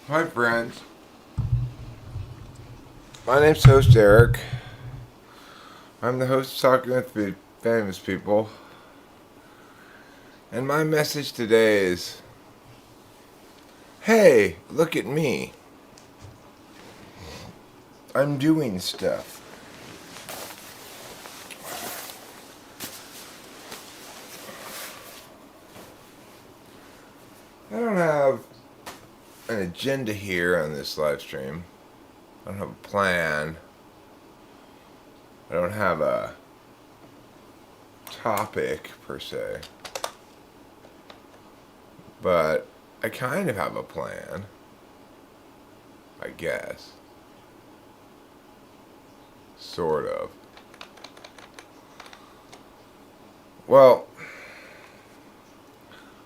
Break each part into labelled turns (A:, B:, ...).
A: Hi friends, my name's host Eric. I'm the host of Talking with the Famous People. And my message today is, hey, look at me. I'm doing stuff. I don't have an agenda here on this live stream. I don't have a plan. I don't have a topic per se. But I kind of have a plan, I guess. Sort of. Well,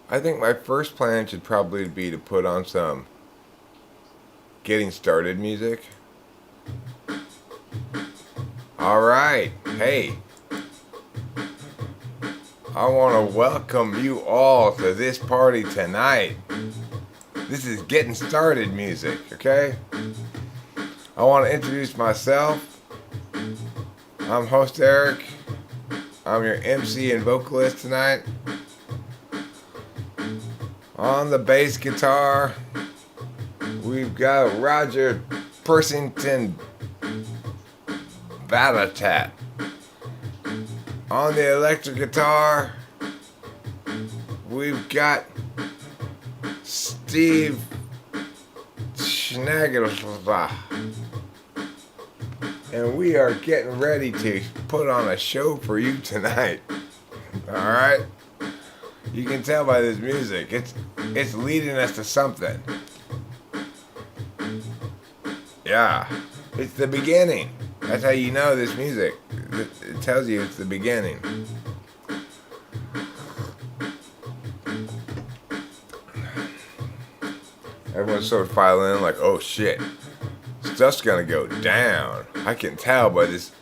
A: I think my first plan should probably be to put on some getting started music. Alright, hey. I want to welcome you all to this party tonight. This is getting started music, okay? I want to introduce myself. I'm host Eric. I'm your MC and vocalist tonight. On the bass guitar, we've got Roger Persington Batatat. On the electric guitar, we've got Steve Schnagelba. And we are getting ready to put on a show for you tonight. Alright? You can tell by this music. It's leading us to something. Yeah. It's the beginning. That's how you know this music. It tells you it's the beginning. Everyone's sort of filing in like, oh shit. Stuff's gonna go down. I can tell by this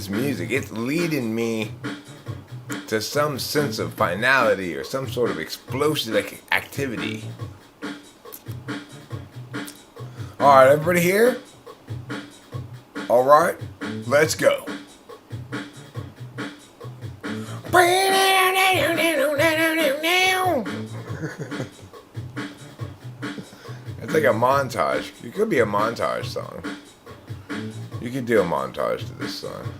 A: music. It's leading me to some sense of finality or some sort of explosive activity. Alright, everybody here? Alright, let's go. It's like a montage. It could be a montage song. You could do a montage to this song.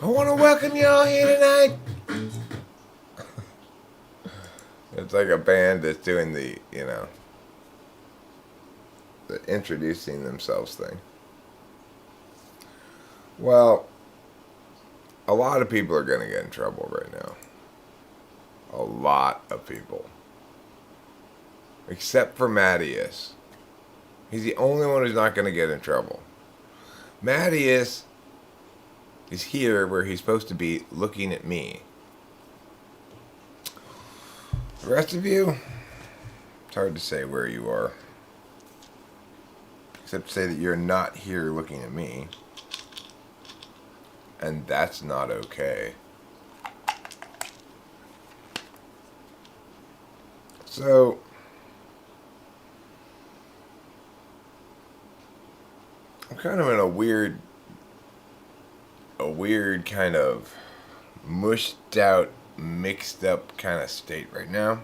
A: I want to welcome you all here tonight. It's like a band that's doing the introducing themselves thing. Well, a lot of people are going to get in trouble right now. A lot of people. Except for Mattias. He's the only one who's not going to get in trouble. Mattias is here where he's supposed to be looking at me. The rest of you, it's hard to say where you are. Except to say that you're not here looking at me. And that's not okay. So, I'm kind of in a weird kind of mushed out, mixed up kind of state right now.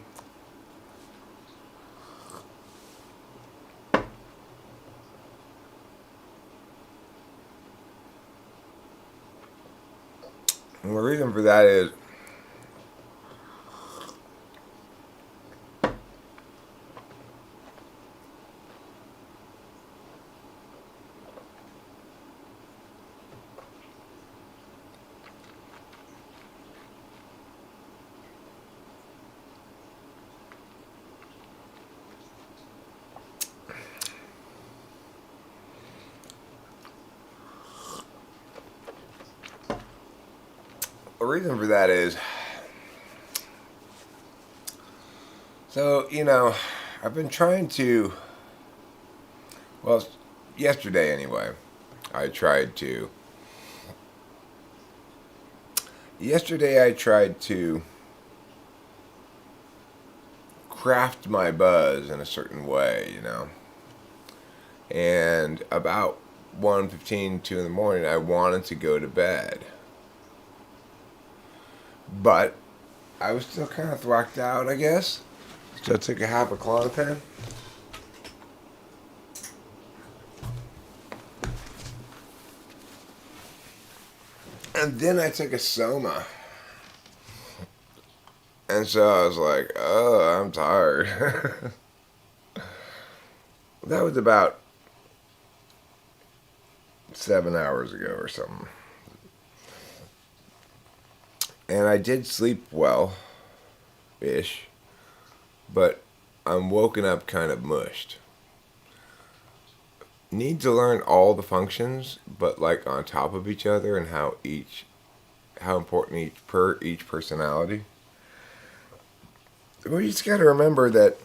A: And the reason for that is so, I've been trying to, well, yesterday anyway, Yesterday I tried to craft my buzz in a certain way, And about 1:15, 2 in the morning, I wanted to go to bed. But I was still kind of thwacked out, I guess. So I took a half a Klonopin. And then I took a Soma. And so I was like, oh, I'm tired. That was about 7 hours ago or something. And I did sleep well-ish, but I'm woken up kind of mushed. Need to learn all the functions, but like on top of each other, and how important each personality. Well, you just got to remember that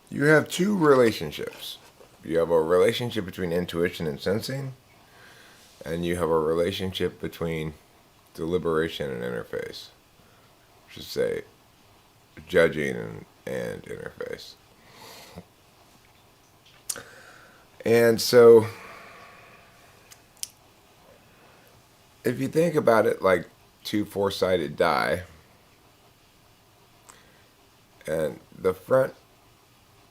A: you have two relationships. You have a relationship between intuition and sensing, and you have a relationship between deliberation and interface. I should say judging and interface. And so, if you think about it like two four-sided die, and the front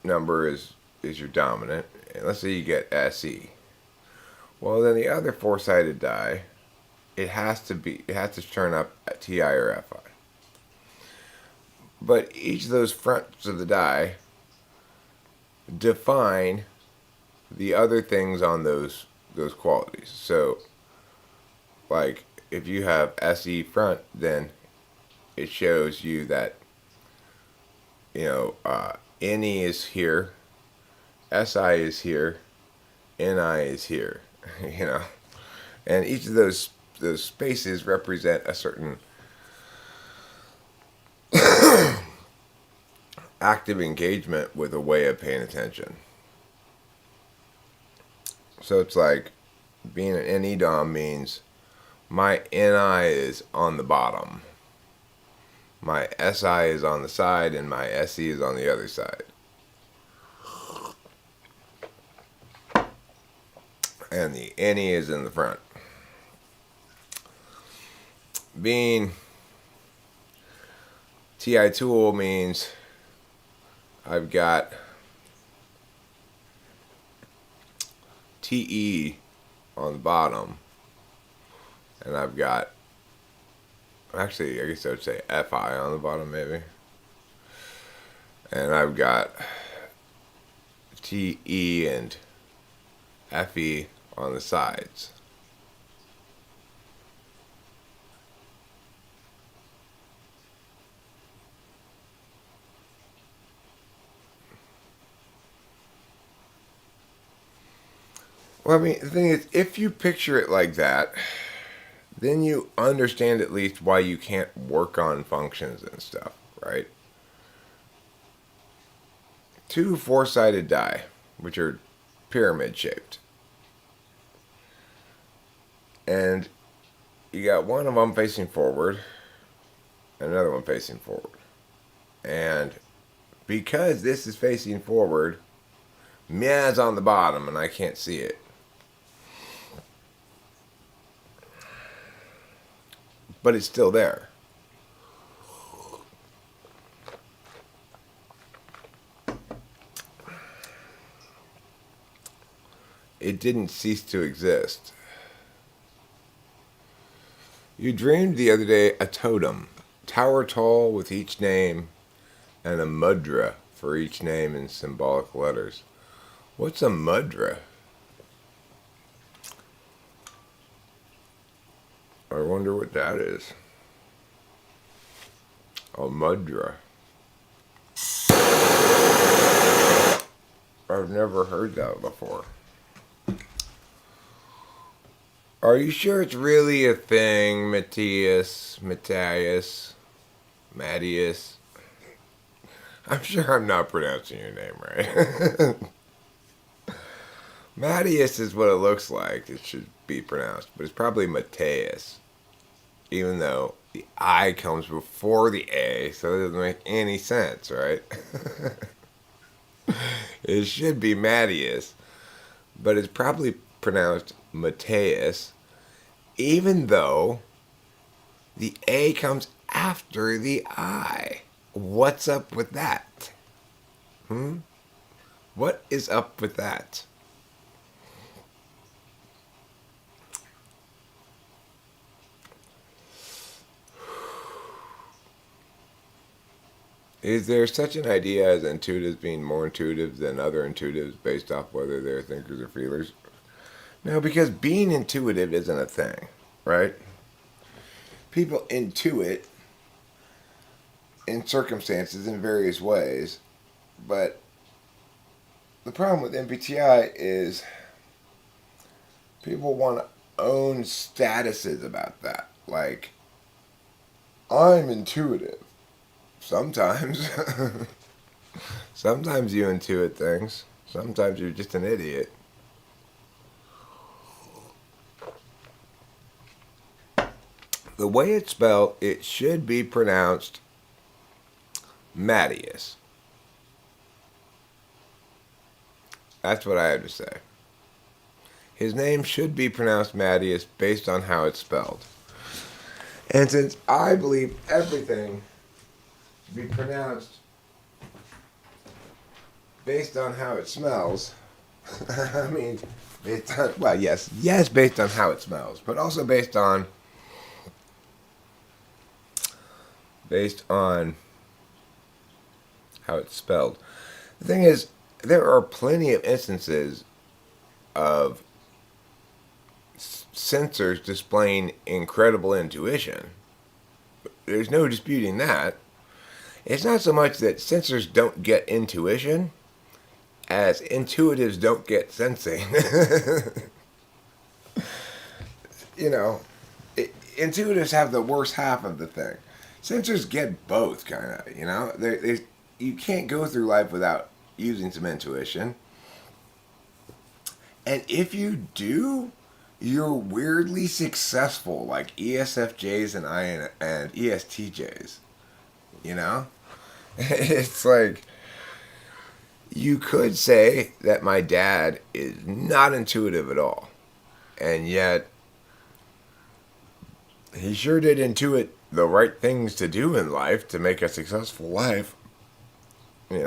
A: number is your dominant, and let's say you get SE. Well, then the other four-sided die, it has to turn up at TI or FI. But each of those fronts of the die define the other things on those qualities. So, like, if you have SE front, then it shows you that, NE is here, SI is here, NI is here, And each of those spaces represent a certain active engagement with a way of paying attention. So it's like being an NE Dom means my NI is on the bottom, my SI is on the side, and my SE is on the other side. And the NE is in the front. Being TI tool means I've got TE on the bottom, and I've got, actually, I guess I would say FI on the bottom, maybe. And I've got TE and FE on the sides. Well, I mean, the thing is, if you picture it like that, then you understand at least why you can't work on functions and stuff, right? Two four-sided die, which are pyramid-shaped. And you got one of them facing forward, and another one facing forward. And because this is facing forward, Mia's on the bottom, and I can't see it. But it's still there. It didn't cease to exist. You dreamed the other day a totem, tower tall with each name, and a mudra for each name in symbolic letters. What's a mudra? I wonder what that is. A mudra. I've never heard that before. Are you sure it's really a thing, Matthias? I'm sure I'm not pronouncing your name right. Matthias is what it looks like it should be pronounced, but it's probably Matthias. even though the I comes before the A, so it doesn't make any sense, right? It should be Matthias, but it's probably pronounced Mateus, even though the A comes after the I. What's up with that? What is up with that? Is there such an idea as intuitives being more intuitive than other intuitives based off whether they're thinkers or feelers? No, because being intuitive isn't a thing, right? People intuit in circumstances in various ways, but the problem with MBTI is people want to own statuses about that. Like, I'm intuitive. Sometimes. Sometimes you intuit things. Sometimes you're just an idiot. The way it's spelled, it should be pronounced Matthias. That's what I have to say. His name should be pronounced Matthias based on how it's spelled. And since I believe everything to be pronounced based on how it smells, I mean, based on, well, yes, based on how it smells, but also based on how it's spelled. The thing is, there are plenty of instances of sensors displaying incredible intuition. There's no disputing that. It's not so much that sensors don't get intuition as intuitives don't get sensing. Intuitives have the worst half of the thing. Sensors get both, kind of, you can't go through life without using some intuition. And if you do, you're weirdly successful, like ESFJs and ESTJs. It's like, you could say that my dad is not intuitive at all. And yet, he sure did intuit the right things to do in life to make a successful life. He's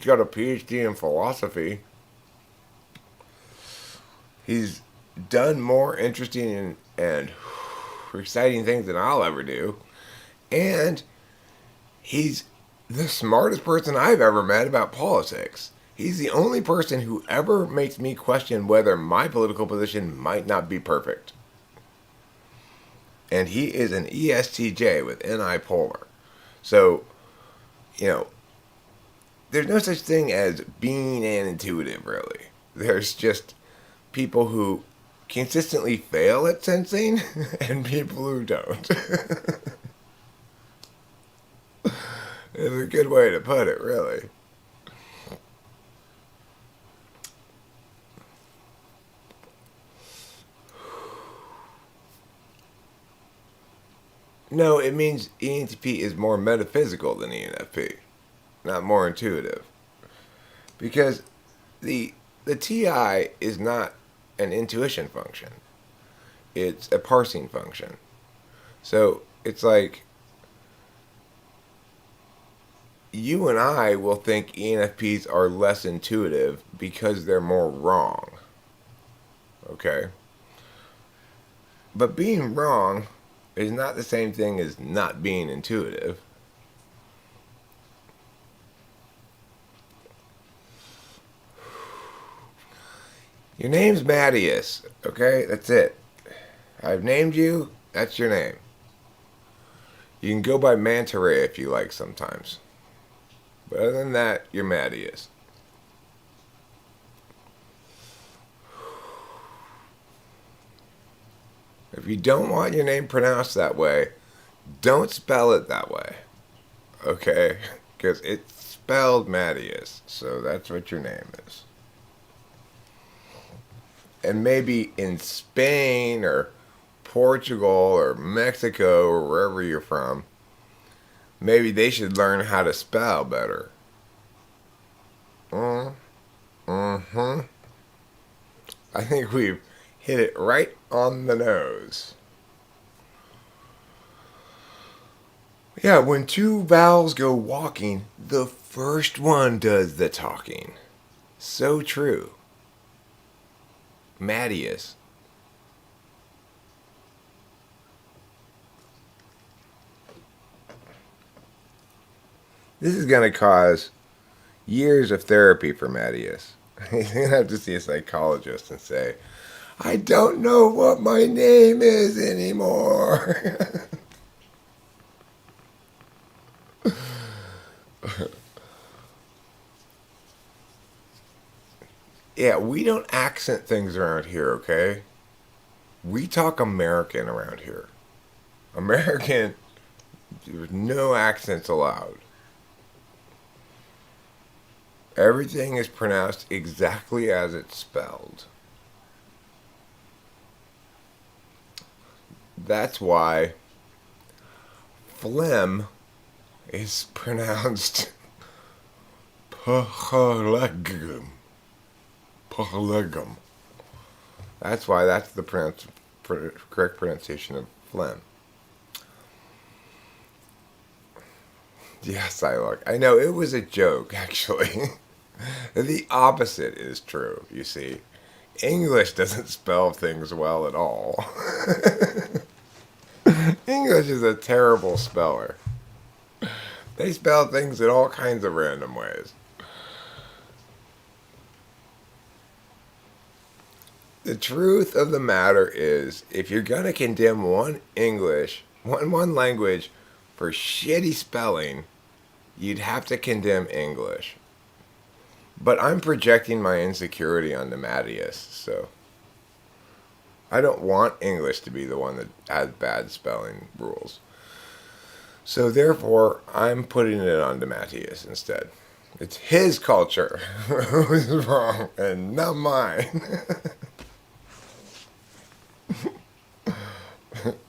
A: got a PhD in philosophy. He's done more interesting and exciting things than I'll ever do. And he's the smartest person I've ever met about politics. He's the only person who ever makes me question whether my political position might not be perfect. And he is an ESTJ with NI polar. So, there's no such thing as being an intuitive, really. There's just people who consistently fail at sensing and people who don't. It's a good way to put it, really. No, it means ENTP is more metaphysical than ENFP, not more intuitive. Because the TI is not an intuition function. It's a parsing function. So it's like, you and I will think ENFPs are less intuitive because they're more wrong. Okay? But being wrong is not the same thing as not being intuitive. Your name's Matthias, okay? That's it. I've named you, that's your name. You can go by Manta Ray if you like sometimes. But other than that, you're Matthias. If you don't want your name pronounced that way, don't spell it that way. Okay? Because it's spelled Matthias, so that's what your name is. And maybe in Spain or Portugal or Mexico or wherever you're from, maybe they should learn how to spell better. Mm-hmm. I think we've hit it right on the nose. Yeah, when two vowels go walking, the first one does the talking. So true. Mattias. This is going to cause years of therapy for Mattias. He's going to have to see a psychologist and say, I don't know what my name is anymore. Yeah, we don't accent things around here, okay? We talk American around here. American, there's no accents allowed. Everything is pronounced exactly as it's spelled. That's why phlegm is pronounced pahalegum. Pahalegum. That's why that's the correct pronunciation of phlegm. Yes, I look. I know, it was a joke, actually. The opposite is true, you see. English doesn't spell things well at all. English is a terrible speller. They spell things in all kinds of random ways. The truth of the matter is, if you're going to condemn one language for shitty spelling, you'd have to condemn English. But I'm projecting my insecurity onto Mattias, so I don't want English to be the one that has bad spelling rules. So therefore, I'm putting it onto Mattias instead. It's his culture who's wrong, and not mine.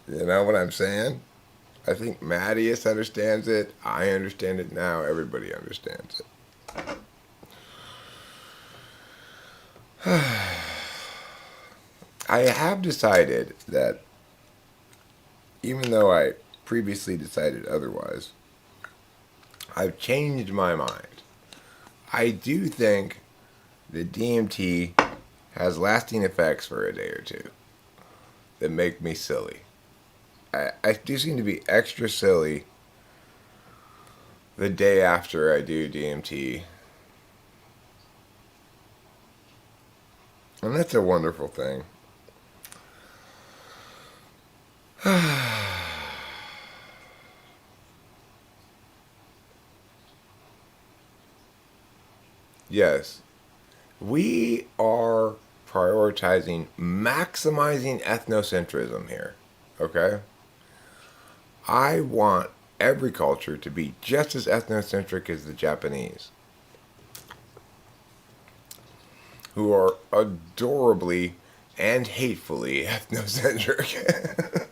A: You know what I'm saying? I think Mattias understands it. I understand it now. Everybody understands it. I have decided that, even though I previously decided otherwise, I've changed my mind. I do think that DMT has lasting effects for a day or two that make me silly. I do seem to be extra silly the day after I do DMT. And that's a wonderful thing. Yes, we are prioritizing maximizing ethnocentrism here, okay? I want every culture to be just as ethnocentric as the Japanese, who are adorably and hatefully ethnocentric.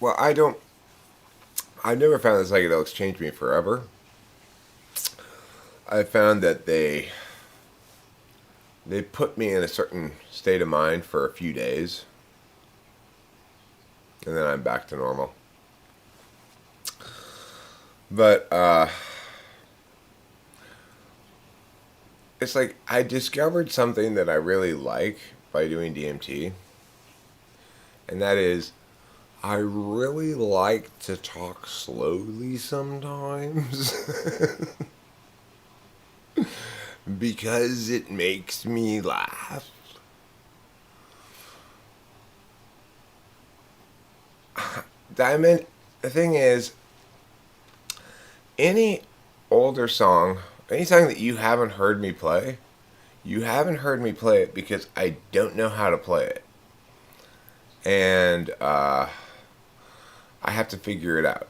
A: Well, I've never found that psychedelics changed me forever. I found that they put me in a certain state of mind for a few days, and then I'm back to normal. But it's like I discovered something that I really like by doing DMT, and that is I really like to talk slowly sometimes because it makes me laugh. Diamond, the thing is, any older song, any song that you haven't heard me play, you haven't heard me play it because I don't know how to play it. And I have to figure it out.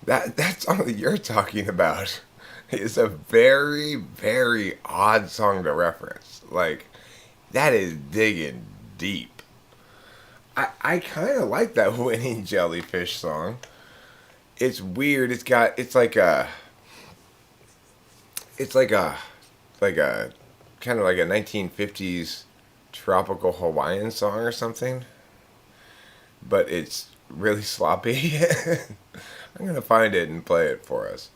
A: That song that you're talking about is a very, very odd song to reference. Like, that is digging deep. I kind of like that Winning Jellyfish song. It's weird. It's like a kind of like a 1950s tropical Hawaiian song or something. But it's really sloppy. I'm gonna find it and play it for us.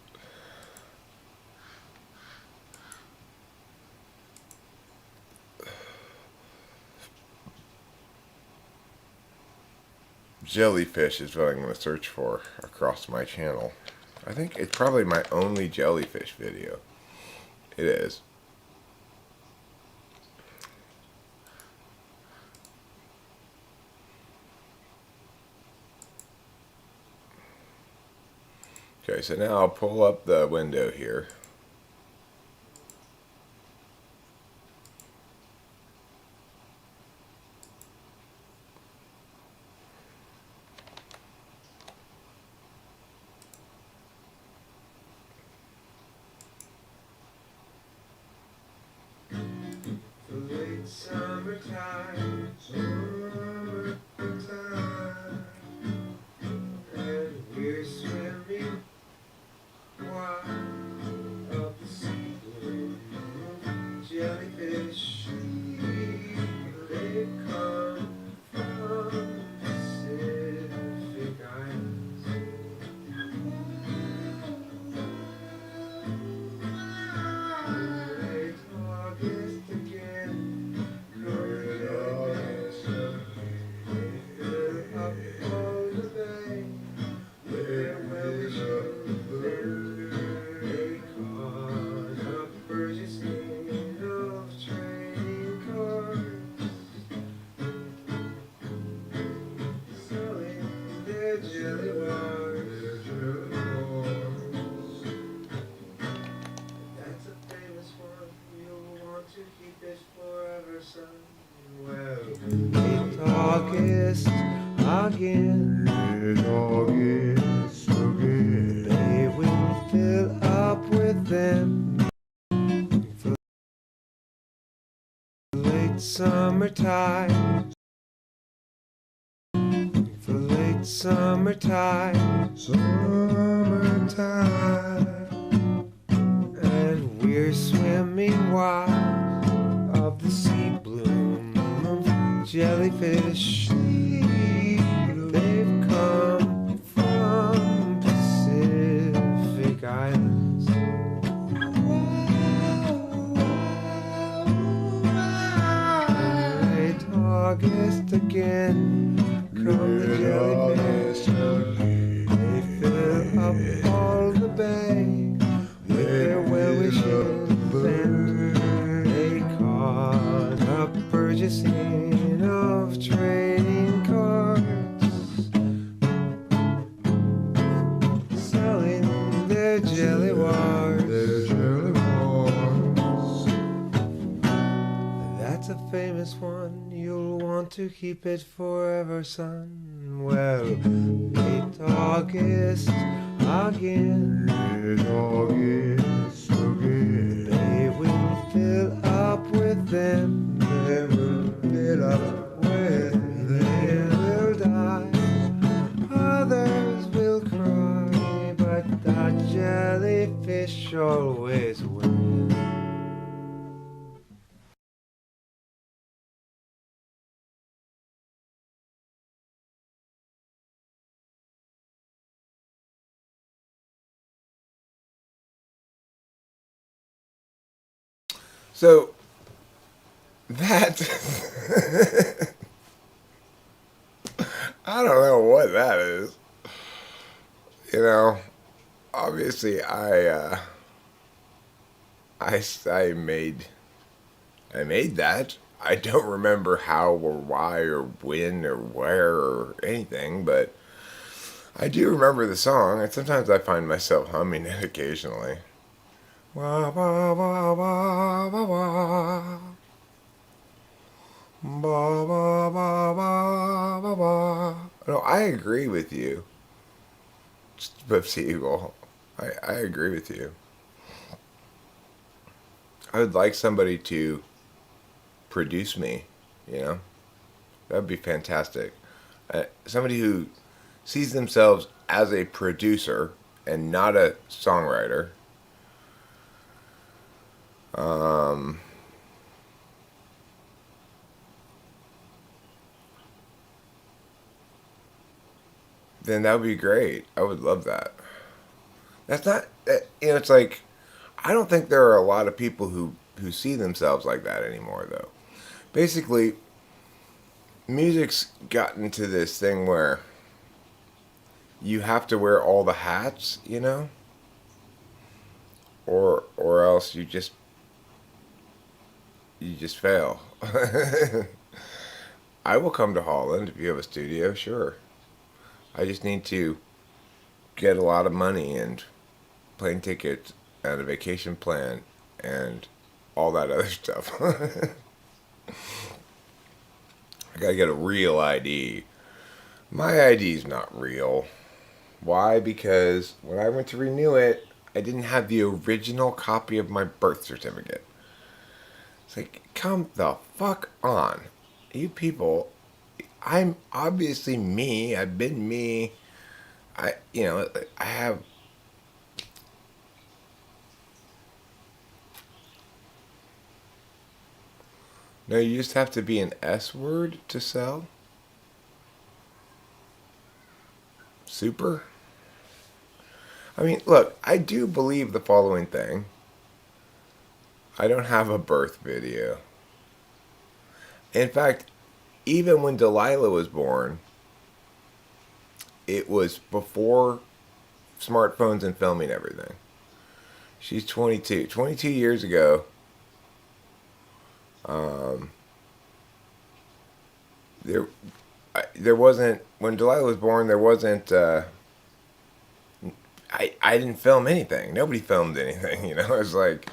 A: Jellyfish is what I'm gonna search for across my channel. I think it's probably my only jellyfish video. It is. Okay, so now I'll pull up the window here. Summertime, summertime, and we're swimming wild up the sea blue. Jellyfish, they come from Pacific Islands. Late August again. Late August again. Late August again. They will fill up with them. For late summertime. For late summertime. Summertime. And we're swimming wild of the sea bloom of jellyfish. They've come from Pacific Islands. Late August again, come the jellyfish. They fill up all the bay with their well wishes, and they caught up purchasing of trading cards, selling their jelly wars. That's a famous one, you'll want to keep it forever, son. Well, late August again. Late August again. They will fill up with them. They will fill up with them. They will die. Others will cry, but the jellyfish always win. So that I don't know what that is. You know, obviously I made that. I don't remember how or why or when or where or anything, but I do remember the song, and sometimes I find myself humming it occasionally. Wah, wah, wah, wah, wah, wah. Ba, ba, ba, ba, ba, ba. No, I agree with you, Pepsi Eagle. I agree with you. I would like somebody to produce me, you know? That would be fantastic. Somebody who sees themselves as a producer and not a songwriter. Um, then that would be great. I would love that. That's not, it's like, I don't think there are a lot of people who see themselves like that anymore, though. Basically, music's gotten to this thing where you have to wear all the hats, you know? Or else you just fail. I will come to Holland if you have a studio, sure. I just need to get a lot of money and plane tickets and a vacation plan and all that other stuff. I gotta get a real ID. My ID's not real. Why? Because when I went to renew it, I didn't have the original copy of my birth certificate. It's like, come the fuck on. You people, I'm obviously me. I've been me. I have. No, you just have to be an S word to sell? Super? I mean, look, I do believe the following thing. I don't have a birth video. In fact, even when Delilah was born, it was before smartphones and filming everything. She's 22. 22 years ago, um, there wasn't, when Delilah was born, there wasn't, I didn't film anything. Nobody filmed anything, you know? It's like,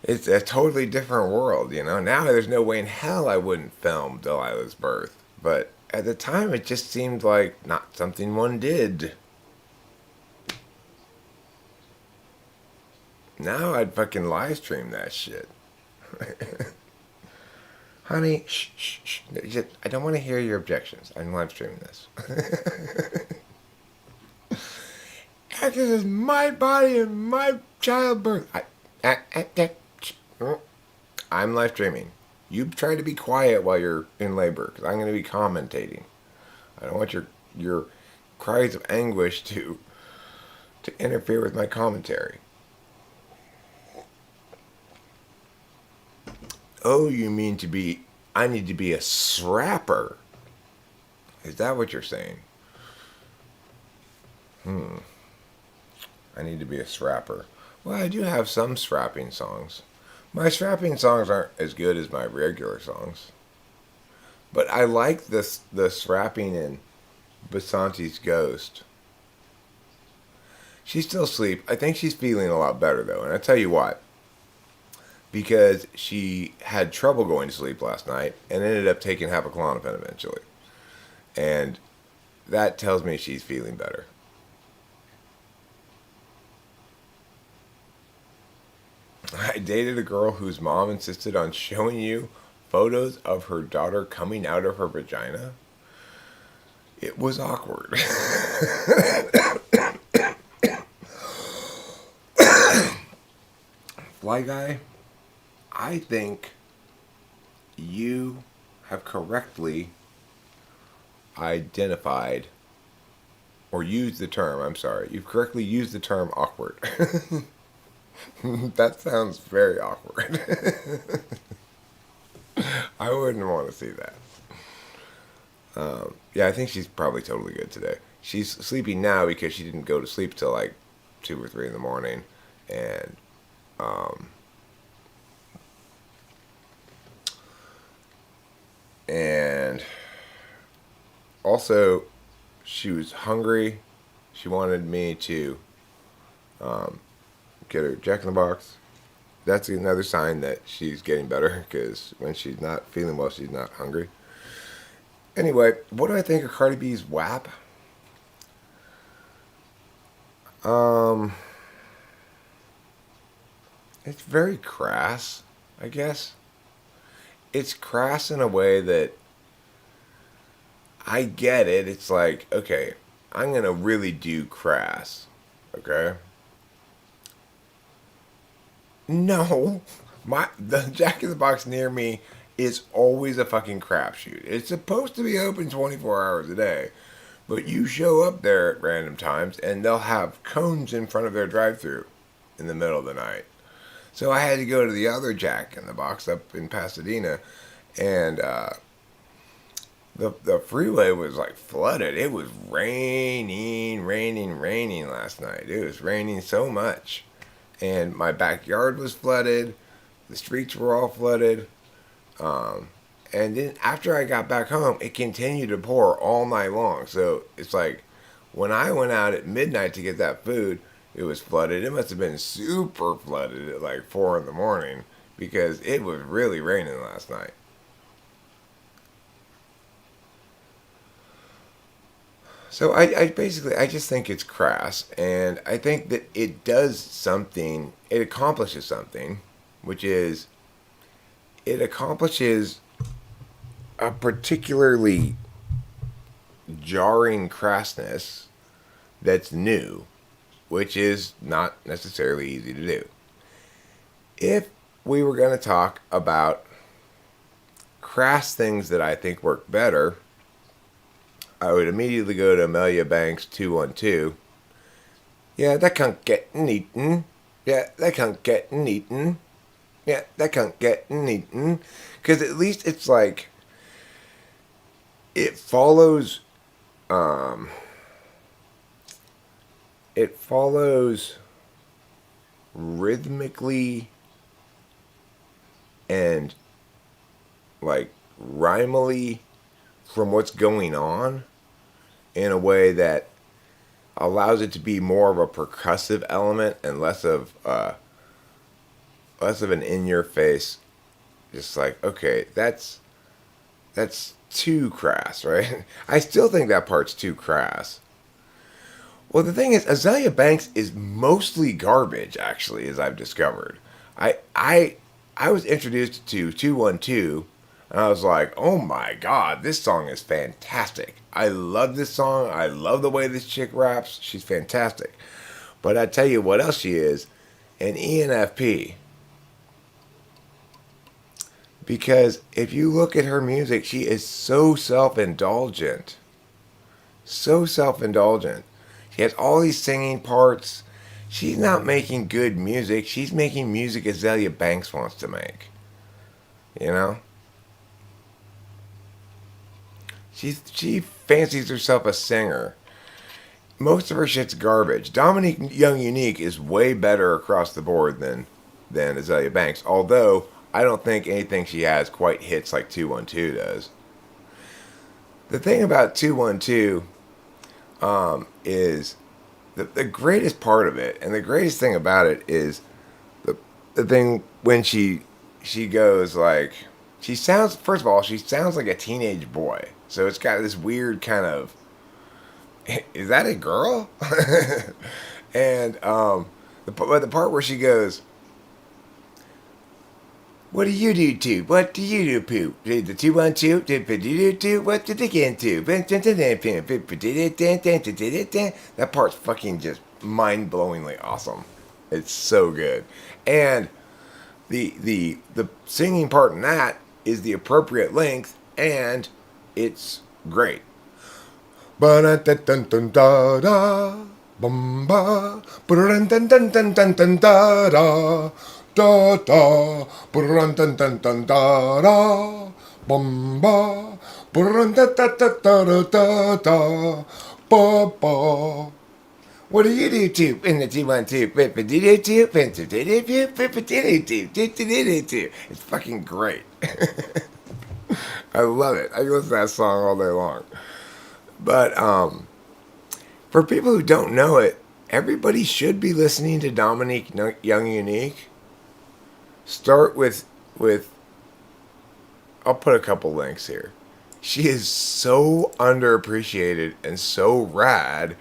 A: it's a totally different world, you know? Now there's no way in hell I wouldn't film Delilah's birth. But at the time, it just seemed like not something one did. Now I'd fucking live stream that shit. Honey, shh, shh, shh. I don't want to hear your objections. I'm live streaming this. This is my body and my childbirth. I'm live streaming. You try to be quiet while you're in labor, because I'm going to be commentating. I don't want your cries of anguish to interfere with my commentary. Oh, you mean I need to be a srapper? Is that what you're saying? I need to be a srapper. Well, I do have some srapping songs. My srapping songs aren't as good as my regular songs. But I like the srapping in Basanti's Ghost. She's still asleep. I think she's feeling a lot better, though. And I tell you what. Because she had trouble going to sleep last night and ended up taking Hapiclonopin eventually. And that tells me she's feeling better. I dated a girl whose mom insisted on showing you photos of her daughter coming out of her vagina. It was awkward. Fly guy, I think you have correctly identified or used the term, I'm sorry, you've correctly used the term awkward. That sounds very awkward. I wouldn't want to see that. Yeah, I think she's probably totally good today. She's sleeping now because she didn't go to sleep till like 2 or 3 in the morning, and um, and also she was hungry. She wanted me to um, get her Jack in the Box. That's another sign that she's getting better because when she's not feeling well, she's not hungry. Anyway, what do I think of Cardi B's WAP? Um, it's very crass, I guess. It's crass in a way that I get it. It's like, okay, I'm gonna really do crass, okay? No, the Jack in the Box near me is always a fucking crapshoot. It's supposed to be open 24 hours a day, but you show up there at random times and they'll have cones in front of their drive-through in the middle of the night. So I had to go to the other Jack in the Box up in Pasadena, and the freeway was like flooded. It was raining last night. It was raining so much, and my backyard was flooded. The streets were all flooded. Um, and then after I got back home, it continued to pour all night long. So it's like when I went out at midnight to get that food, it was flooded. It must have been super flooded at like 4 in the morning because it was really raining last night. So I basically I just think it's crass, and I think that it does something. It accomplishes something, which is it accomplishes a particularly jarring crassness that's new, which is not necessarily easy to do. If we were going to talk about crass things that I think work better, I would immediately go to Amelia Banks 212. Yeah, that can't get eaten. Yeah, that can't get eaten. Yeah, that can't get eaten. Because at least it's like, it follows, um, it follows rhythmically and like rhymily from what's going on in a way that allows it to be more of a percussive element and less of an in your face, just like, okay, that's too crass, right? I still think that part's too crass. Well, the thing is, Azalea Banks is mostly garbage, actually, as I've discovered. I I I was introduced to 212, and I was like, oh my god, this song is fantastic. I love this song. I love the way this chick raps. She's fantastic. But I tell you what else she is, an ENFP. Because if you look at her music, she is so self-indulgent. So self-indulgent. She has all these singing parts. She's not making good music. She's making music Azalea Banks wants to make. You know? She fancies herself a singer. Most of her shit's garbage. Dominique Young Unique is way better across the board than Azalea Banks. Although I don't think anything she has quite hits like 212 does. The thing about 212 is the greatest part of it, and the greatest thing about it is the thing when she goes like, she sounds, first of all, she sounds like a teenage boy. So it's got this weird kind of, is that a girl? And but the part where she goes, what do you do too? What do you do poop? The 212, what did they get into? That part's fucking just mind-blowingly awesome. It's so good. And the singing part in that is the appropriate length, and it's great. What do you do to in the T1 2? It's fucking great. I love it. I can listen to that song all day long. But for people who don't know it, everybody should be listening to Dominique Young Unique. Start with I'll put a couple links here. She is so underappreciated and so rad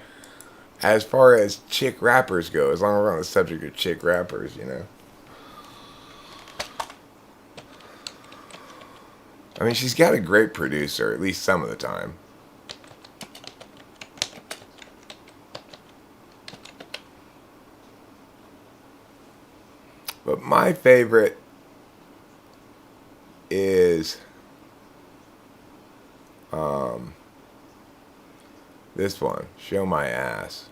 A: as far as chick rappers go, as long as we're on the subject of chick rappers, you know. I mean, she's got a great producer, at least some of the time. But my favorite is this one, Show My Ass.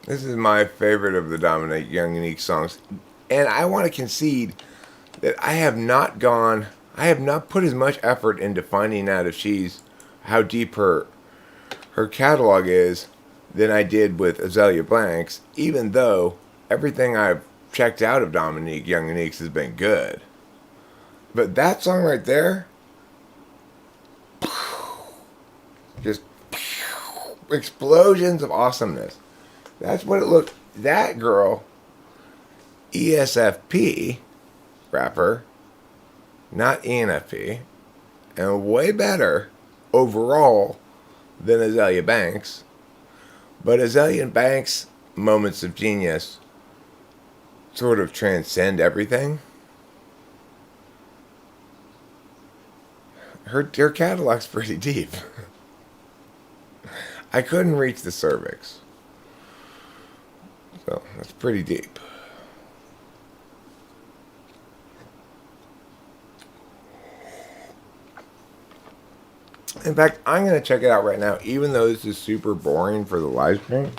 A: This is my favorite of the Dominique Young Unique songs. And I want to concede that I have not put as much effort into finding out how deep her catalog is than I did with Azalea Blanks, even though everything I've checked out of Dominique Young Unique's has been good. But that song right there, just explosions of awesomeness. That's what it looked. That girl, ESFP rapper, not ENFP, and way better overall than Azalea Banks. But Azalea Banks' moments of genius sort of transcend everything. Her catalog's pretty deep. I couldn't reach the cervix. So that's pretty deep. In fact, I'm going to check it out right now, even though this is super boring for the live stream.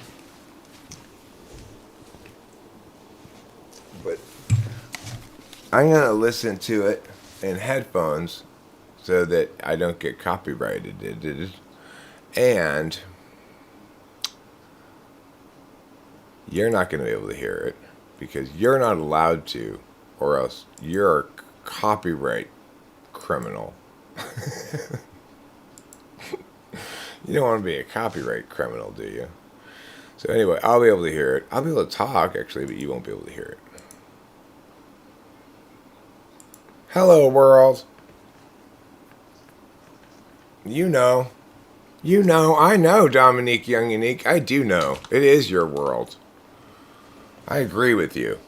A: But I'm going to listen to it in headphones so that I don't get copyrighted. And you're not going to be able to hear it because you're not allowed to, or else you're a copyright criminal. You don't want to be a copyright criminal, do you? So anyway, I'll be able to hear it. I'll be able to talk, actually, but you won't be able to hear it. Hello, world. You know, I know, Dominique Young Unique. I do know. It is your world. I agree with you.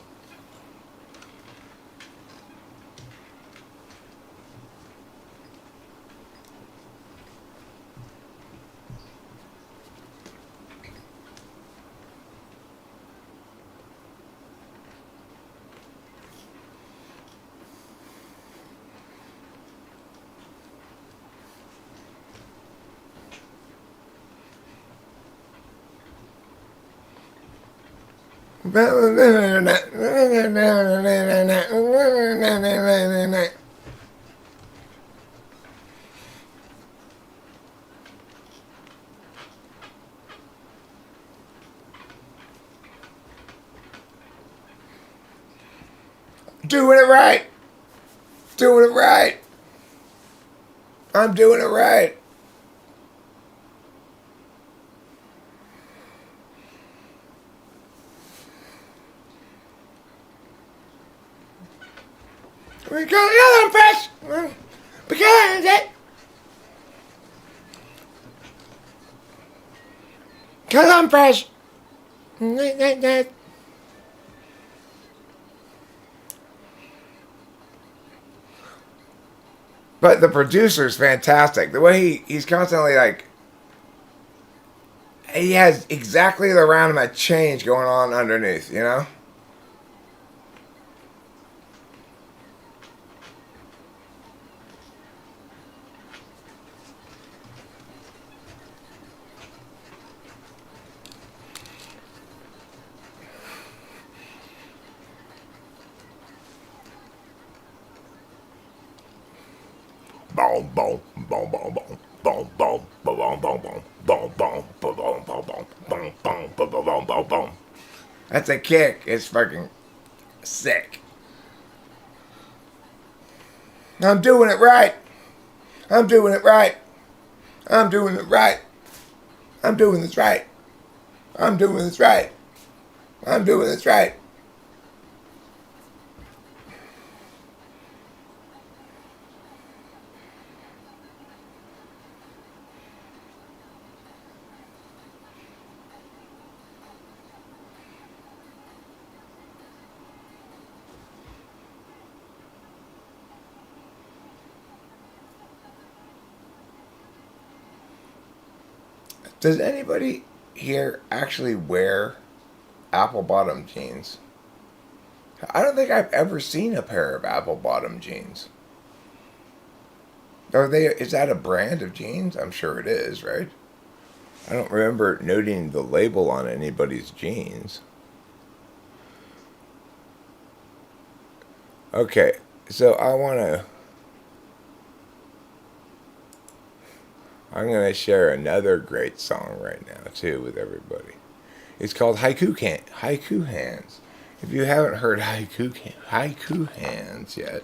A: Doing it right. Doing it right. I'm doing it right. Because I'm fresh. Because it. Because I'm fresh. But the producer's fantastic. The way he's constantly like, he has exactly the random of change going on underneath, you know? boom, boom, boom, boom, boom. Boom, boom, boom, boom, boom, boom, boom, boom, boom, boom, boom, boom, boom, boom, boom, boom, boom, boom. That's a kick. It's fucking sick. I'm doing it right. I'm doing it right. I'm doing it right. I'm doing this right. I'm doing this right. I'm doing this right. Does anybody here actually wear apple bottom jeans? I don't think I've ever seen a pair of apple bottom jeans. Is that a brand of jeans? I'm sure it is, right? I don't remember noting the label on anybody's jeans. Okay, so I'm going to share another great song right now, too, with everybody. It's called Haiku Hands. If you haven't heard Haiku Hands yet,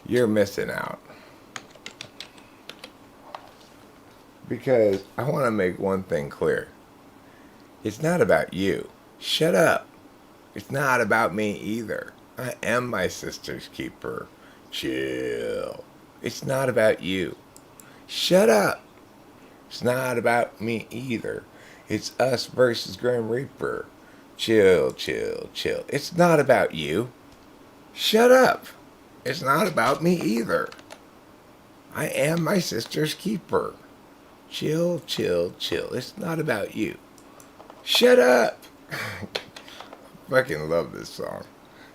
A: you're missing out. Because I want to make one thing clear. It's not about you. Shut up. It's not about me either. I am my sister's keeper. Chill. It's not about you. Shut up. It's not about me either. It's us versus Grim Reaper. Chill, chill, chill. It's not about you. Shut up. It's not about me either. I am my sister's keeper. Chill, chill, chill. It's not about you. Shut up. Fucking love this song.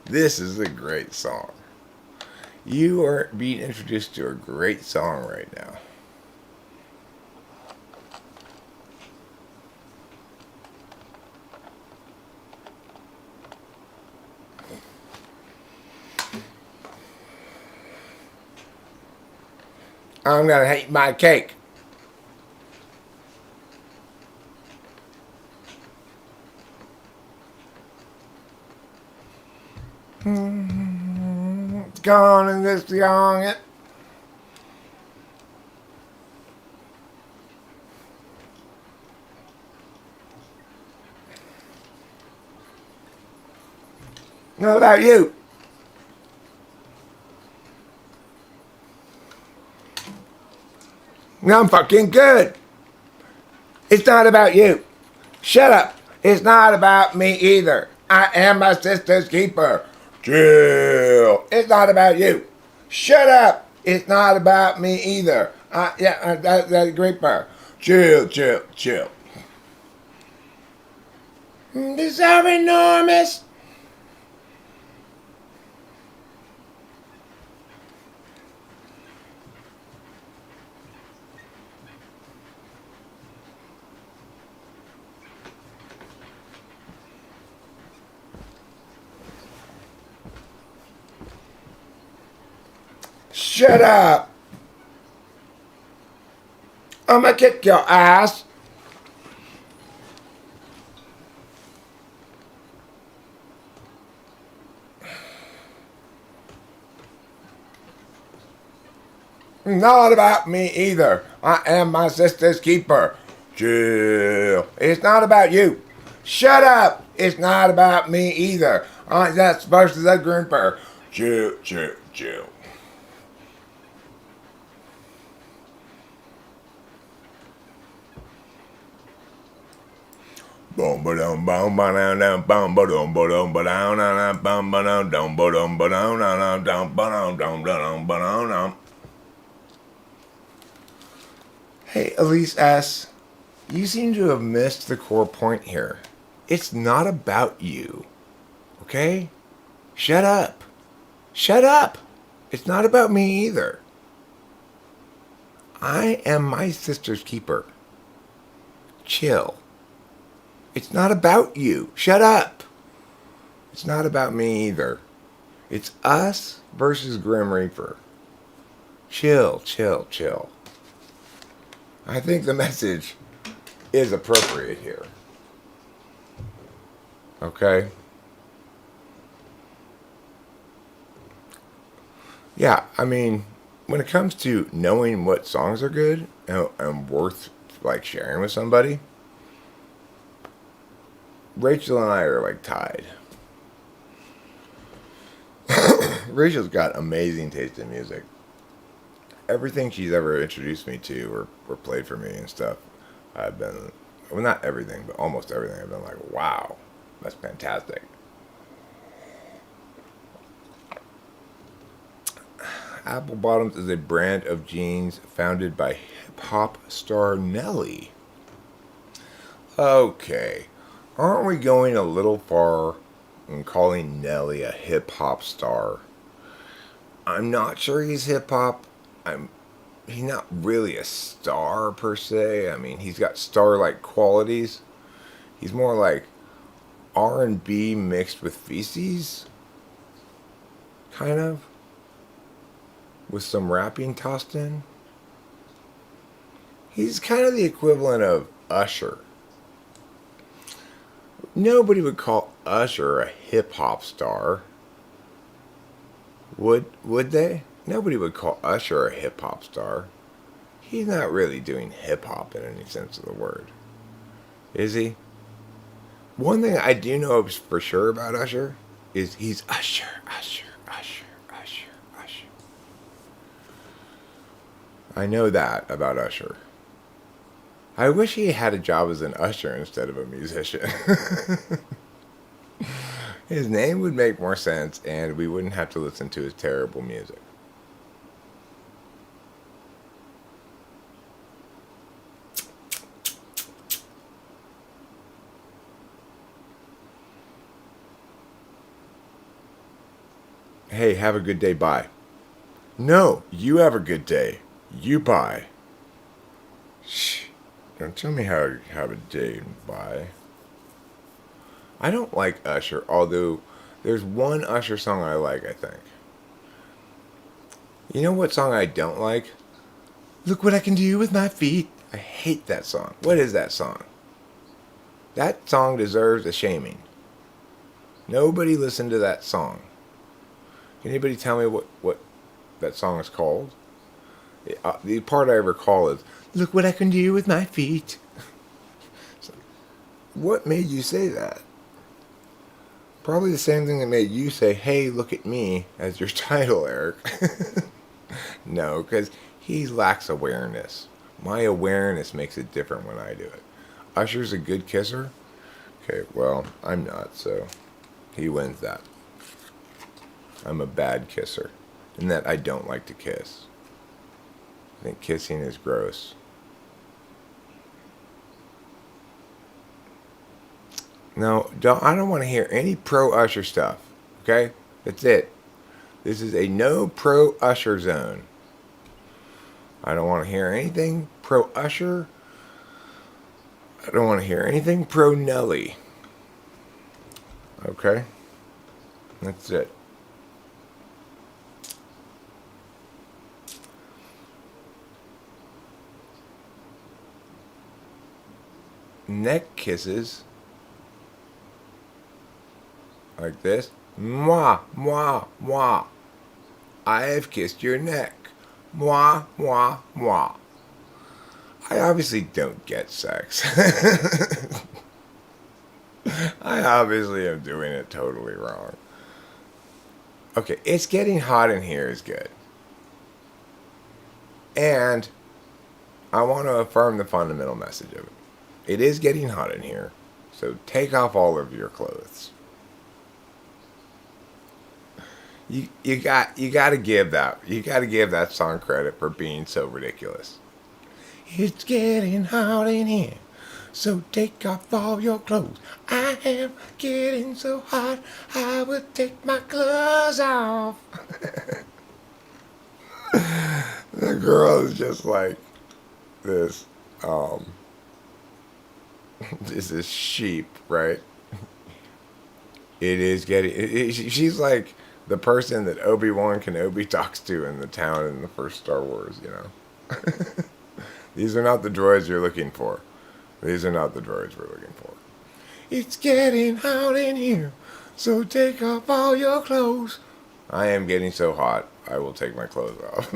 A: This is a great song. You are being introduced to a great song right now. I'm gonna hate my cake. It's gone and this young it. What about you? I'm fucking good. It's not about you. Shut up. It's not about me either. I am my sister's keeper. Chill. It's not about you. Shut up. It's not about me either. That's a great part. Chill, chill, chill. These are enormous. Shut up. I'm gonna kick your ass. Not about me either. I am my sister's keeper. Chill. It's not about you. Shut up. It's not about me either. That's versus a grouper. Chill, chill, chill. Boom ba dum boom ba dum dum boom ba dum ba dum ba dum dum boom ba dum dum ba dum ba dum dum dum ba dum dum dum ba dum dum. Hey, Elise S., you seem to have missed the core point here. It's not about you. Okay? Shut up. Shut up. It's not about me either. I am my sister's keeper. Chill. It's not about you. Shut up. It's not about me either. It's us versus Grim Reaper. chill, chill, chill. I think the message is appropriate here. Okay? Yeah, I mean, when it comes to knowing what songs are good and worth like sharing with somebody, Rachel and I are like tied. Rachel's got amazing taste in music. Everything she's ever introduced me to or played for me and stuff, I've been, well, not everything, but almost everything, I've been like, wow, that's fantastic. Apple Bottoms is a brand of jeans founded by hip-hop star Nelly. Okay, aren't we going a little far in calling Nelly a hip-hop star? I'm not sure he's hip-hop. He's not really a star per se. I mean, he's got star-like qualities. He's more like R&B mixed with feces, kind of, with some rapping tossed in. He's kind of the equivalent of Usher. Nobody would call Usher a hip-hop star. Would they? Nobody would call Usher a hip-hop star. He's not really doing hip-hop in any sense of the word. Is he? One thing I do know for sure about Usher is he's Usher, Usher, Usher, Usher, Usher. I know that about Usher. I wish he had a job as an usher instead of a musician. His name would make more sense, and we wouldn't have to listen to his terrible music. Hey, have a good day, bye. No, you have a good day. You bye. Shh. Don't tell me how to have a day and bye. I don't like Usher, although there's one Usher song I like, I think. You know what song I don't like? Look what I can do with my feet. I hate that song. What is that song? That song deserves a shaming. Nobody listened to that song. Can anybody tell me what that song is called? The part I recall is, look what I can do with my feet. So, what made you say that? Probably the same thing that made you say, hey, look at me, as your title, Eric. No, because he lacks awareness. My awareness makes it different when I do it. Usher's a good kisser? Okay, well, I'm not, so he wins that. I'm a bad kisser, in that I don't like to kiss. I think kissing is gross. No, I don't want to hear any pro-Usher stuff, okay? That's it. This is a no pro-Usher zone. I don't want to hear anything pro-Usher. I don't want to hear anything pro-Nelly. Okay? That's it. Neck kisses like this. Mwah, mwah, mwah. I have kissed your neck. Mwah, mwah, mwah. I obviously don't get sex. I obviously am doing it totally wrong. Okay, it's getting hot in here is good. And I want to affirm the fundamental message of it. It is getting hot in here, so take off all of your clothes. You gotta give that song credit for being so ridiculous. It's getting hot in here, so take off all your clothes. I am getting so hot, I will take my clothes off. The girl is just like this. This is sheep, right? It is getting. She's like the person that Obi-Wan Kenobi talks to in the town in the first Star Wars, you know. These are not the droids you're looking for. These are not the droids we're looking for. It's getting hot in here, so take off all your clothes. I am getting so hot, I will take my clothes off.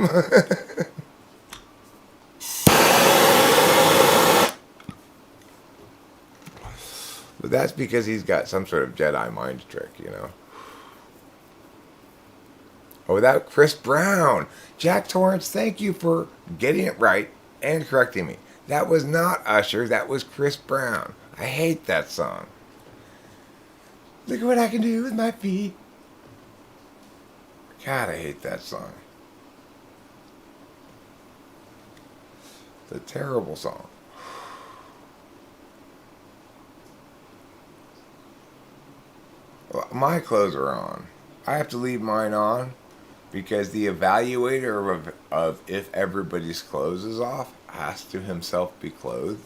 A: But that's because he's got some sort of Jedi mind trick, you know. Oh, without Chris Brown. Jack Torrance, thank you for getting it right and correcting me. That was not Usher, that was Chris Brown. I hate that song. Look at what I can do with my feet. God, I hate that song. It's a terrible song. Well, my clothes are on. I have to leave mine on because the evaluator of if everybody's clothes is off has to himself be clothed.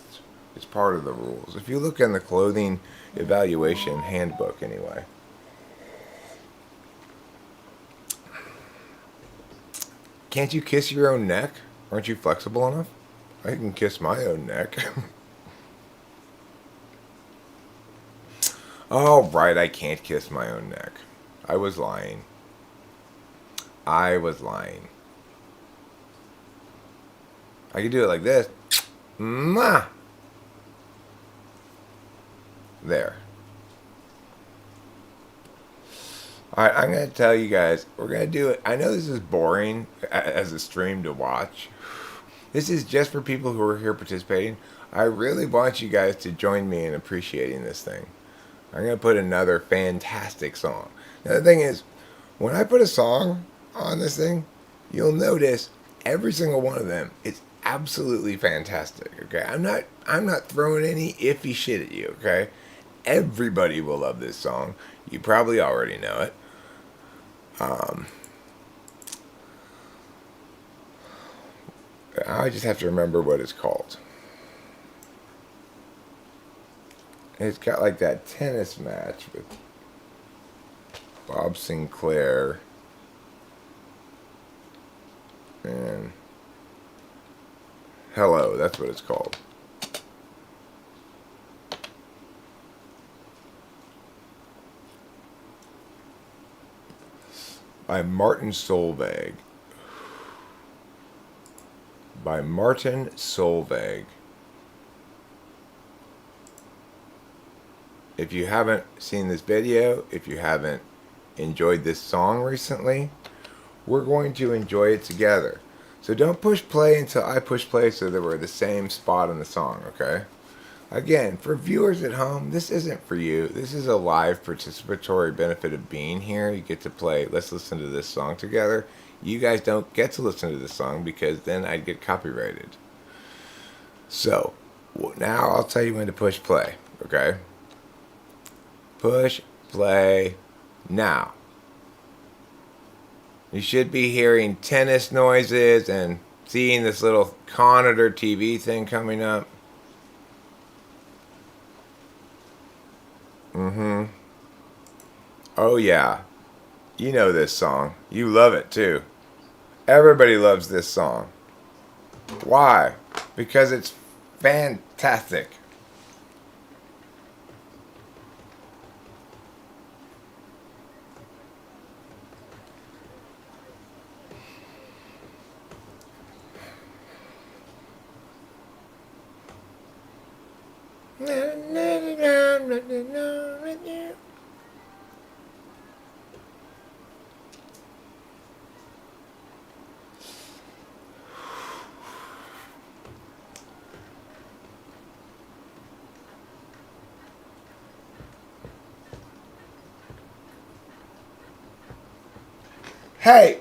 A: It's part of the rules. If you look in the clothing evaluation handbook anyway. Can't you kiss your own neck? Aren't you flexible enough? I can kiss my own neck. Oh, right, I can't kiss my own neck. I was lying. I was lying. I can do it like this. Mwah! There. Alright, I'm going to tell you guys, we're going to do it. I know this is boring as a stream to watch. This is just for people who are here participating. I really want you guys to join me in appreciating this thing. I'm going to put another fantastic song. Now, the thing is, when I put a song on this thing, you'll notice every single one of them is absolutely fantastic, okay? I'm not throwing any iffy shit at you, okay? Everybody will love this song. You probably already know it. I just have to remember what it's called. It's got like that tennis match with Bob Sinclair and Hello, that's what it's called. By Martin Solveig. By Martin Solveig. If you haven't seen this video, if you haven't enjoyed this song recently, we're going to enjoy it together. So don't push play until I push play so that we're at the same spot in the song, okay? Again, for viewers at home, this isn't for you. This is a live participatory benefit of being here. You get to play, let's listen to this song together. You guys don't get to listen to this song because then I'd get copyrighted. So, now I'll tell you when to push play, okay? Push play now. You should be hearing tennis noises and seeing this little Conator TV thing coming up. Oh yeah. You know this song. You love it too. Everybody loves this song. Why? Because it's fantastic. Hey!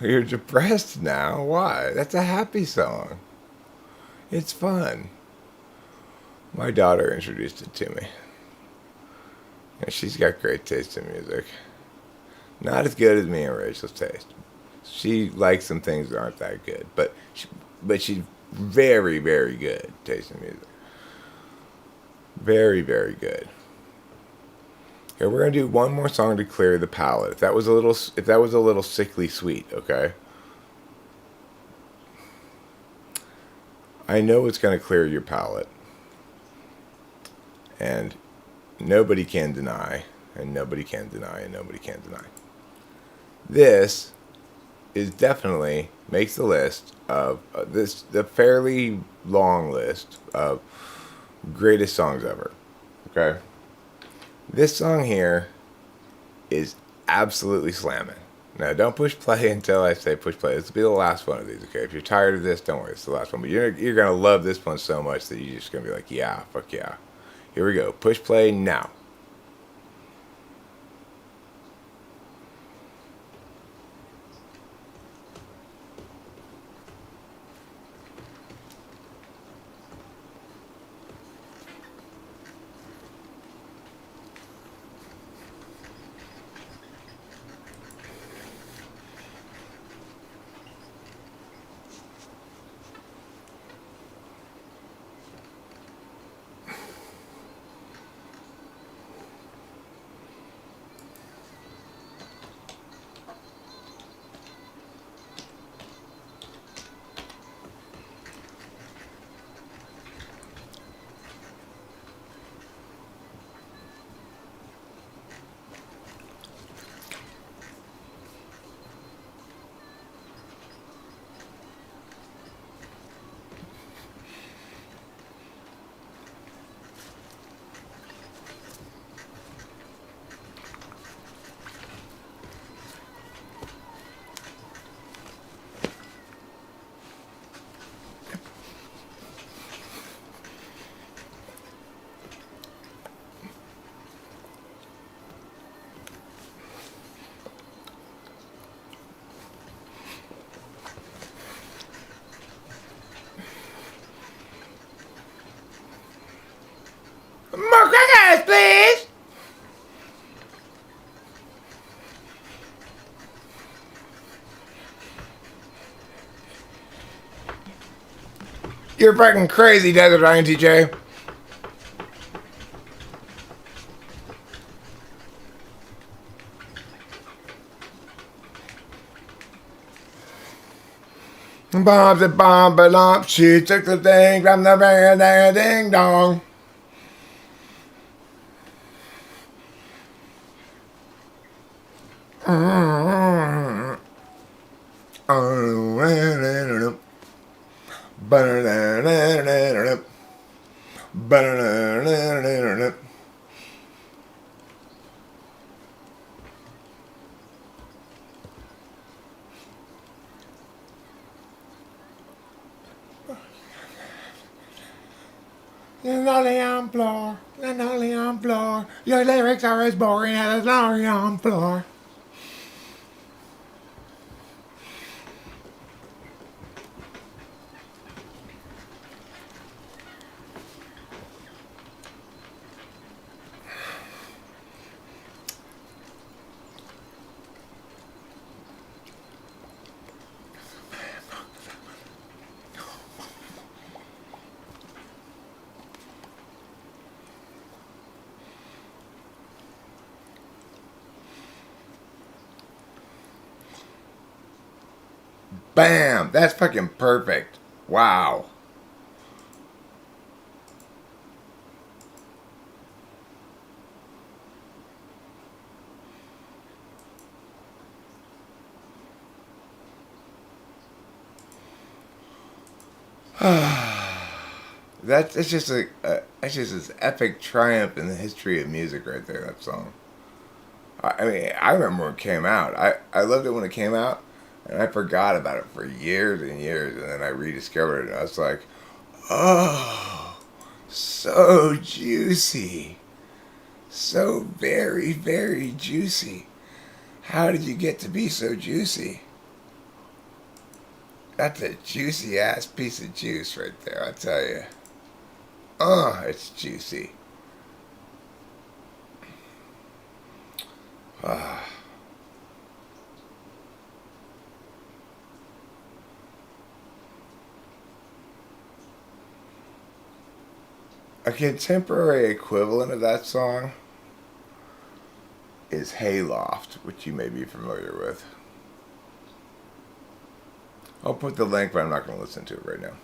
A: You're depressed now? Why? That's a happy song. It's fun. My daughter introduced it to me. And she's got great taste in music. Not as good as me and Rachel's taste. She likes some things that aren't that good, but she's very, very good taste in music. Very, very good. Okay, we're gonna do one more song to clear the palate. If that was a little sickly sweet, okay. I know it's gonna clear your palate, and nobody can deny, and nobody can deny, and nobody can deny. This is definitely makes the list of the fairly long list of greatest songs ever. Okay. This song here is absolutely slamming. Now, don't push play until I say push play. This will be the last one of these, okay? If you're tired of this, don't worry. It's the last one. But you're going to love this one so much that you're just going to be like, yeah, fuck yeah. Here we go. Push play now. More crackers, please! You're fucking crazy, Desert INTJ. Bombs a bomb, but lump. She took the thing from the bang, ding dong. Linoleum floor, linoleum floor. Your lyrics are as boring as a linoleum floor. Bam! That's fucking perfect. Wow. It's just this epic triumph in the history of music right there, that song. I mean, I remember when it came out. I loved it when it came out, and I forgot about it for years and years, and then I rediscovered it, and I was like, oh, so juicy. So very, very juicy. How did you get to be so juicy? That's a juicy ass piece of juice right there, I tell you. It's juicy. Ah. A contemporary equivalent of that song is Hayloft, which you may be familiar with. I'll put the link, but I'm not going to listen to it right now.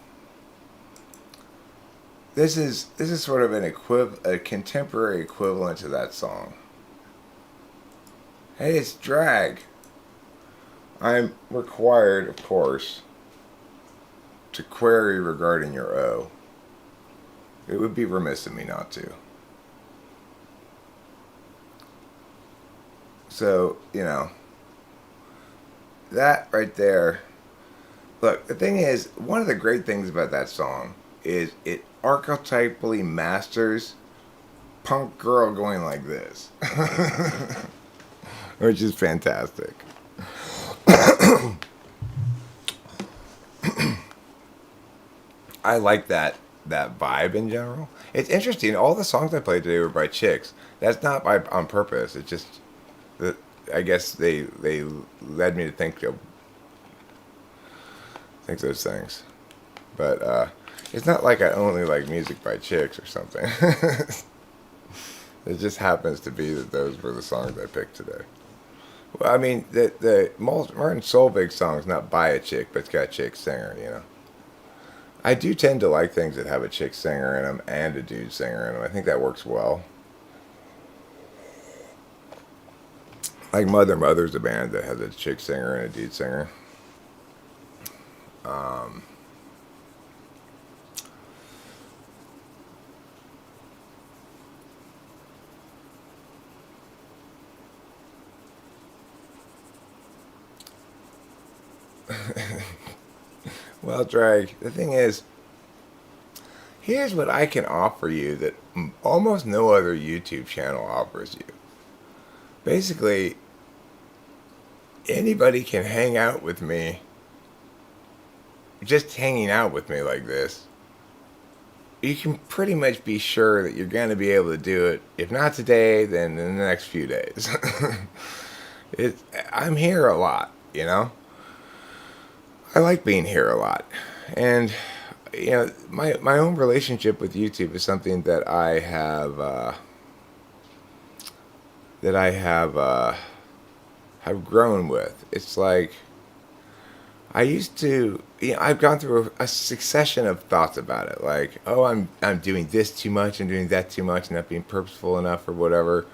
A: This is sort of a contemporary equivalent to that song. Hey, it's drag. I'm required, of course, to query regarding your O. It would be remiss of me not to. So, that right there. Look, the thing is, one of the great things about that song is it archetypally masters punk girl going like this. Which is fantastic. I like that vibe in general. It's interesting. All the songs I played today were by chicks. That's not on purpose. It's just that I guess they led me to think those things. But it's not like I only like music by chicks or something. It just happens to be that those were the songs I picked today. Well, I mean, the Martin Solveig song's not by a chick, but it's got a chick singer, I do tend to like things that have a chick singer in them and a dude singer in them. I think that works well. Like Mother's a band that has a chick singer and a dude singer. Well, Drag, the thing is, here's what I can offer you that almost no other YouTube channel offers you. Basically, anybody can hang out with me, just hanging out with me like this. You can pretty much be sure that you're going to be able to do it. If not today, then in the next few days. I'm here a lot, I like being here a lot. And, my own relationship with YouTube is something that I have grown with. It's like I used to, I've gone through a succession of thoughts about it. Like, oh, I'm doing this too much and doing that too much and not being purposeful enough or whatever.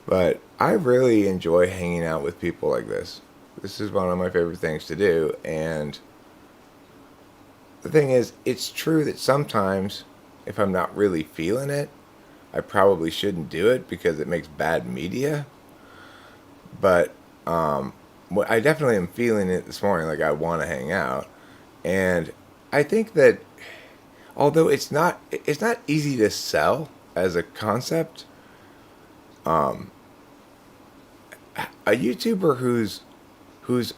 A: But I really enjoy hanging out with people like this. This is one of my favorite things to do. And the thing is, it's true that sometimes if I'm not really feeling it, I probably shouldn't do it because it makes bad media. But I definitely am feeling it this morning, like I want to hang out. And I think that although it's not easy to sell as a concept, a YouTuber who's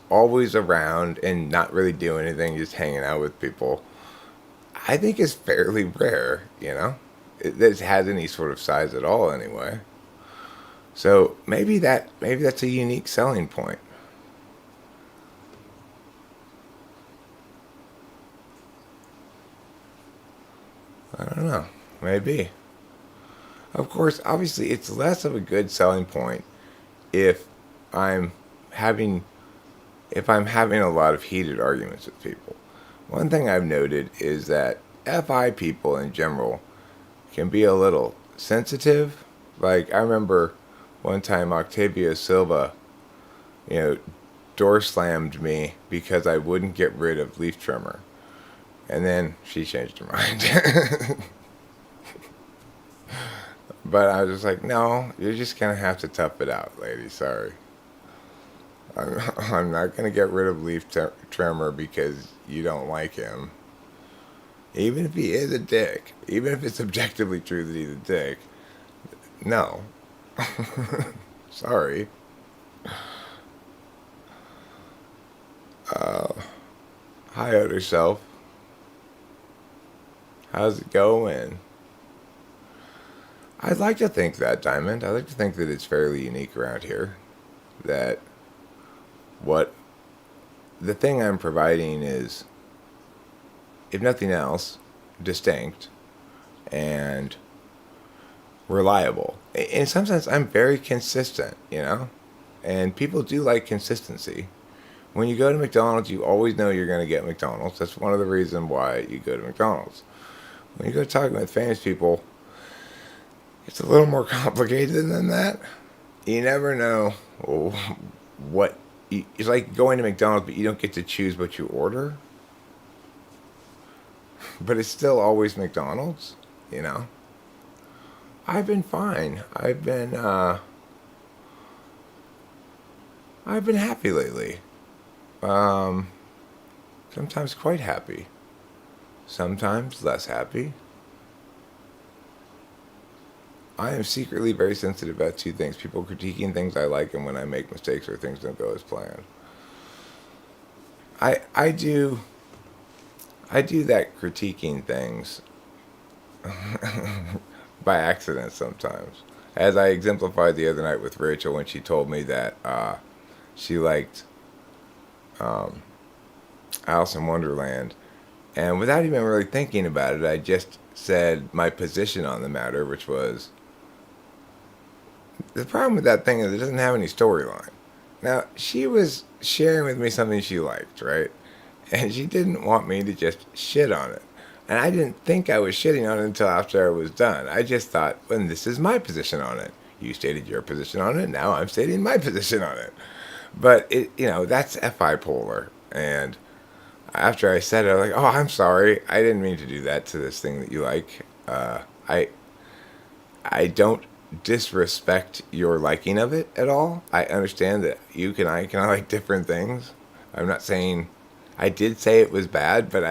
A: always around and not really doing anything, just hanging out with people, I think is fairly rare, that it has any sort of size at all anyway. So maybe that's a unique selling point. I don't know. Maybe. Of course, obviously, it's less of a good selling point if I'm having a lot of heated arguments with people. One thing I've noted is that FI people in general can be a little sensitive. Like, I remember one time Octavia Silva, door slammed me because I wouldn't get rid of leaf trimmer. And then she changed her mind. But I was just like, no, you're just going to have to tough it out, lady. Sorry. I'm not going to get rid of leaf trimmer because you don't like him. Even if he is a dick. Even if it's objectively true that he's a dick. No. Sorry. Hi, other self. How's it going? I'd like to think that, Diamond. I'd like to think that it's fairly unique around here. That what the thing I'm providing is, if nothing else, distinct and reliable. In some sense, I'm very consistent, And people do like consistency. When you go to McDonald's, you always know you're going to get McDonald's. That's one of the reasons why you go to McDonald's. When you go talking with famous people, it's a little more complicated than that. You never know what. It's like going to McDonald's, but you don't get to choose what you order. But it's still always McDonald's. I've been fine. I've been happy lately. Sometimes quite happy. Sometimes less happy. I am secretly very sensitive about two things: people critiquing things I like, and when I make mistakes or things don't go as planned. I do that critiquing things by accident sometimes. As I exemplified the other night with Rachel when she told me that she liked Alice in Wonderland, and without even really thinking about it, I just said my position on the matter, which was, the problem with that thing is it doesn't have any storyline. Now, she was sharing with me something she liked, right? And she didn't want me to just shit on it. And I didn't think I was shitting on it until after I was done. I just thought, well, this is my position on it. You stated your position on it, now I'm stating my position on it. But, that's FI polar. And after I said it, I was like, oh, I'm sorry. I didn't mean to do that to this thing that you like. I don't disrespect your liking of it at all. I understand that you can I like different things. I'm not saying I did say it was bad, but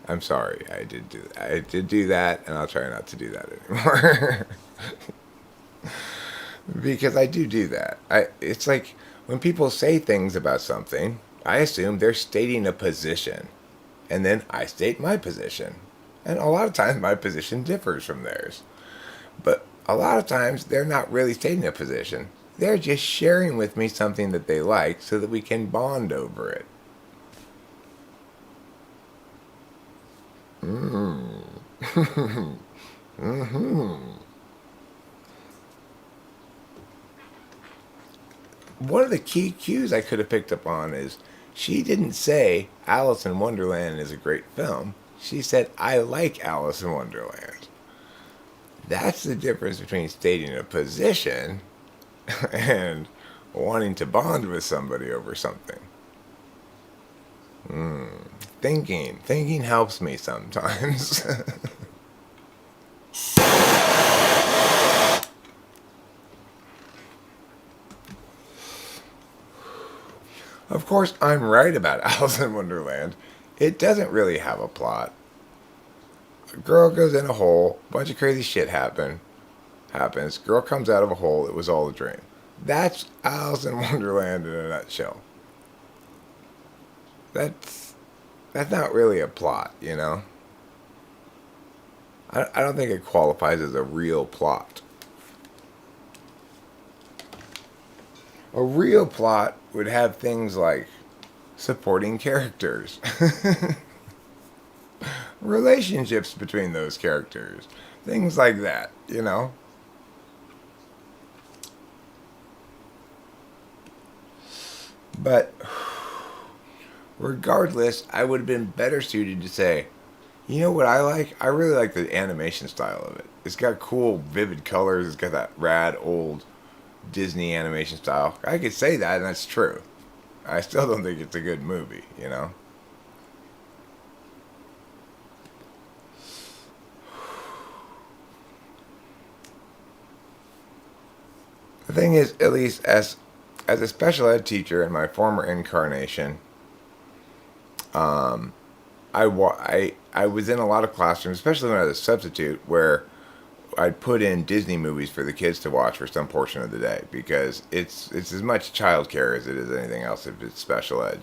A: I'm sorry. I did do that, and I'll try not to do that anymore. Because I do that. It's like when people say things about something, I assume they're stating a position, and then I state my position. And a lot of times my position differs from theirs. But a lot of times they're not really stating a position. They're just sharing with me something that they like so that we can bond over it. One of the key cues I could have picked up on is she didn't say Alice in Wonderland is a great film. She said, I like Alice in Wonderland. That's the difference between stating a position and wanting to bond with somebody over something. Thinking helps me sometimes. Of course, I'm right about Alice in Wonderland. It doesn't really have a plot. A girl goes in a hole, a bunch of crazy shit happens. Girl comes out of a hole, it was all a dream. That's Alice in Wonderland in a nutshell. That's not really a plot, I don't think it qualifies as a real plot. A real plot would have things like supporting characters, relationships between those characters, things like that, But regardless, I would have been better suited to say, you know what I like? I really like the animation style of it. It's got cool, vivid colors. It's got that rad, old Disney animation style. I could say that, and that's true. I still don't think it's a good movie, The thing is, at least as a special ed teacher in my former incarnation, I was in a lot of classrooms, especially when I was a substitute, where I'd put in Disney movies for the kids to watch for some portion of the day, because it's as much childcare as it is anything else if it's special ed,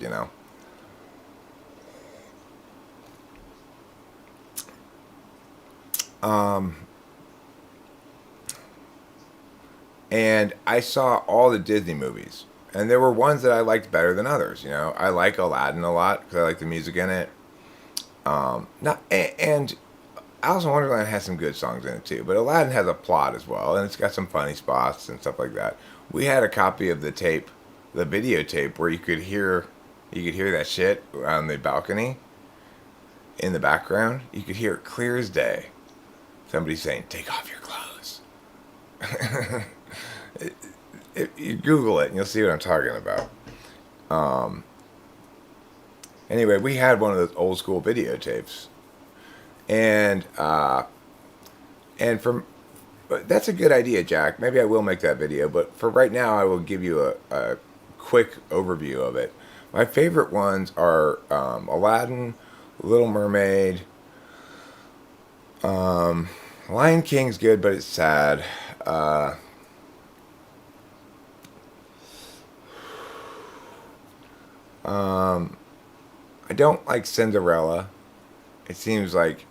A: And I saw all the Disney movies, and there were ones that I liked better than others. You know, I like Aladdin a lot because I like the music in it. Not and Alice in Wonderland has some good songs in it too, but Aladdin has a plot as well, and it's got some funny spots and stuff like that. We had a copy of the tape, the videotape, where you could hear that shit on the balcony in the background. You could hear it clear as day. Somebody saying, "Take off your clothes." You Google it and you'll see what I'm talking about. Anyway, we had one of those old school videotapes, and from but that's a good idea, Jack. Maybe I will make that video, but for right now, I will give you a quick overview of it. My favorite ones are Aladdin, Little Mermaid. Lion King's good, but it's sad. I don't like Cinderella. It seems like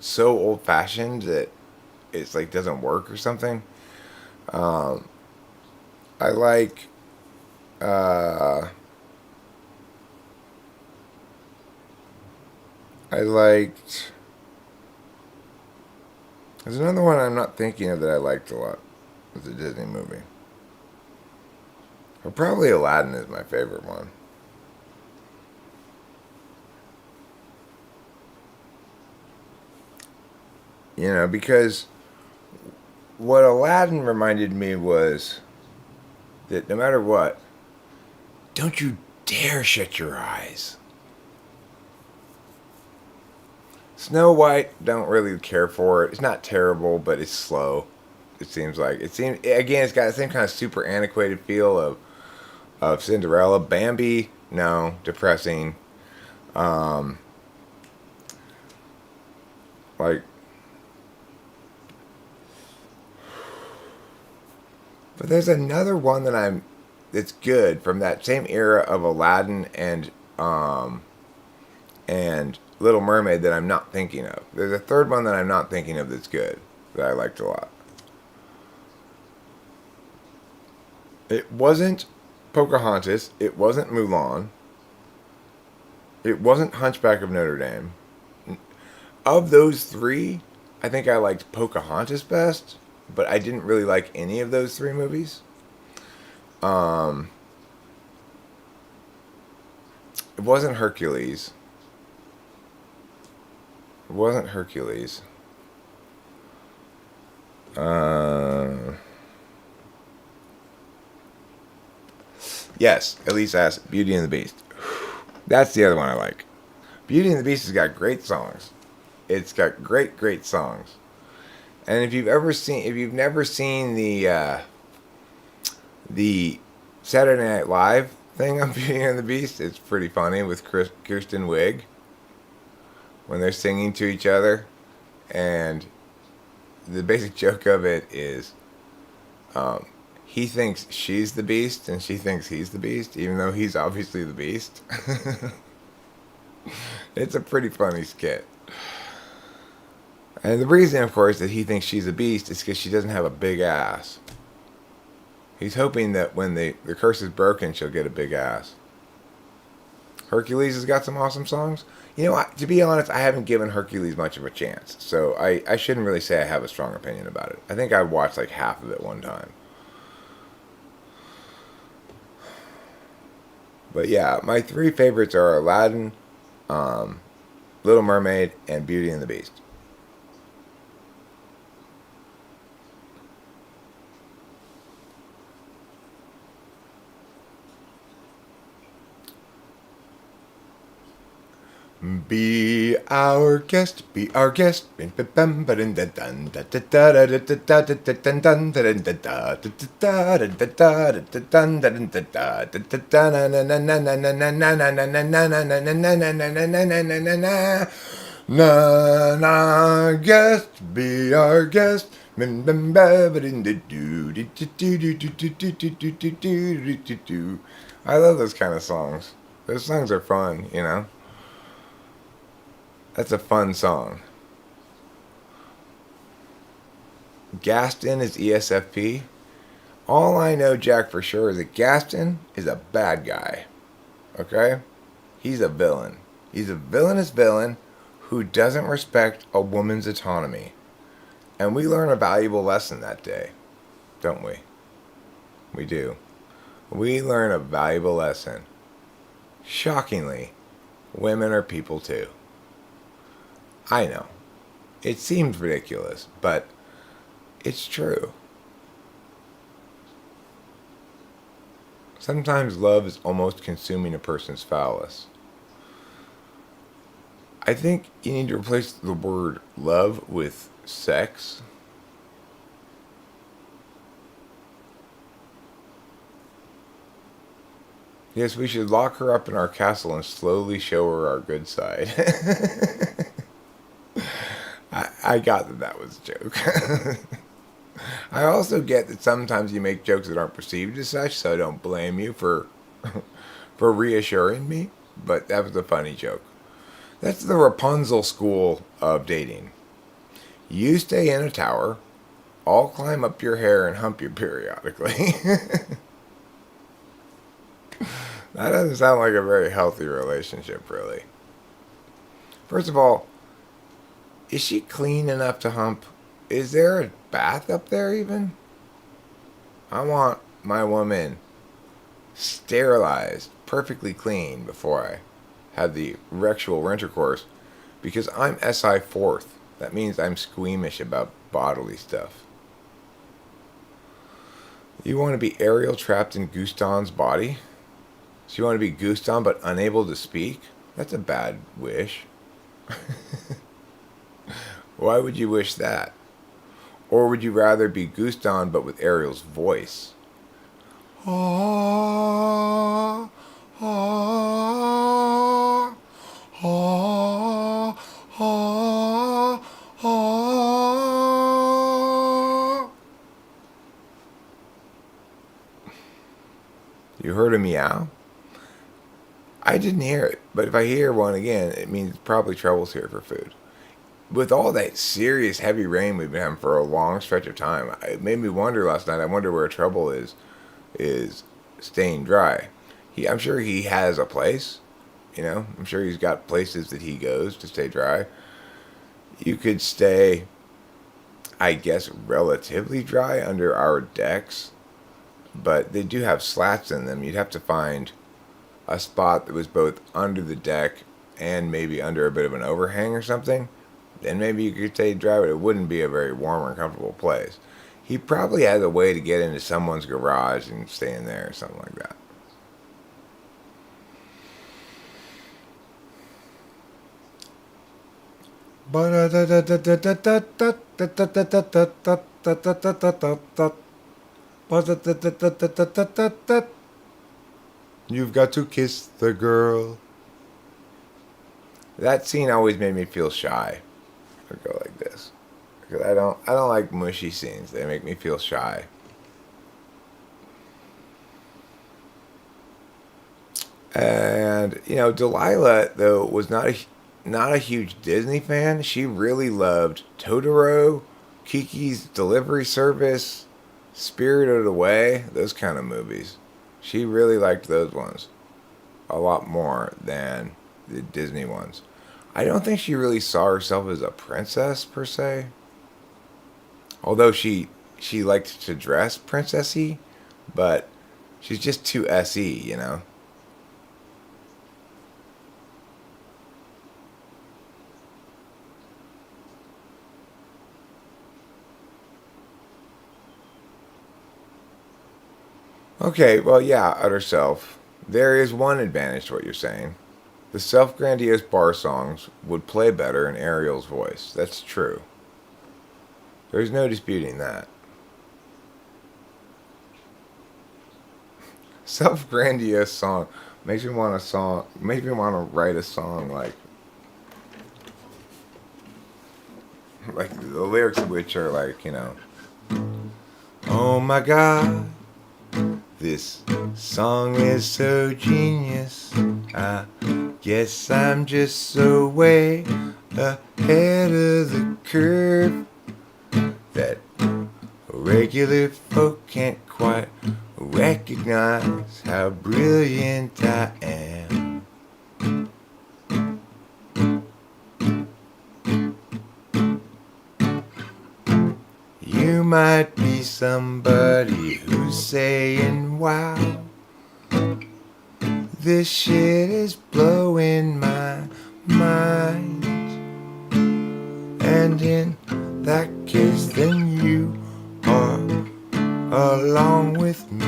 A: so old fashioned that it's like doesn't work or something. I like I liked there's another one I'm not thinking of that I liked a lot. It's a Disney movie. But probably Aladdin is my favorite one. You know, because what Aladdin reminded me was that no matter what, don't you dare shut your eyes. Snow White, don't really care for it. It's not terrible, but it's slow. It seems like again. It's got the same kind of super antiquated feel of Cinderella. Bambi, no, depressing. Like, but there's another one that's good from that same era of Aladdin and Little Mermaid that I'm not thinking of. There's a third one that I'm not thinking of that's good that I liked a lot. It wasn't Pocahontas. It wasn't Mulan. It wasn't Hunchback of Notre Dame. Of those three, I think I liked Pocahontas best, but I didn't really like any of those three movies. It wasn't Hercules. It wasn't Hercules. Yes, Elise asked Beauty and the Beast. That's the other one I like. Beauty and the Beast has got great songs. It's got great songs. And if you've never seen the Saturday Night Live thing on Beauty and the Beast, it's pretty funny with Kirsten Wiig when they're singing to each other, and the basic joke of it is, he thinks she's the Beast and she thinks he's the Beast, even though he's obviously the Beast. It's a pretty funny skit. And the reason, of course, that he thinks she's a beast is because she doesn't have a big ass. He's hoping that when the curse is broken, she'll get a big ass. Hercules has got some awesome songs. You know, to be honest, I haven't given Hercules much of a chance, so I shouldn't really say I have a strong opinion about it. I think I watched like half of it one time. But yeah, my three favorites are Aladdin, Little Mermaid, and Beauty and the Beast. Be our guest, be our guest. Na guest, be our guest. I love those kind of songs. Those songs are fun, you know. That's a fun song. Gaston is ESFP. All I know, Jack, for sure is that Gaston is a bad guy. Okay? He's a villain. He's a villainous villain who doesn't respect a woman's autonomy. And we learn a valuable lesson that day, don't we? We do. We learn a valuable lesson. Shockingly, women are people too. I know. It seems ridiculous, but it's true. Sometimes love is almost consuming a person's phallus. I think you need to replace the word love with sex. Yes, we should lock her up in our castle and slowly show her our good side. I got that was a joke. I also get that sometimes you make jokes that aren't perceived as such, so I don't blame you for for reassuring me, but that was a funny joke. That's the Rapunzel school of dating. You stay in a tower, I'll climb up your hair and hump you periodically. That doesn't sound like a very healthy relationship, really. First of all, is she clean enough to hump? Is there a bath up there even? I want my woman sterilized, perfectly clean before I have the rectual intercourse, because I'm SI fourth. That means I'm squeamish about bodily stuff. You want to be Ariel trapped in Gustan's body? So you want to be Gustan but unable to speak? That's a bad wish. Why would you wish that? Or would you rather be Gustan but with Ariel's voice? Ah, ah, ah, ah, ah. You heard a meow? I didn't hear it, but if I hear one again, it means probably trouble's here for food. With all that serious heavy rain we've been having for a long stretch of time, it made me wonder last night. I wonder where trouble is staying dry. I'm sure he has a place, I'm sure he's got places that he goes to stay dry. You could stay, I guess, relatively dry under our decks, but they do have slats in them. You'd have to find a spot that was both under the deck and maybe under a bit of an overhang or something. Then maybe you could stay dry, but it wouldn't be a very warm or comfortable place. He probably has a way to get into someone's garage and stay in there or something like that. You've got to kiss the girl. That scene always made me feel shy. I go like this, because I don't like mushy scenes. They make me feel shy. And Delilah though was not a huge Disney fan. She really loved Totoro, Kiki's Delivery Service, Spirited Away, those kind of movies. She really liked those ones a lot more than the Disney ones. I don't think she really saw herself as a princess, per se. Although she liked to dress princessy, but she's just too SE, Okay, well, yeah, utter self. There is one advantage to what you're saying. The self-grandiose bar songs would play better in Ariel's voice. That's true. There's no disputing that. Self-grandiose song makes me want to write a song like the lyrics of which are like, oh my God, this song is so genius. I guess I'm just so way ahead of the curve that Regular folk can't quite recognize how brilliant I am. You might be somebody who's saying, wow, this shit is blowing my mind. And in that case, then you are along with me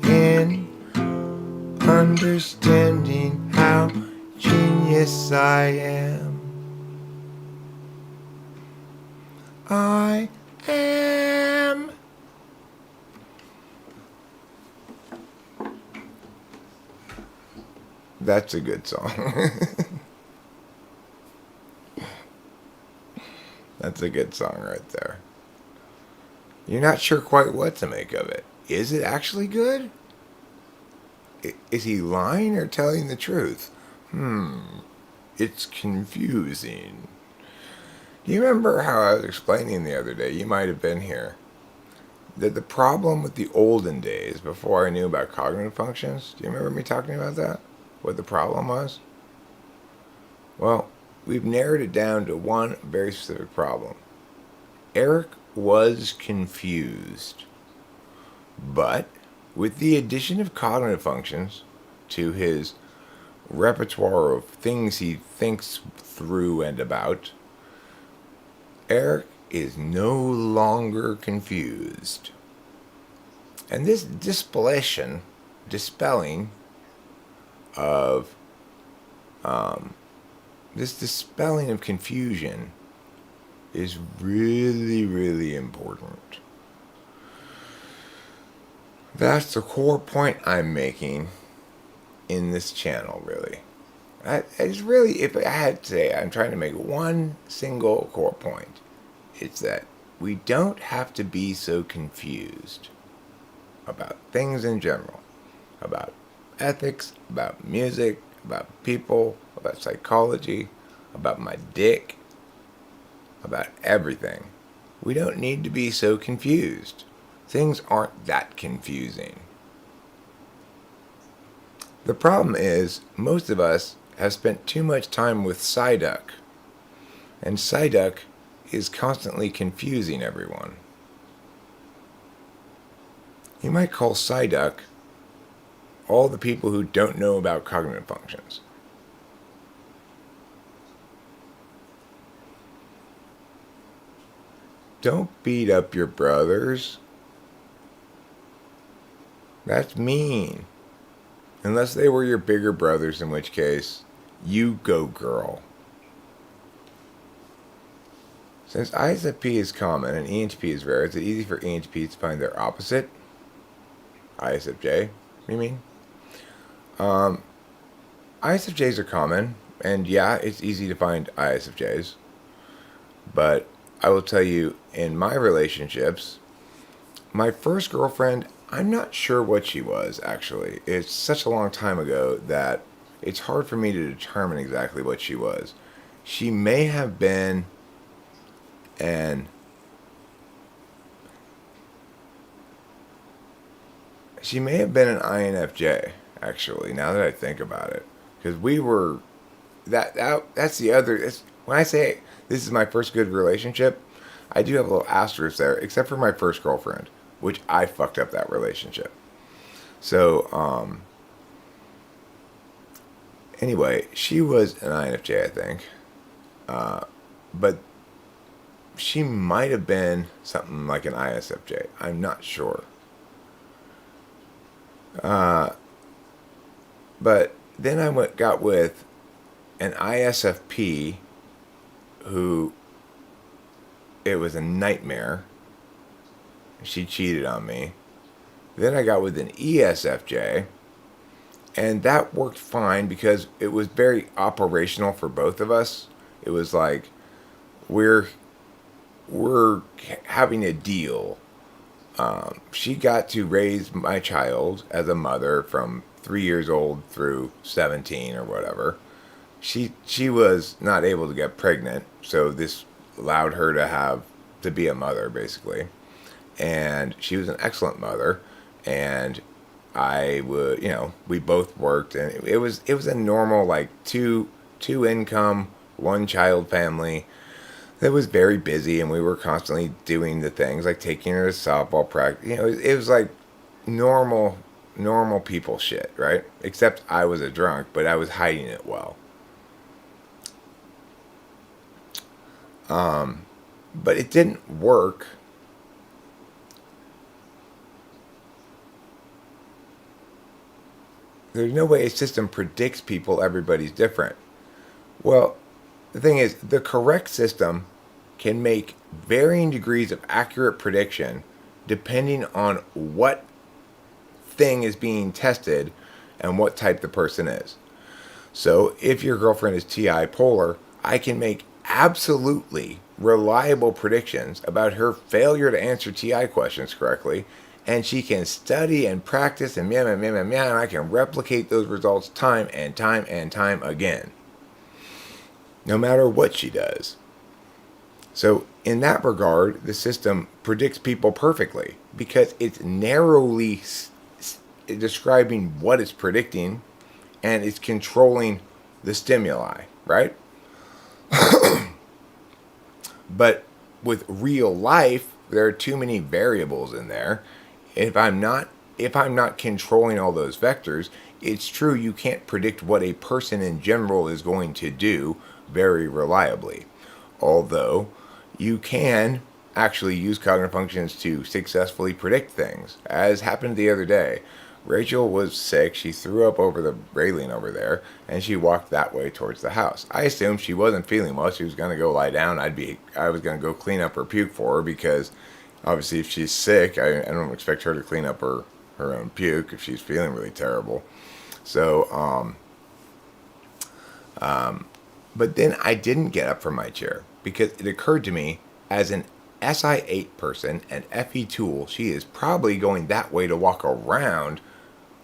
A: in understanding how genius I am. I am. That's a good song. That's a good song right there. You're not sure quite what to make of it. Is it actually good? Is he lying or telling the truth? It's confusing. Do you remember how I was explaining the other day, you might have been here, that the problem with the olden days, before I knew about cognitive functions, do you remember me talking about that? What the problem was? Well, we've narrowed it down to one very specific problem. Eric was confused, but with the addition of cognitive functions to his repertoire of things he thinks through and about, Eric is no longer confused. And this dispelling of confusion is really, really important. That's the core point I'm making in this channel, really. It's really, if I had to say, I'm trying to make one single core point. It's that we don't have to be so confused about things in general, about ethics, about music, about people, about psychology, about my dick, about everything. We don't need to be so confused. Things aren't that confusing. The problem is, most of us have spent too much time with Psyduck, and Psyduck is constantly confusing everyone. You might call Psyduck all the people who don't know about cognitive functions. Don't beat up your brothers. That's mean. Unless they were your bigger brothers, in which case, you go girl. Since ISFP is common and ENTP is rare, is it easy for ENTPs to find their opposite? ISFJ, you mean? ISFJs are common, and yeah, it's easy to find ISFJs. But I will tell you, in my relationships, my first girlfriend, I'm not sure what she was, actually. It's such a long time ago that it's hard for me to determine exactly what she was. She may have been an INFJ, actually, now that I think about it. Because we were, that's the other, when I say this is my first good relationship, I do have a little asterisk there, except for my first girlfriend, which I fucked up that relationship. So, anyway, she was an INFJ, I think. But she might have been something like an ISFJ. I'm not sure. But then I got with an ISFP who, it was a nightmare. She cheated on me. Then I got with an ESFJ, and that worked fine because it was very operational for both of us. It was like, we're having a deal. She got to raise my child as a mother from 3 years old through 17 or whatever. She was not able to get pregnant, so this allowed her to be a mother, basically. and she was an excellent mother, and I would, we both worked, and it was a normal like two income, one child family that was very busy, and we were constantly doing the things like taking her to softball practice. It was like normal people shit, right? Except I was a drunk, but I was hiding it well. But it didn't work. There's no way a system predicts people. Everybody's different. Well, the thing is, the correct system can make varying degrees of accurate prediction depending on what thing is being tested and what type the person is. So if your girlfriend is TI polar, I can make absolutely reliable predictions about her failure to answer TI questions correctly, and she can study and practice and and I can replicate those results time and time and time again, no matter what she does. So in that regard, the system predicts people perfectly because it's narrowly describing what it's predicting, and it's controlling the stimuli, right? But with real life, there are too many variables in there. If I'm not controlling all those vectors, it's true you can't predict what a person in general is going to do very reliably. Although you can actually use cognitive functions to successfully predict things, as happened the other day. Rachel was sick. She threw up over the railing over there, and she walked that way towards the house. I assumed she wasn't feeling well. She was going to go lie down. I was going to go clean up her puke for her, because obviously if she's sick, I don't expect her to clean up her own puke if she's feeling really terrible. So, but then I didn't get up from my chair because it occurred to me, as an SI8 person and FE tool, she is probably going that way to walk around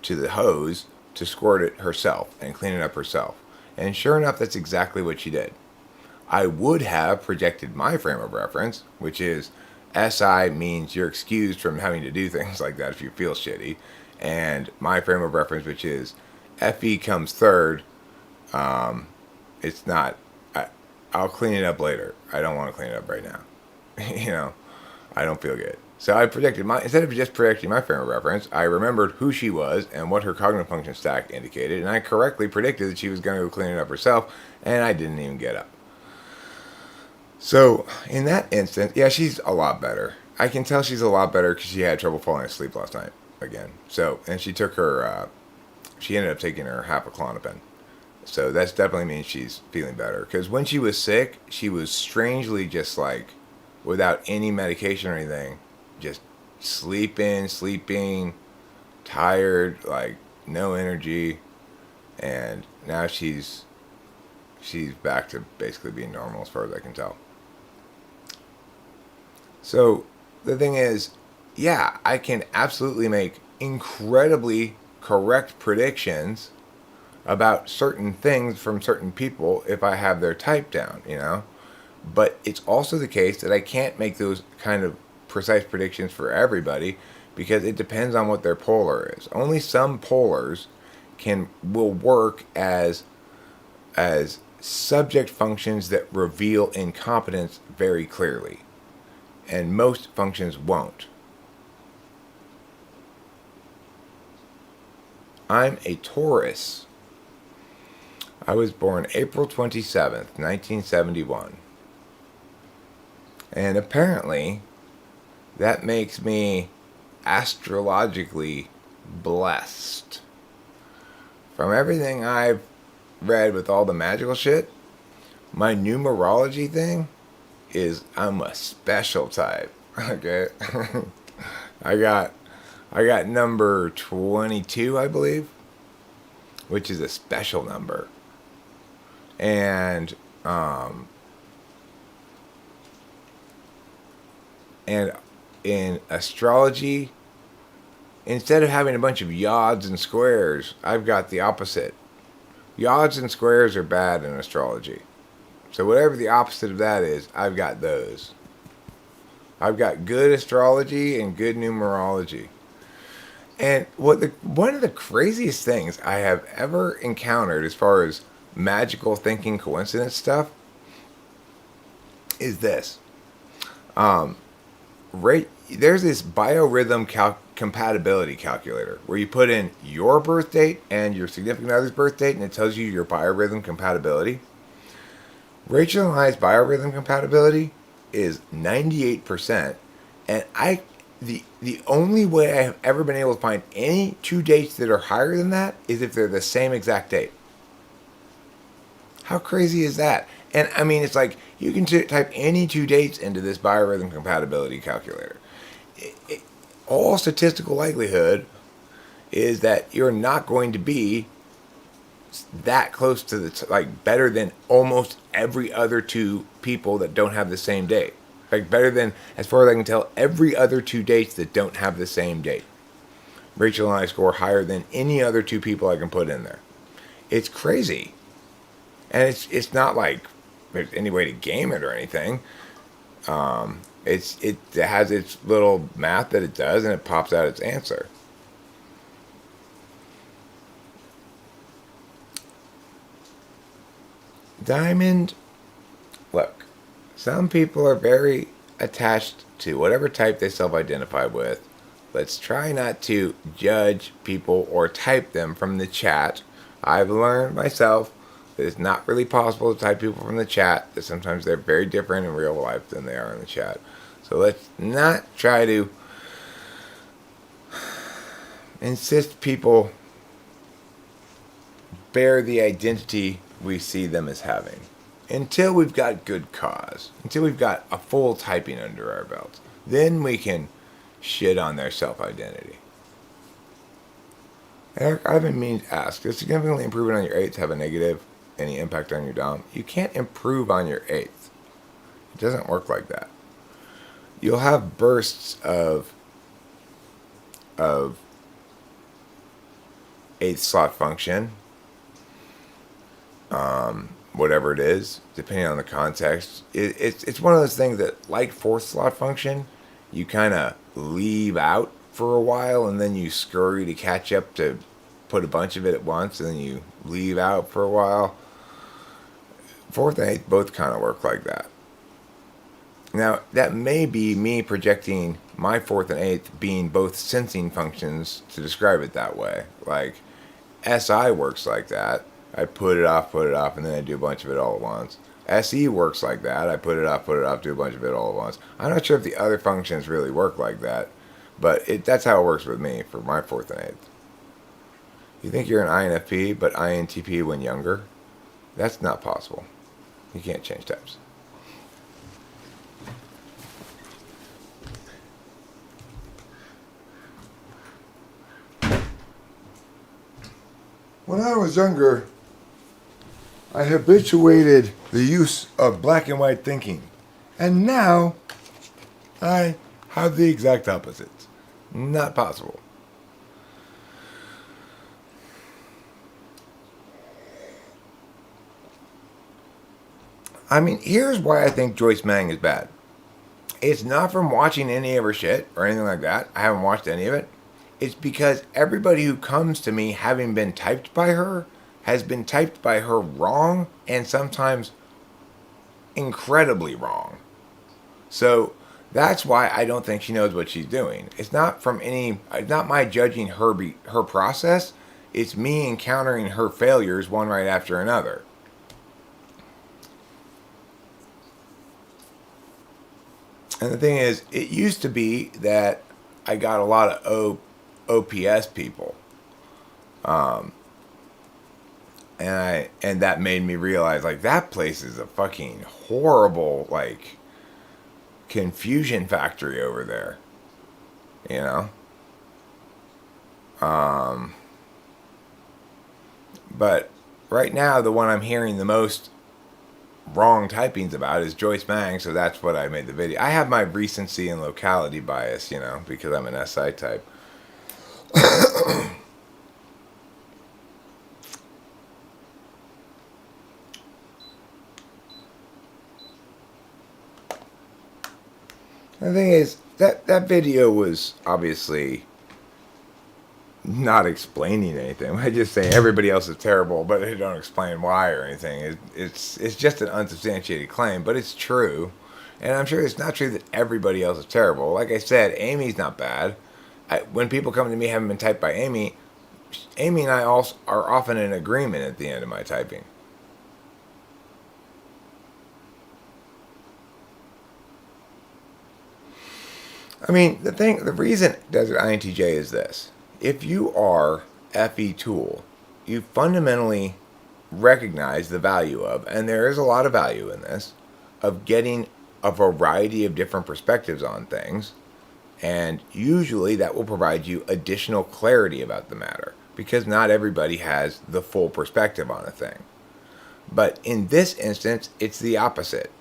A: to the hose to squirt it herself and clean it up herself. And sure enough, that's exactly what she did. I would have projected my frame of reference, which is SI means you're excused from having to do things like that if you feel shitty. And my frame of reference, which is FE comes third, it's not, I'll clean it up later. I don't want to clean it up right now. I don't feel good. So I predicted instead of just predicting my frame of reference, I remembered who she was and what her cognitive function stack indicated, and I correctly predicted that she was going to go clean it up herself, and I didn't even get up. So in that instance, yeah, she's a lot better. I can tell she's a lot better because she had trouble falling asleep last night again. So, and she took her, she ended up taking her half a Klonopin. So that definitely means she's feeling better. Because when she was sick, she was strangely just like, without any medication or anything, just sleeping, tired, like no energy, and now she's back to basically being normal as far as I can tell. So the thing is, yeah, I can absolutely make incredibly correct predictions about certain things from certain people if I have their type down, But it's also the case that I can't make those kind of precise predictions for everybody because it depends on what their polar is. Only some polars will work as subject functions that reveal incompetence very clearly, and most functions won't. I'm a Taurus. I was born April 27th, 1971. And apparently, that makes me astrologically blessed. From everything I've read with all the magical shit, my numerology thing is I'm a special type. Okay? I got number 22, I believe, which is a special number. And in astrology, instead of having a bunch of yods and squares, I've got the opposite. Yods and squares are bad in astrology. So whatever the opposite of that is, I've got those. I've got good astrology and good numerology. And one of the craziest things I have ever encountered as far as magical thinking coincidence stuff is this. There's this biorhythm compatibility calculator where you put in your birth date and your significant other's birth date, and it tells you your biorhythm compatibility. Rachel and I's biorhythm compatibility is 98%, and the only way I have ever been able to find any two dates that are higher than that is if they're the same exact date. How crazy is that? And I mean, it's like you can type any two dates into this biorhythm compatibility calculator. All statistical likelihood is that you're not going to be that close to better than almost every other two people that don't have the same date. Like better than, as far as I can tell, every other two dates that don't have the same date. Rachel and I score higher than any other two people I can put in there. It's crazy. And it's not like there's any way to game it or anything. It has its little math that it does, and it pops out its answer. Diamond, look, some people are very attached to whatever type they self-identify with. Let's try not to judge people or type them from the chat. I've learned myself that it's not really possible to type people from the chat, that sometimes they're very different in real life than they are in the chat. So let's not try to insist people bear the identity we see them as having until we've got good cause, until we've got a full typing under our belts. Then we can shit on their self-identity. Eric, I've been meaning to ask, does significantly improving on your 8th have a negative, any impact on your Dom? You can't improve on your 8th. It doesn't work like that. You'll have bursts of 8th slot function, whatever it is, depending on the context. It's one of those things that, like 4th slot function, you kind of leave out for a while, and then you scurry to catch up to put a bunch of it at once, and then you leave out for a while. 4th and 8th both kind of work like that. Now, that may be me projecting my 4th and 8th being both sensing functions to describe it that way. Like, SI works like that. I put it off, and then I do a bunch of it all at once. SE works like that. I put it off, do a bunch of it all at once. I'm not sure if the other functions really work like that, but that's how it works with me for my 4th and 8th. You think you're an INFP, but INTP when younger? That's not possible. You can't change types. When I was younger, I habituated the use of black and white thinking. And now, I have the exact opposites. Not possible. I mean, here's why I think Joyce Mang is bad. It's not from watching any of her shit or anything like that. I haven't watched any of it. It's because everybody who comes to me having been typed by her has been typed by her wrong, and sometimes incredibly wrong. So that's why I don't think she knows what she's doing. It's not my judging her process. It's me encountering her failures one right after another. And the thing is, it used to be that I got a lot of OPS people. And that made me realize, like, that place is a fucking horrible, like, confusion factory over there. You know? But right now, the one I'm hearing the most wrong typings about is Joyce Mang, so that's what I made the video. I have my recency and locality bias, you know, because I'm an SI type. The thing is, that video was obviously not explaining anything. I just say everybody else is terrible, but they don't explain why or anything. It's just an unsubstantiated claim, but it's true. And I'm sure it's not true that everybody else is terrible. Like I said, Amy's not bad. When people come to me having been typed by Amy, Amy and I also are often in agreement at the end of my typing. I mean, the reason Desert INTJ is this. If you are FE Tool, you fundamentally recognize the value of, and there is a lot of value in this, of getting a variety of different perspectives on things. And usually that will provide you additional clarity about the matter, because not everybody has the full perspective on a thing. But in this instance, it's the opposite.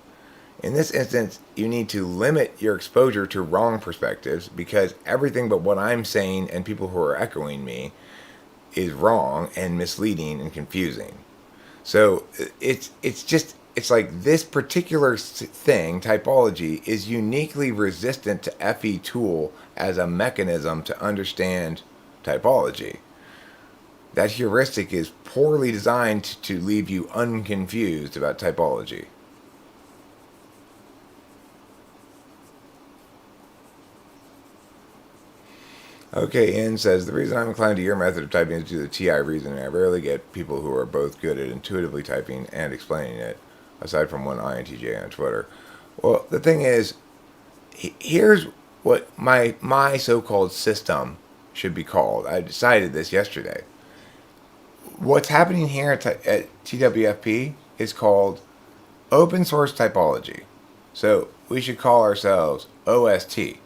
A: In this instance, you need to limit your exposure to wrong perspectives, because everything but what I'm saying and people who are echoing me is wrong and misleading and confusing. So it's like this particular thing, typology, is uniquely resistant to FE Tool as a mechanism to understand typology. That heuristic is poorly designed to leave you unconfused about typology. Okay, Ian says, the reason I'm inclined to your method of typing is due to the TI reasoning. I rarely get people who are both good at intuitively typing and explaining it, aside from one INTJ on Twitter. Well, the thing is, here's what my so-called system should be called. I decided this yesterday. What's happening here at TWFP is called open source typology. So we should call ourselves OST.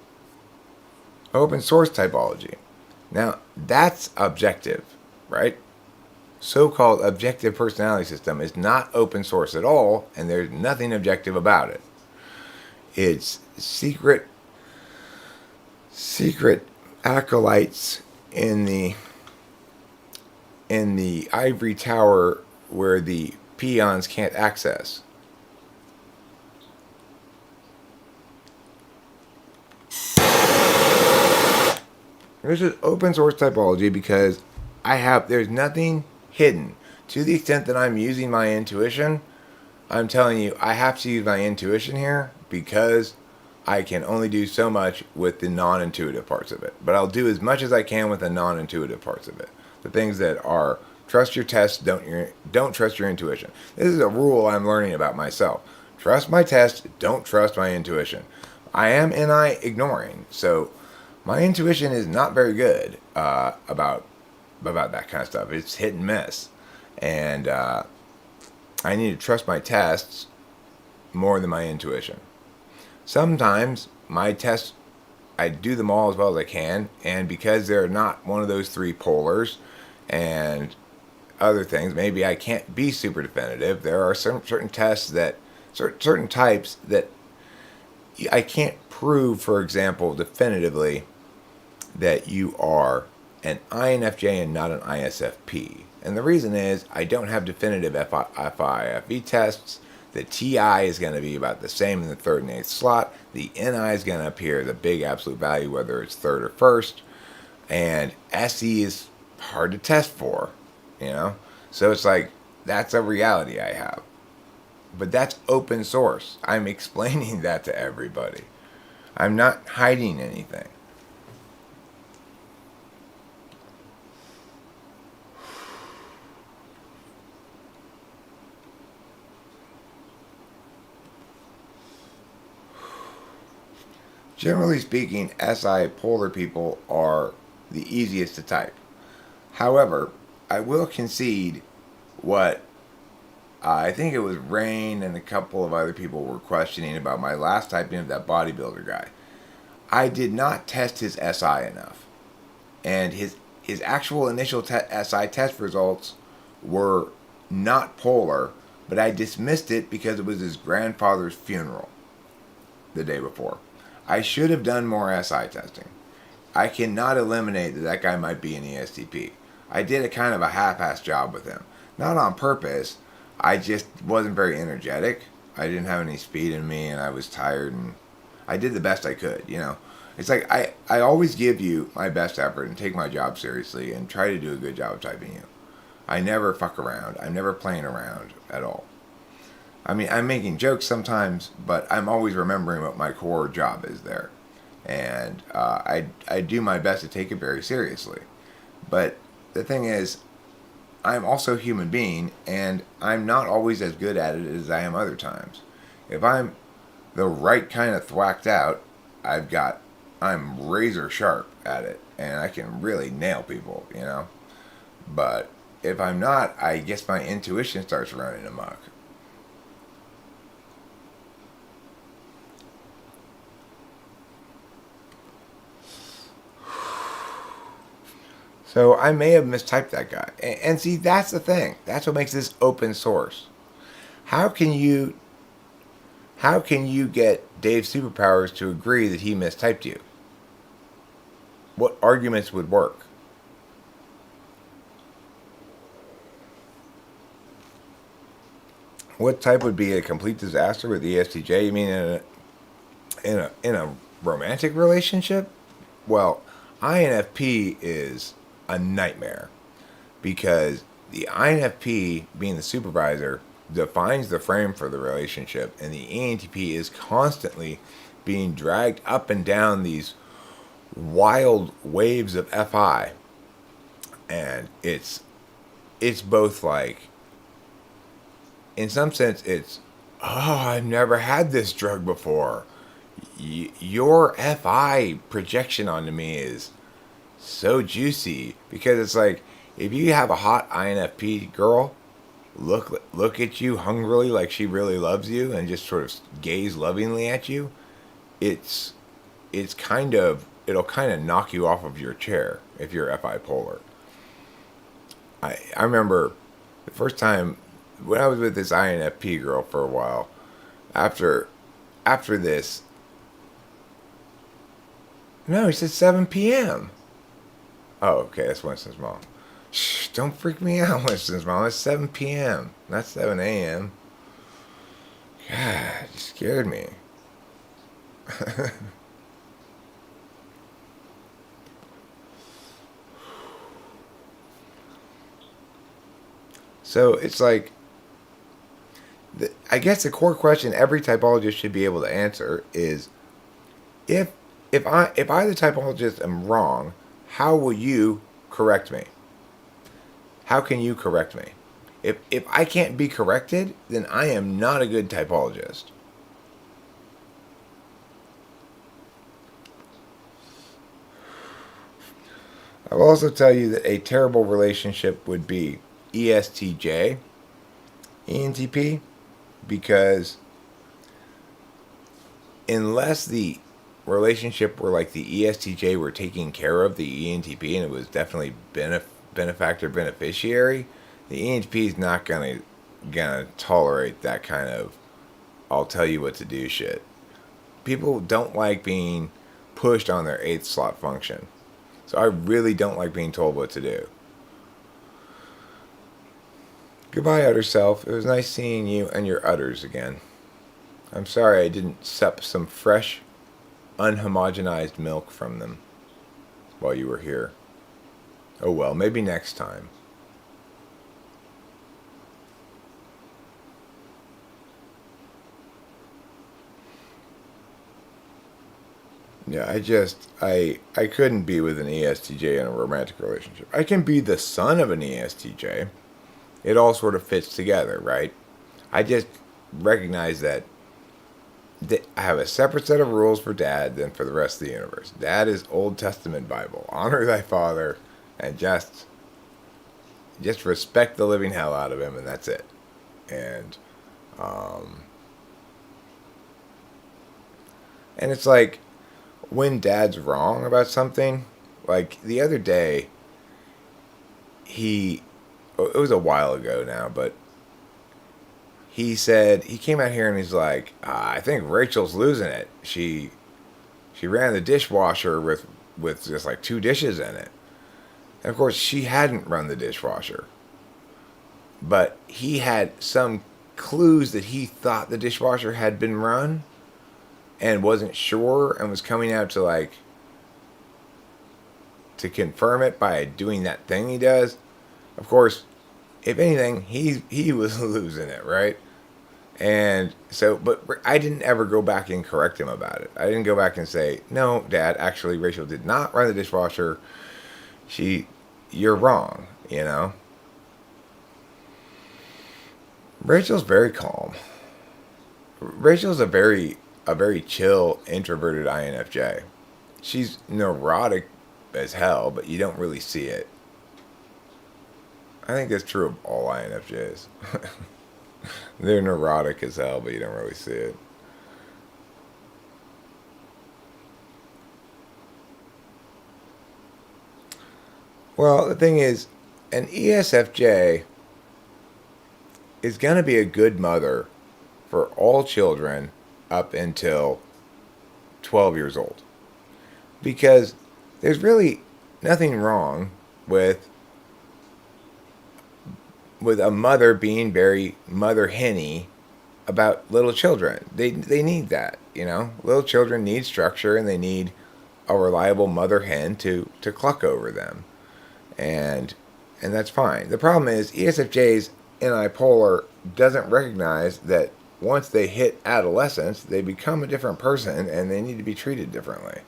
A: Open source typology. Now, that's objective, right? So-called objective personality system is not open source at all, and there's nothing objective about it. It's secret acolytes in the ivory tower where the peons can't access. This is open source typology because there's nothing hidden. To the extent that I'm using my intuition, I'm telling you, I have to use my intuition here because I can only do so much with the non-intuitive parts of it. But I'll do as much as I can with the non-intuitive parts of it. The things that are trust your test, don't trust your intuition. This is a rule I'm learning about myself. Trust my test, don't trust my intuition. I am ignoring, so my intuition is not very good about that kind of stuff. It's hit and miss. And I need to trust my tests more than my intuition. Sometimes my tests, I do them all as well as I can. And because they're not one of those three polars and other things, maybe I can't be super definitive. There are certain tests certain types that I can't prove, for example, definitively that you are an INFJ and not an ISFP. And the reason is I don't have definitive FE tests. The TI is going to be about the same in the third and eighth slot. The NI is going to appear as a big absolute value, whether it's third or first. And SE is hard to test for, So it's like, that's a reality I have. But that's open source. I'm explaining that to everybody. I'm not hiding anything. Generally speaking, SI polar people are the easiest to type. However, I will concede what I think it was Rain and a couple of other people were questioning about my last typing of that bodybuilder guy. I did not test his SI enough. And his actual initial SI test results were not polar, but I dismissed it because it was his grandfather's funeral the day before. I should have done more SI testing. I cannot eliminate that guy might be an ESTP. I did a kind of a half-assed job with him. Not on purpose. I just wasn't very energetic. I didn't have any speed in me, and I was tired. And I did the best I could, you know. It's like I always give you my best effort and take my job seriously and try to do a good job of typing you. I never fuck around. I'm never playing around at all. I mean, I'm making jokes sometimes, but I'm always remembering what my core job is there. And I do my best to take it very seriously. But the thing is, I'm also a human being, and I'm not always as good at it as I am other times. If I'm the right kind of thwacked out, I'm razor sharp at it, and I can really nail people, you know. But if I'm not, I guess my intuition starts running amok. So I may have mistyped that guy. And see, that's the thing. That's what makes this open source. How can you get Dave Superpowers to agree that he mistyped you? What arguments would work? What type would be a complete disaster with ESTJ? You mean in a romantic relationship? Well, INFP is a nightmare because the INFP, being the supervisor, defines the frame for the relationship, and the ENTP is constantly being dragged up and down these wild waves of FI, and it's both like, in some sense, it's, oh, I've never had this drug before. Your FI projection onto me is so juicy, because it's like, if you have a hot INFP girl look at you hungrily like she really loves you and just sort of gaze lovingly at you, it'll kind of knock you off of your chair if you're FI polar. I remember the first time when I was with this INFP girl for a while, after this, no, he said 7 p.m. Oh, okay, that's Winston's mom. Shh, don't freak me out, Winston's mom. It's 7 p.m., not 7 a.m. God, you scared me. So it's like, I guess the core question every typologist should be able to answer is, if I the typologist am wrong, how will you correct me? How can you correct me? If I can't be corrected, then I am not a good typologist. I'll also tell you that a terrible relationship would be ESTJ, ENTP, because unless the relationship were like the ESTJ were taking care of the ENTP and it was definitely benefactor beneficiary, the ENTP is not gonna tolerate that kind of I'll tell you what to do shit. People don't like being pushed on their 8th slot function. So I really don't like being told what to do. Goodbye, utter self. It was nice seeing you and your utters again. I'm sorry I didn't sup some fresh, unhomogenized milk from them while you were here. Oh well, maybe next time. Yeah, I couldn't be with an ESTJ in a romantic relationship. I can be the son of an ESTJ. It all sort of fits together, right? I just recognize that I have a separate set of rules for Dad than for the rest of the universe. Dad is Old Testament Bible. Honor thy father, and just respect the living hell out of him, and that's it. And it's like, when Dad's wrong about something, like the other day, it was a while ago now, but he said, he came out here and he's like, I think Rachel's losing it. She ran the dishwasher with just like 2 dishes in it. And of course, she hadn't run the dishwasher. But he had some clues that he thought the dishwasher had been run. and wasn't sure and was coming out to to confirm it by doing that thing he does. Of course, if anything, he was losing it, right? And so, but I didn't ever go back and correct him about it. I didn't go back and say, no, Dad, actually, Rachel did not run the dishwasher. You're wrong, you know? Rachel's very calm. Rachel's a very chill, introverted INFJ. She's neurotic as hell, but you don't really see it. I think that's true of all INFJs. They're neurotic as hell, but you don't really see it. Well, the thing is, an ESFJ is going to be a good mother for all children up until 12 years old. Because there's really nothing wrong with a mother being very mother henny about little children. They need that, you know. Little children need structure, and they need a reliable mother hen to cluck over them, and that's fine. The problem is ESFJs in bipolar doesn't recognize that once they hit adolescence, they become a different person, and they need to be treated differently.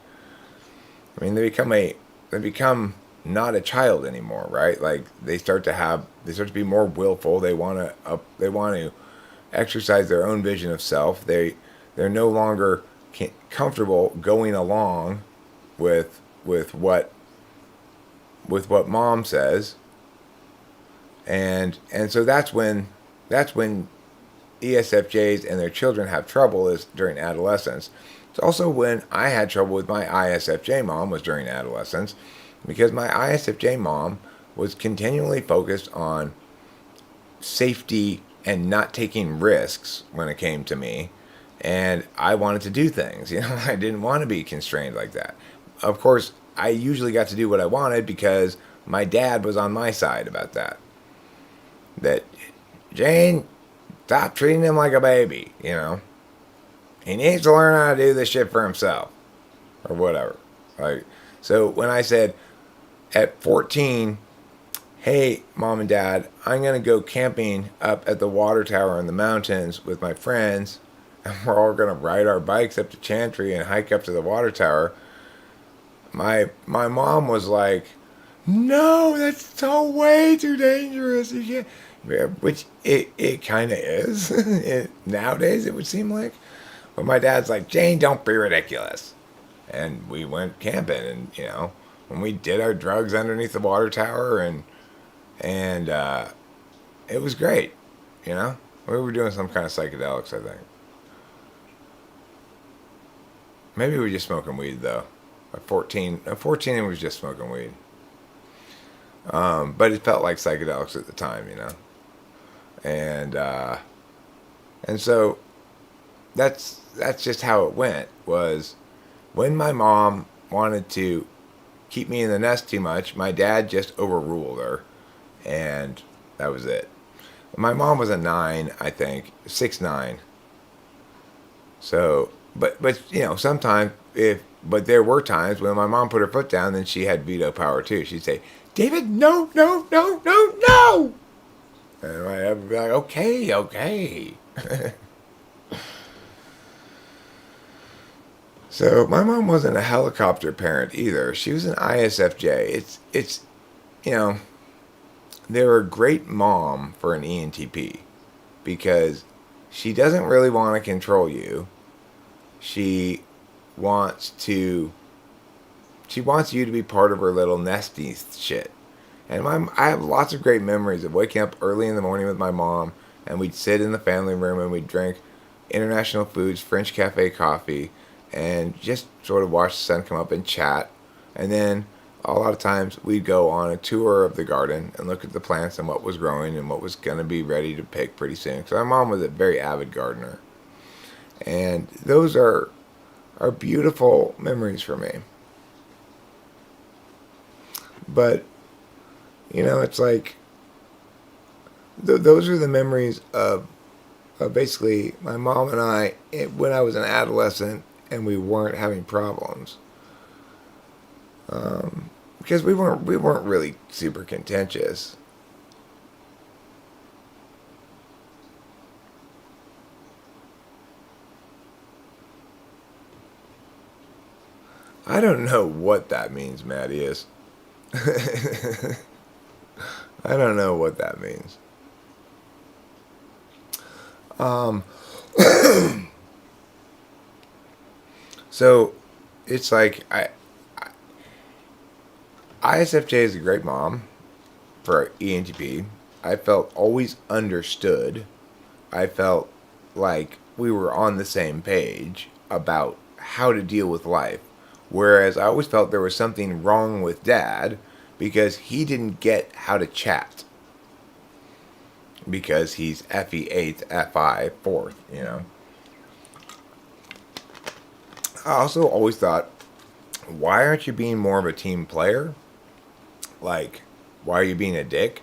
A: I mean, they become not a child anymore, right? Like they start to be more willful. They want to exercise their own vision of self. They're no longer comfortable going along with what mom says, and so that's when ESFJs and their children have trouble, is during adolescence. It's also when I had trouble with my ISFJ mom, was during adolescence, because my ISFJ mom was continually focused on safety and not taking risks when it came to me, and I wanted to do things. You know, I didn't want to be constrained like that. Of course, I usually got to do what I wanted because my dad was on my side about that. That, Jane, stop treating him like a baby, you know. He needs to learn how to do this shit for himself, or whatever. Like, so when I said at 14, hey, Mom and Dad, I'm going to go camping up at the water tower in the mountains with my friends, and we're all going to ride our bikes up to Chantry and hike up to the water tower, my mom was like, no, that's so way too dangerous. You can't. Which it kind of is. Nowadays, it would seem like. But my dad's like, Jane, don't be ridiculous. And we went camping, and, you know, when we did our drugs underneath the water tower, and it was great, you know. We were doing some kind of psychedelics, I think. Maybe we were just smoking weed, though. At 14, it was just smoking weed. But it felt like psychedelics at the time, you know. And so that's just how it went. Was when my mom wanted to keep me in the nest too much, my dad just overruled her, and that was it. My mom was a 9, I think, 6'9". So, but you know, sometimes but there were times when my mom put her foot down, then she had veto power too. She'd say, David, no, no, no, no, no. And I'd be like, okay. So my mom wasn't a helicopter parent either. She was an ISFJ. It's you know, they're a great mom for an ENTP because she doesn't really want to control you. She wants you to be part of her little nesty shit. And I have lots of great memories of waking up early in the morning with my mom, and we'd sit in the family room and we'd drink international foods, French cafe coffee, and just sort of watch the sun come up and chat. And then a lot of times we'd go on a tour of the garden and look at the plants and what was growing and what was going to be ready to pick pretty soon. So my mom was a very avid gardener. And those are beautiful memories for me. But, you know, it's like, those are the memories of basically my mom and I when I was an adolescent, and we weren't having problems. Because we weren't really super contentious. I don't know what that means, Mattias. I don't know what that means. So it's like ISFJ is a great mom for ENTP. I felt always understood. I felt like we were on the same page about how to deal with life. Whereas I always felt there was something wrong with Dad because he didn't get how to chat. Because he's FE 8th, FI 4th, you know. I also always thought, why aren't you being more of a team player? Like, why are you being a dick?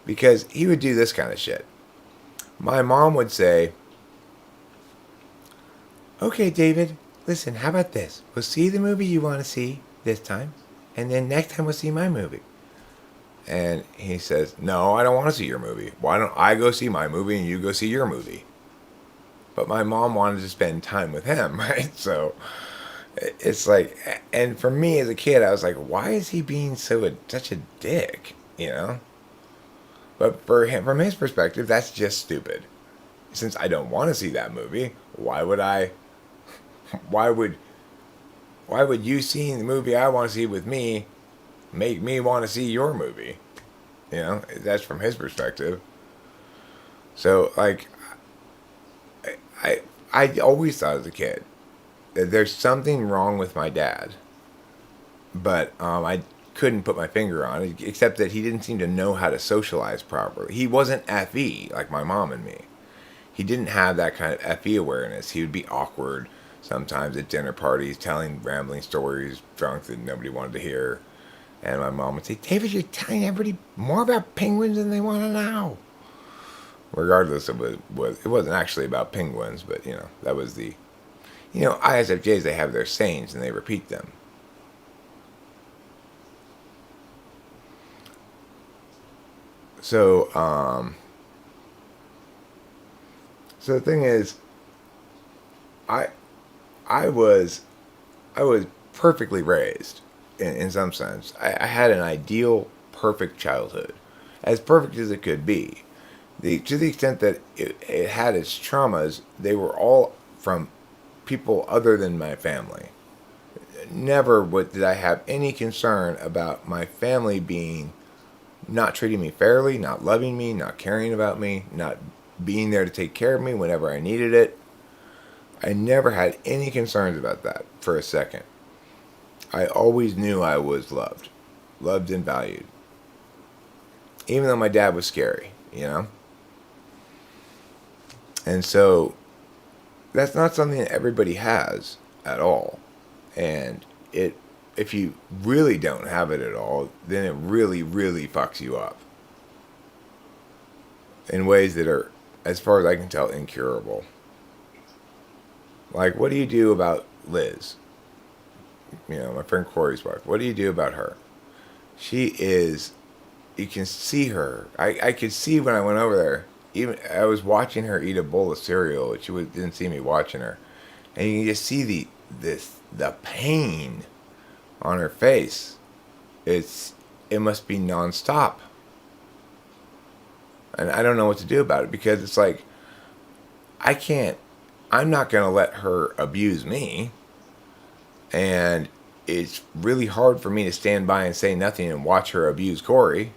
A: Because he would do this kind of shit. My mom would say, okay, David, listen, how about this? We'll see the movie you want to see this time, and then next time we'll see my movie. And he says, no, I don't want to see your movie. Why don't I go see my movie and you go see your movie? But my mom wanted to spend time with him, right? So it's like, and for me as a kid, I was like, why is he being such a dick, you know? But for him, from his perspective, that's just stupid. Since I don't want to see that movie, why would you seeing the movie I want to see with me make me want to see your movie? You know, that's from his perspective. So, like, I always thought as a kid that there's something wrong with my dad. But I couldn't put my finger on it, except that he didn't seem to know how to socialize properly. He wasn't FE like my mom and me. He didn't have that kind of FE awareness. He would be awkward sometimes at dinner parties, telling rambling stories, drunk, that nobody wanted to hear. And my mom would say, David, you're telling everybody more about penguins than they want to know. Regardless, it wasn't actually about penguins, but, you know, that was the... You know, ISFJs, they have their sayings and they repeat them. So the thing is, I was perfectly raised in some sense. I had an ideal, perfect childhood, as perfect as it could be. To the extent that it had its traumas, they were all from people other than my family. Never did I have any concern about my family being not treating me fairly, not loving me, not caring about me, not being there to take care of me whenever I needed it. I never had any concerns about that for a second. I always knew I was loved and valued. Even though my dad was scary, you know? And so, that's not something that everybody has at all. And if you really don't have it at all, then it really, really fucks you up. In ways that are, as far as I can tell, incurable. Like, what do you do about Liz? You know, my friend Corey's wife. What do you do about her? She is, you can see her. I could see when I went over there. Even I was watching her eat a bowl of cereal, and she didn't see me watching her. And you can just see the pain on her face. It must be nonstop. And I don't know what to do about it, because it's like, I'm not going to let her abuse me. And it's really hard for me to stand by and say nothing and watch her abuse Corey.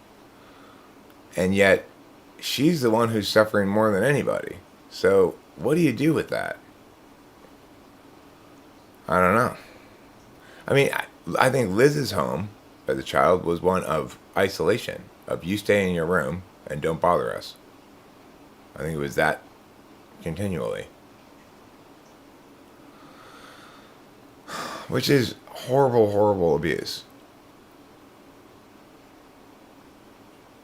A: And yet, she's the one who's suffering more than anybody. So, what do you do with that? I don't know. I mean, I think Liz's home as a child was one of isolation, of you stay in your room and don't bother us. I think it was that continually. Which is horrible, horrible abuse.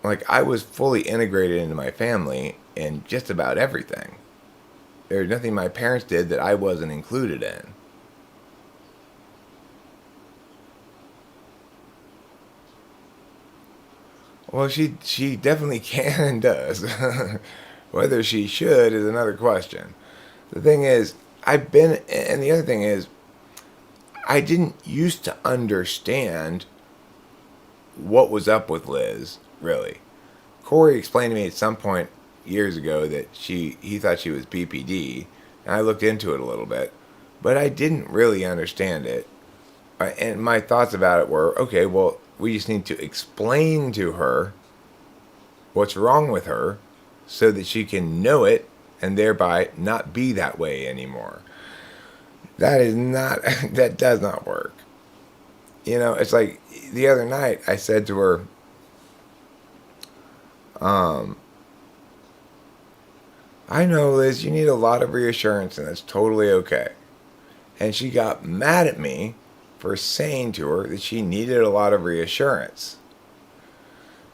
A: Like, I was fully integrated into my family in just about everything. There's nothing my parents did that I wasn't included in. Well, she definitely can and does. Whether she should is another question. The thing is, and the other thing is, I didn't used to understand what was up with Liz, really. Corey explained to me at some point years ago that he thought she was BPD, and I looked into it a little bit, but I didn't really understand it. And my thoughts about it were, okay, well, we just need to explain to her what's wrong with her so that she can know it and thereby not be that way anymore. That does not work. It's like the other night I said to her, I know, Liz, you need a lot of reassurance, and that's totally okay. And she got mad at me for saying to her that she needed a lot of reassurance.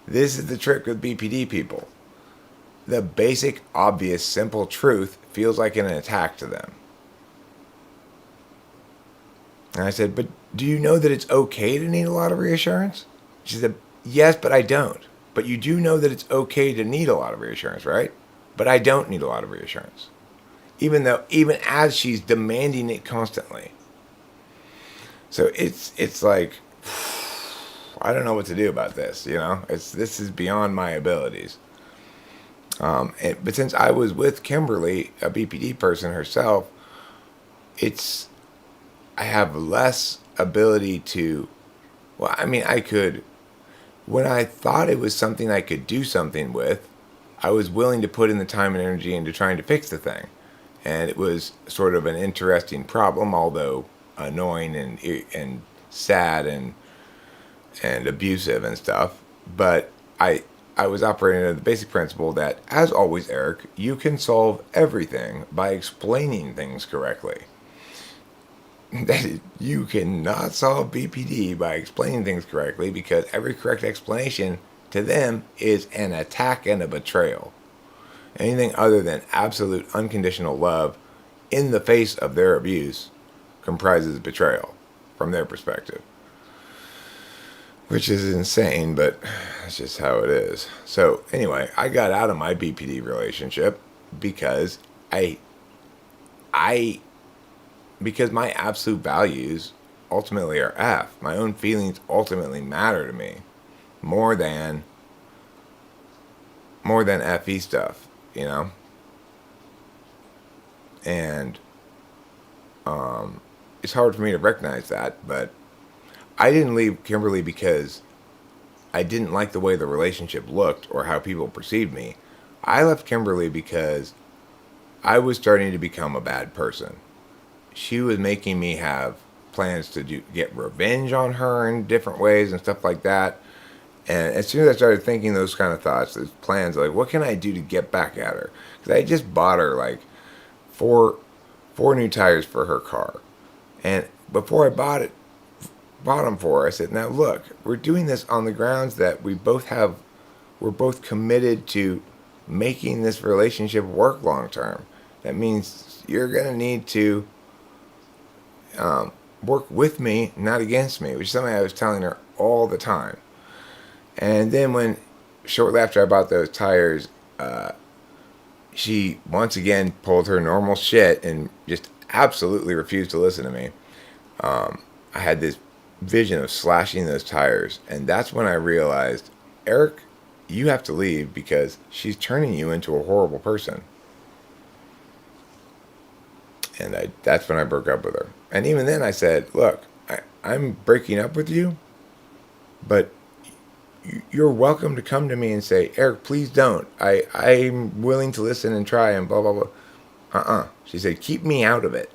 A: This is the trick with BPD people. The basic, obvious, simple truth feels like an attack to them. And I said, but do you know that it's okay to need a lot of reassurance? She said, yes, but I don't. But you do know that it's okay to need a lot of reassurance, right? But I don't need a lot of reassurance. Even as she's demanding it constantly. So it's like, I don't know what to do about this, This is beyond my abilities. But since I was with Kimberly, a BPD person herself, I have less ability to, I could, when I thought it was something I could do something with, I was willing to put in the time and energy into trying to fix the thing. And it was sort of an interesting problem, although annoying and sad and abusive and stuff. But I was operating under the basic principle that, as always, Eric, you can solve everything by explaining things correctly. That you cannot solve BPD by explaining things correctly, because every correct explanation to them is an attack and a betrayal. Anything other than absolute unconditional love in the face of their abuse comprises betrayal from their perspective. Which is insane, but that's just how it is. So anyway, I got out of my BPD relationship because because my absolute values ultimately are F. My own feelings ultimately matter to me more than FE stuff, And it's hard for me to recognize that, but I didn't leave Kimberly because I didn't like the way the relationship looked or how people perceived me. I left Kimberly because I was starting to become a bad person. She was making me have plans to get revenge on her in different ways and stuff like that. And as soon as I started thinking those kind of thoughts, those plans, like, what can I do to get back at her? Because I just bought her like four new tires for her car. And before I bought them for her, I said, now look, we're doing this on the grounds that we're both committed to making this relationship work long term. That means you're going to need to work with me, not against me, which is something I was telling her all the time. And then shortly after I bought those tires, she once again pulled her normal shit and just absolutely refused to listen to me. I had this vision of slashing those tires, and that's when I realized, Eric, you have to leave because she's turning you into a horrible person. And that's when I broke up with her. And even then I said, look, I'm breaking up with you, but you're welcome to come to me and say, Eric, please don't. I'm willing to listen and try and blah, blah, blah. She said, keep me out of it.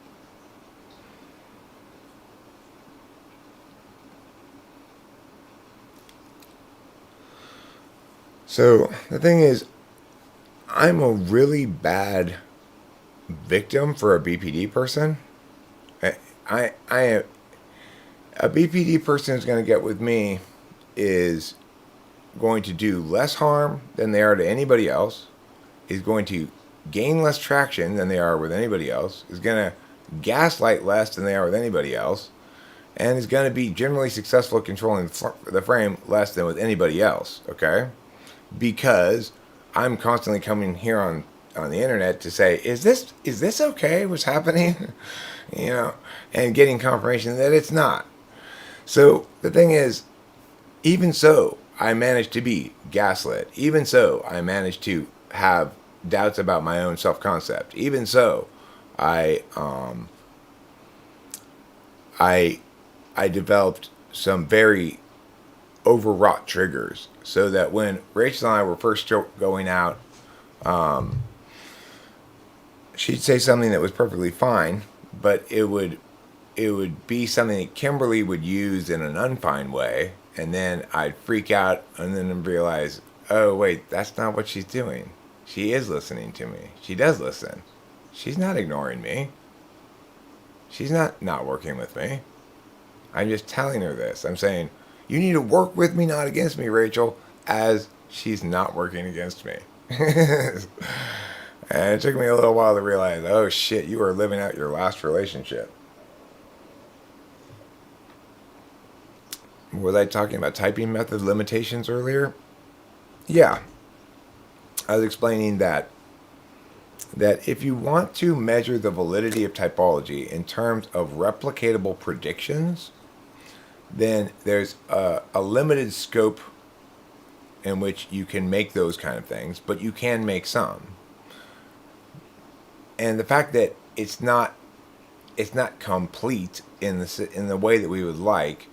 A: So the thing is, I'm a really bad victim for a BPD person. A BPD person who's going to get with me is going to do less harm than they are to anybody else, is going to gain less traction than they are with anybody else, is going to gaslight less than they are with anybody else, and is going to be generally successful at controlling the frame less than with anybody else, okay? Because I'm constantly coming here on the internet to say, is this okay? What's happening? You know, and getting confirmation that it's not. So the thing is, even so, I managed to be gaslit. Even so, I managed to have doubts about my own self-concept. Even so, I developed some very overwrought triggers, so that when Rachel and I were first going out, she'd say something that was perfectly fine, but it would be something that Kimberly would use in an unfine way, and then I'd freak out and then realize, oh wait, that's not what she's doing. She is listening to me. She does listen. She's not ignoring me. She's not working with me. I'm just telling her this. I'm saying, you need to work with me, not against me, Rachel, as she's not working against me. And it took me a little while to realize, oh shit, you were living out your last relationship. Was I talking about typing method limitations earlier? Yeah. I was explaining that if you want to measure the validity of typology in terms of replicatable predictions, then there's a limited scope in which you can make those kind of things, but you can make some. And the fact that it's not complete in the way that we would like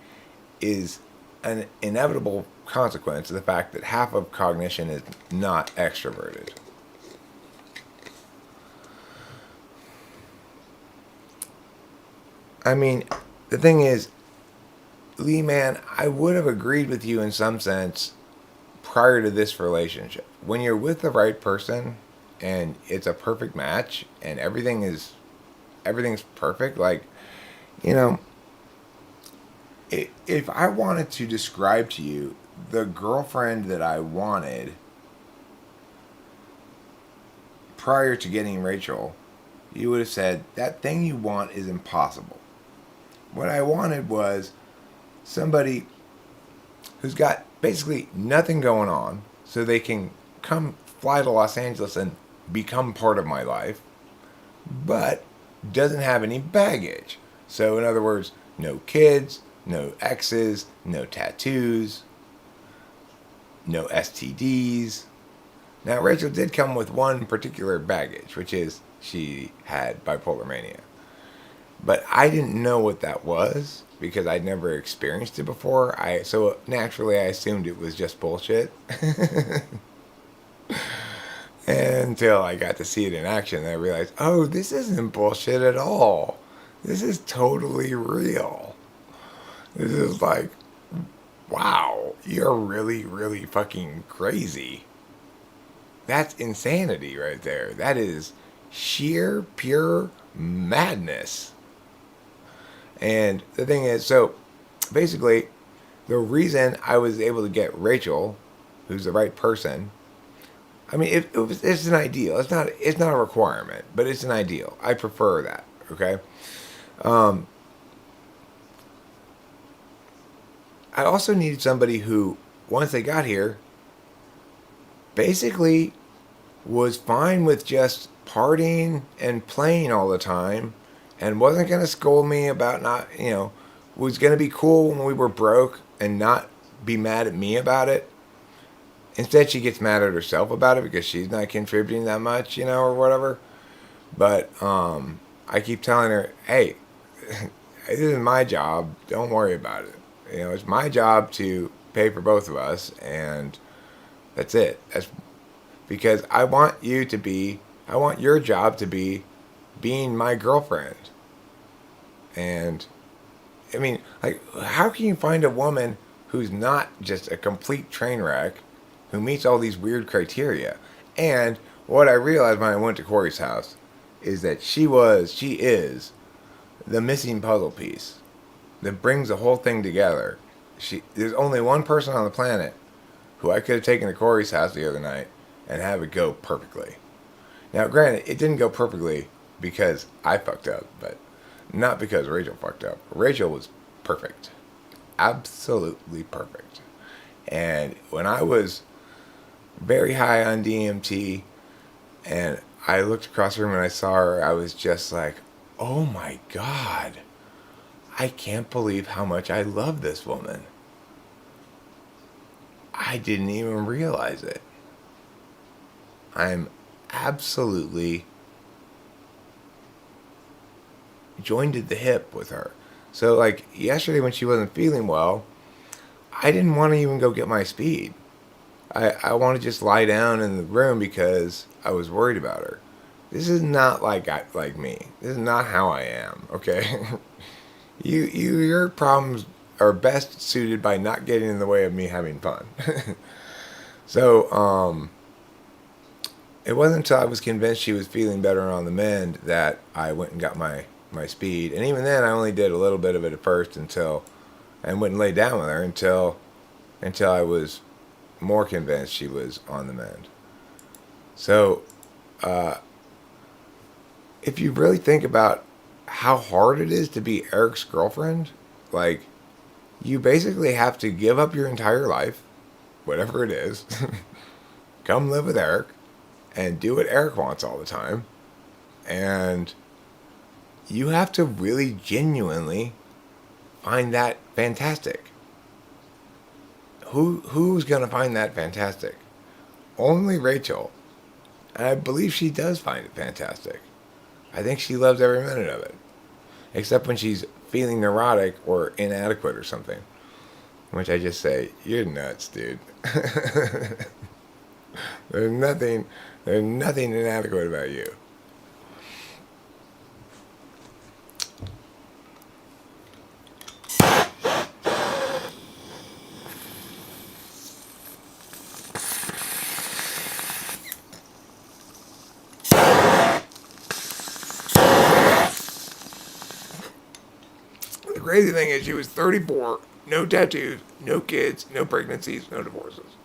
A: is an inevitable consequence of the fact that half of cognition is not extroverted. I mean, the thing is, Lee, man, I would have agreed with you in some sense prior to this relationship. When you're with the right person and it's a perfect match and everything's perfect, like, you know, if I wanted to describe to you the girlfriend that I wanted prior to getting Rachel, you would have said, that thing you want is impossible. What I wanted was somebody who's got basically nothing going on, so they can come fly to Los Angeles and become part of my life, but doesn't have any baggage. So in other words, no kids, no exes, no tattoos, no STDs. Now Rachel did come with one particular baggage, which is she had bipolar mania. But I didn't know what that was because I'd never experienced it before. So naturally I assumed it was just bullshit. Until I got to see it in action, and I realized, oh, this isn't bullshit at all. This is totally real. This is like, wow, you're really, really fucking crazy. That's insanity right there. That is sheer, pure madness. And the thing is, so basically, the reason I was able to get Rachel, who's the right person, I mean, it's an ideal. It's not a requirement, but it's an ideal. I prefer that. Okay. I also needed somebody who, once they got here, basically was fine with just partying and playing all the time, and wasn't going to scold me about not, was going to be cool when we were broke and not be mad at me about it. Instead, she gets mad at herself about it because she's not contributing that much, or whatever. But I keep telling her, hey, this is my job. Don't worry about it. It's my job to pay for both of us, and that's it. That's because I want your job to be being my girlfriend. And, I mean, like, how can you find a woman who's not just a complete train wreck, who meets all these weird criteria? And what I realized when I went to Corey's house is that she is the missing puzzle piece that brings the whole thing together. There's only one person on the planet who I could have taken to Corey's house the other night and have it go perfectly. Now, granted, it didn't go perfectly because I fucked up, but not because Rachel fucked up. Rachel was perfect. Absolutely perfect. And when I was very high on DMT and I looked across the room and I saw her, I was just like, oh my God, I can't believe how much I love this woman. I didn't even realize it. I'm absolutely joined at the hip with her. So, like, yesterday when she wasn't feeling well, I didn't want to even go get my speed. I want to just lie down in the room because I was worried about her. This is not like me. This is not how I am, okay? Your problems are best suited by not getting in the way of me having fun. So, it wasn't until I was convinced she was feeling better on the mend that I went and got my speed. And even then, I only did a little bit of it at first and wouldn't lay down with her until I was more convinced she was on the mend. So, if you really think about how hard it is to be Eric's girlfriend, like, you basically have to give up your entire life, whatever it is, come live with Eric, and do what Eric wants all the time, and you have to really genuinely find that fantastic. Who's gonna find that fantastic? Only Rachel. And I believe she does find it fantastic. I think she loves every minute of it. Except when she's feeling neurotic or inadequate or something. Which I just say, you're nuts, dude. There's nothing inadequate about you. The crazy thing is she was 34, no tattoos, no kids, no pregnancies, no divorces,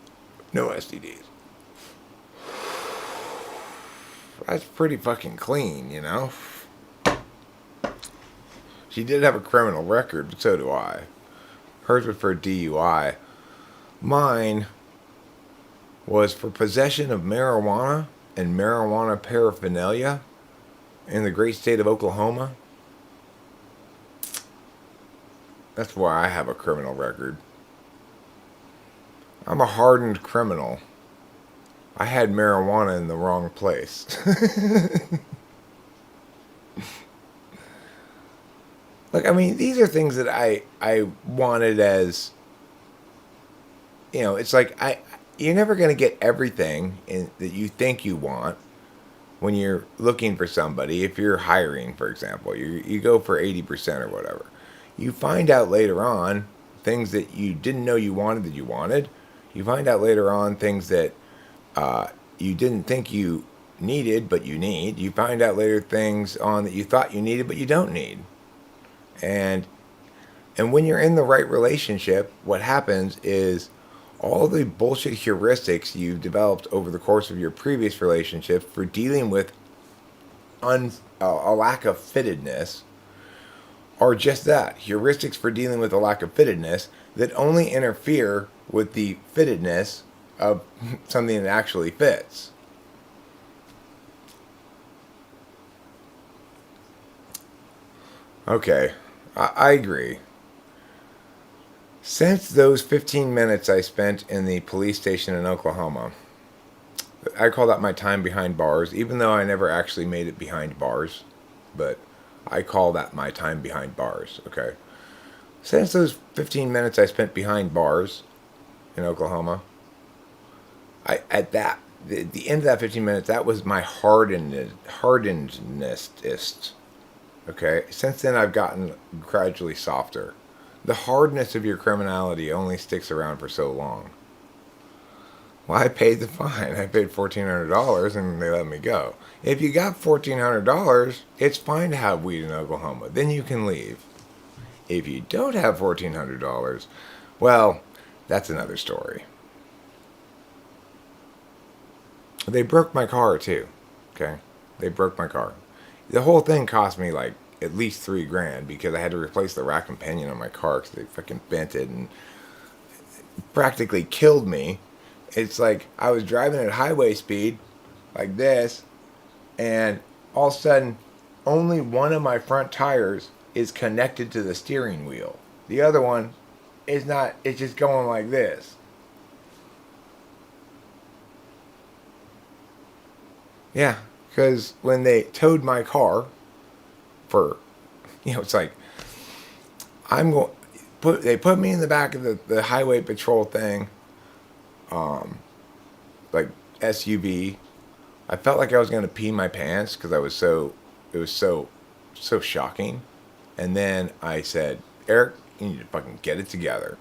A: no STDs. That's pretty fucking clean, you know? She did have a criminal record, but so do I. Hers was for DUI. Mine was for possession of marijuana and marijuana paraphernalia in the great state of Oklahoma. That's why I have a criminal record. I'm a hardened criminal. I had marijuana in the wrong place. Look, I mean, these are things that I wanted as, you know, it's like you're never going to get everything that you think you want when you're looking for somebody. If you're hiring, for example, you go for 80% or whatever. You find out later on things that you didn't know you wanted that you wanted. You find out later on things that you didn't think you needed, but you need. You find out later things on that you thought you needed, but you don't need. And when you're in the right relationship, what happens is all the bullshit heuristics you've developed over the course of your previous relationships for dealing with a lack of fittedness are just that, heuristics for dealing with a lack of fittedness that only interfere with the fittedness of something that actually fits. Okay, I agree. Since those 15 minutes I spent in the police station in Oklahoma, I call that my time behind bars, even though I never actually made it behind bars, but I call that my time behind bars, okay? Since those 15 minutes I spent behind bars in Oklahoma, at the end of that 15 minutes, that was my hardenedness. Okay? Since then, I've gotten gradually softer. The hardness of your criminality only sticks around for so long. Well, I paid the fine. I paid $1,400 and they let me go. If you got $1,400, it's fine to have weed in Oklahoma. Then you can leave. If you don't have $1,400, well, that's another story. They broke my car too. Okay? They broke my car. The whole thing cost me like at least $3,000 because I had to replace the rack and pinion on my car because they fucking bent it and practically killed me. It's like I was driving at highway speed like this, and all of a sudden only one of my front tires is connected to the steering wheel. The other one is not. It's just going like this. Yeah, because when they towed my car for, it's like they put me in the back of the highway patrol thing, like SUV. I felt like I was gonna pee my pants because it was so shocking. And then I said, Eric, you need to fucking get it together.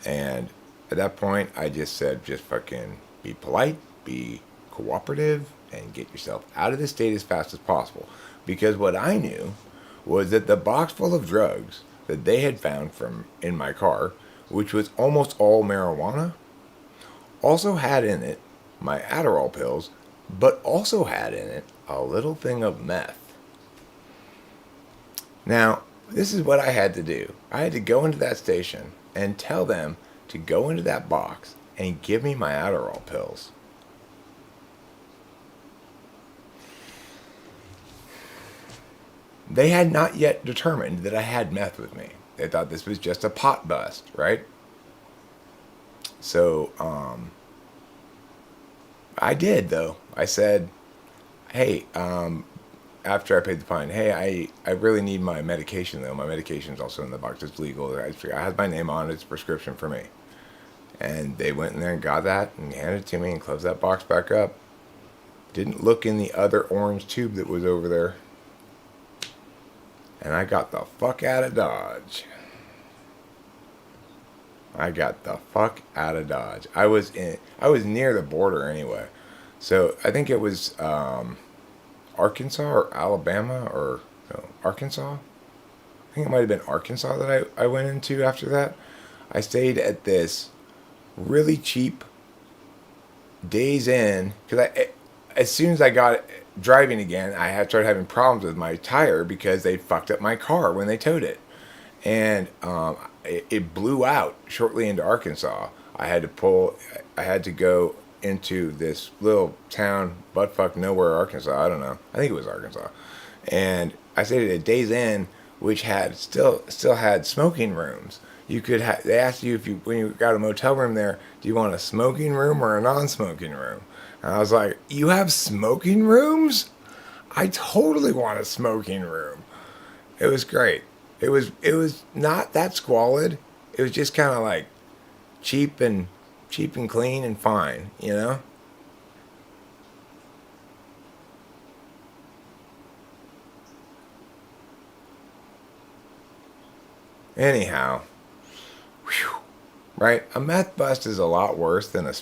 A: And at that point, I just said, just fucking be polite, be cooperative, and get yourself out of the state as fast as possible. Because what I knew was that the box full of drugs that they had found in my car, which was almost all marijuana, also had in it my Adderall pills, but also had in it a little thing of meth. Now, this is what I had to do. I had to go into that station and tell them to go into that box and give me my Adderall pills. They had not yet determined that I had meth with me. They thought this was just a pot bust, right? So, I did, though. I said, hey, after I paid the fine, hey, I really need my medication, though. My medication's also in the box. It's legal. I had my name on it. It's a prescription for me. And they went in there and got that and handed it to me and closed that box back up. Didn't look in the other orange tube that was over there. And I got the fuck out of Dodge. I got the fuck out of Dodge. I was near the border anyway. So I think it was Arkansas or Alabama or no, Arkansas. I think it might have been Arkansas that I went into after that. I stayed at this really cheap Days Inn because as soon as I got driving again, I had started having problems with my tire because they fucked up my car when they towed it, and it blew out shortly into Arkansas. I had to go into this little town, buttfuck nowhere, Arkansas. I don't know. I think it was Arkansas, and I stayed at a Days Inn, which had still had smoking rooms. They asked you when you got a motel room there, do you want a smoking room or a non-smoking room? And I was like, you have smoking rooms? I totally want a smoking room. It was great. It was not that squalid. It was just kind of like cheap and clean and fine, you know? Anyhow, whew, right? A meth bust is a lot worse than a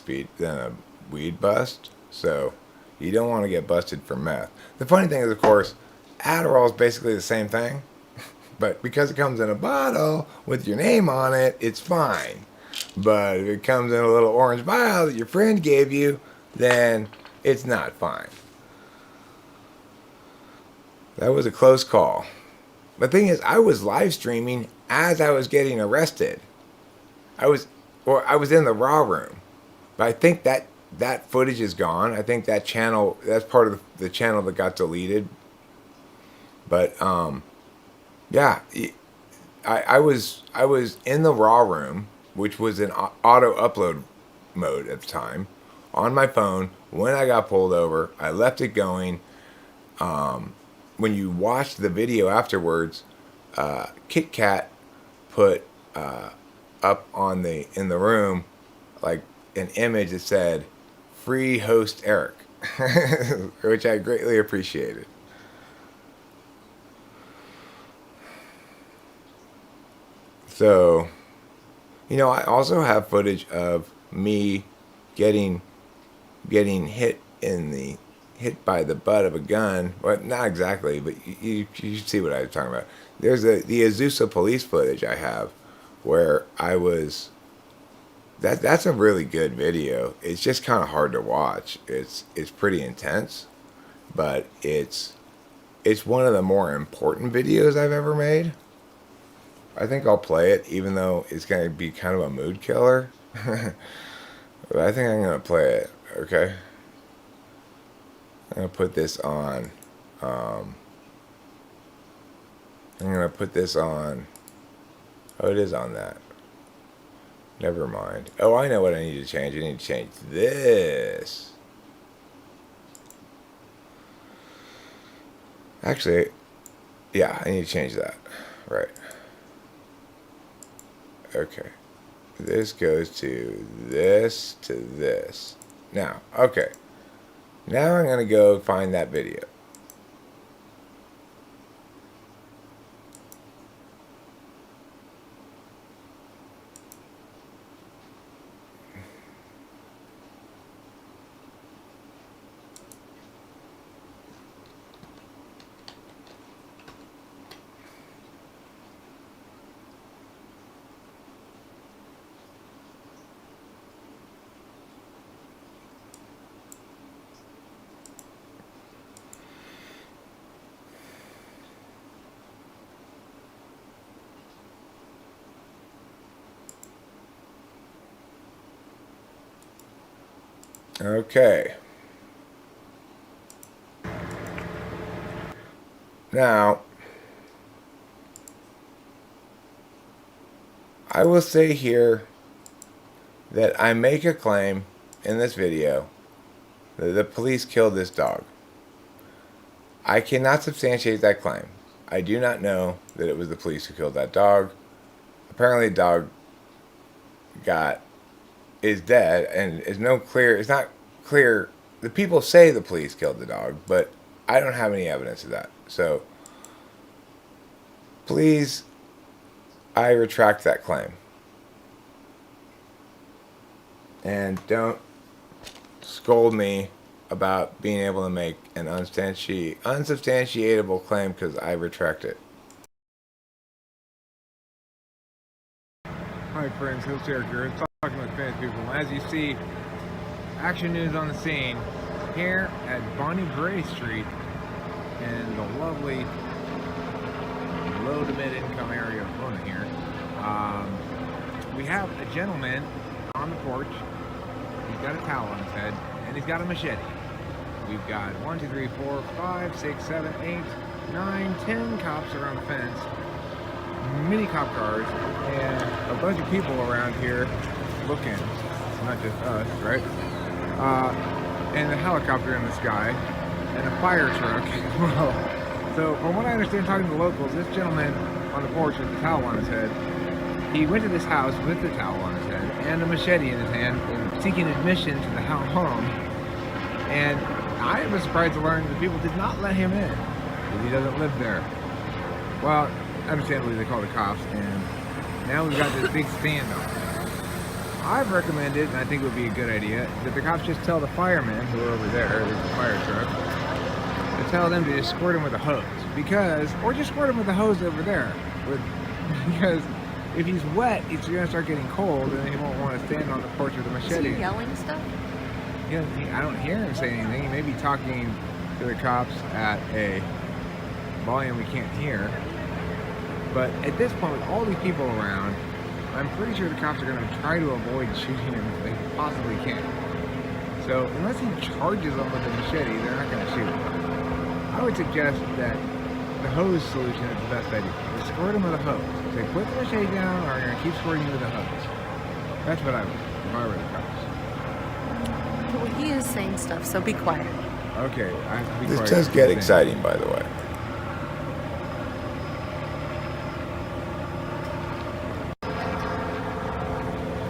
A: weed bust. So you don't want to get busted for meth. The funny thing is, of course, Adderall is basically the same thing, but because it comes in a bottle with your name on it, it's fine. But if it comes in a little orange vial that your friend gave you, then it's not fine. That was a close call. The thing is, I was live streaming as I was getting arrested. I was in the raw room, but I think that footage is gone. I think that's part of the channel that got deleted. But yeah, I was in the raw room, which was in auto upload mode at the time, on my phone. When I got pulled over, I left it going. When you watch the video afterwards, Kit Kat put up in the room like an image that said "Free Host Eric," which I greatly appreciated. So, I also have footage of me getting hit by the butt of a gun. Well, not exactly, but you see what I was talking about. There's the Azusa police footage I have where I was. That's a really good video. It's just kind of hard to watch. It's pretty intense, but it's it's one of the more important videos I've ever made. I think I'll play it, even though it's going to be kind of a mood killer. But I think I'm going to play it, okay? I'm going to put this on. I'm going to put this on. Oh, it is on that. Never mind. Oh, I know what I need to change. I need to change this. Actually, yeah, I need to change that. Right. Okay. This goes to this to this. Now, okay. Now I'm going to go find that video. Okay. Now, I will say here that I make a claim in this video that the police killed this dog. I cannot substantiate that claim. I do not know that it was the police who killed that dog. Apparently the dog is dead, and it's not clear. The people say the police killed the dog, but I don't have any evidence of that. So please, I retract that claim. And don't scold me about being able to make an unsubstantiatable claim, because I retract it. Hi friends, Host Eric here, talking with famous people. As you see, action news on the scene here at Bonnie Gray Street in the lovely low to mid income area of Luna here. We have a gentleman on the porch. He's got a towel on his head and he's got a machete. We've got 1, 2, 3, 4, 5, 6, 7, 8, 9, 10 cops around the fence, many cop cars, and a bunch of people around here looking. It's not just us, right? And a helicopter in the sky, and a fire truck as well. So, from what I understand, talking to the locals, this gentleman on the porch with the towel on his head, he went to this house with the towel on his head and a machete in his hand, seeking admission to the home. And I was surprised to learn that people did not let him in, because he doesn't live there. Well, understandably, they called the cops, and now we've got this big standoff. I've recommended, and I think it would be a good idea, that the cops just tell the firemen who are over there, there's a fire truck, to tell them to just squirt him with a hose. Or just squirt him with a hose over there. Because if he's wet, it's going to start getting cold, and he won't want to stand on the porch with a machete.
B: Is he yelling stuff?
A: Yeah, I don't hear him say anything. He may be talking to the cops at a volume we can't hear. But at this point, with all these people around, I'm pretty sure the cops are going to try to avoid shooting him if they possibly can. So unless he charges them with a machete, they're not going to shoot him. I would suggest that the hose solution is the best idea. Just squirt him with a hose. Say, put the machete down, or you're going to keep squirting you with a hose. That's what I would do if I were the cops.
B: Well, he is saying stuff, so be quiet.
A: Okay, I have to be quiet.
C: This does get exciting, by the way.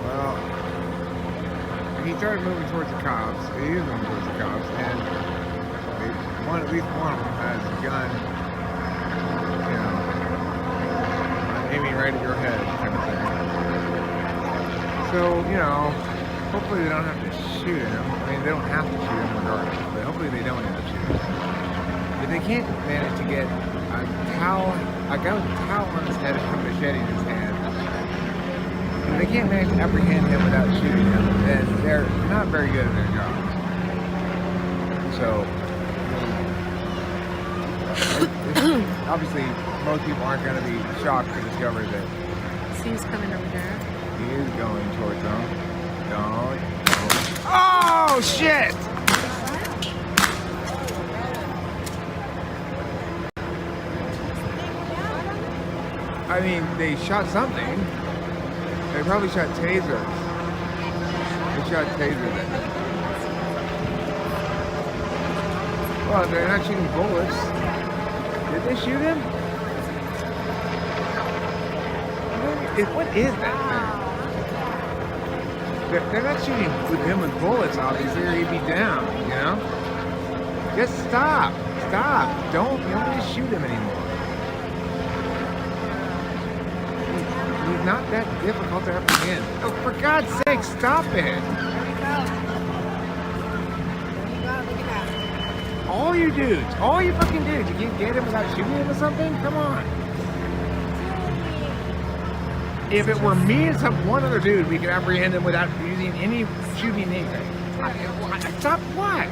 A: Well, he started moving towards the cops. He is moving towards the cops, and at least one of them has a gun, aiming right at your head, kind of thing. So, hopefully they don't have to shoot him. I mean, they don't have to shoot him regardless, but hopefully they don't end up shooting him. If they can't manage to get a guy with a towel on his head and a machete in his hand, if they can't manage to apprehend him without shooting him, then they're not very good at their job. So, Obviously, most people aren't going to be shocked to discover that
B: See who's coming over there.
A: he is going towards them. Don't. Oh, shit! I mean, they shot something. They probably shot tasers. They shot tasers at him. Well, they're not shooting bullets. Did they shoot him? What is that thing? They're not shooting with him with bullets, obviously, or he'd be down, you know? Just stop. Stop. Don't need to shoot him anymore. He's not that difficult to apprehend. Oh, for God's sake, stop it. All you dudes, all you fucking dudes, you can't get him without shooting him or something? Come on. If it were me and one other dude, we could apprehend him without using any shooting anything. Stop what?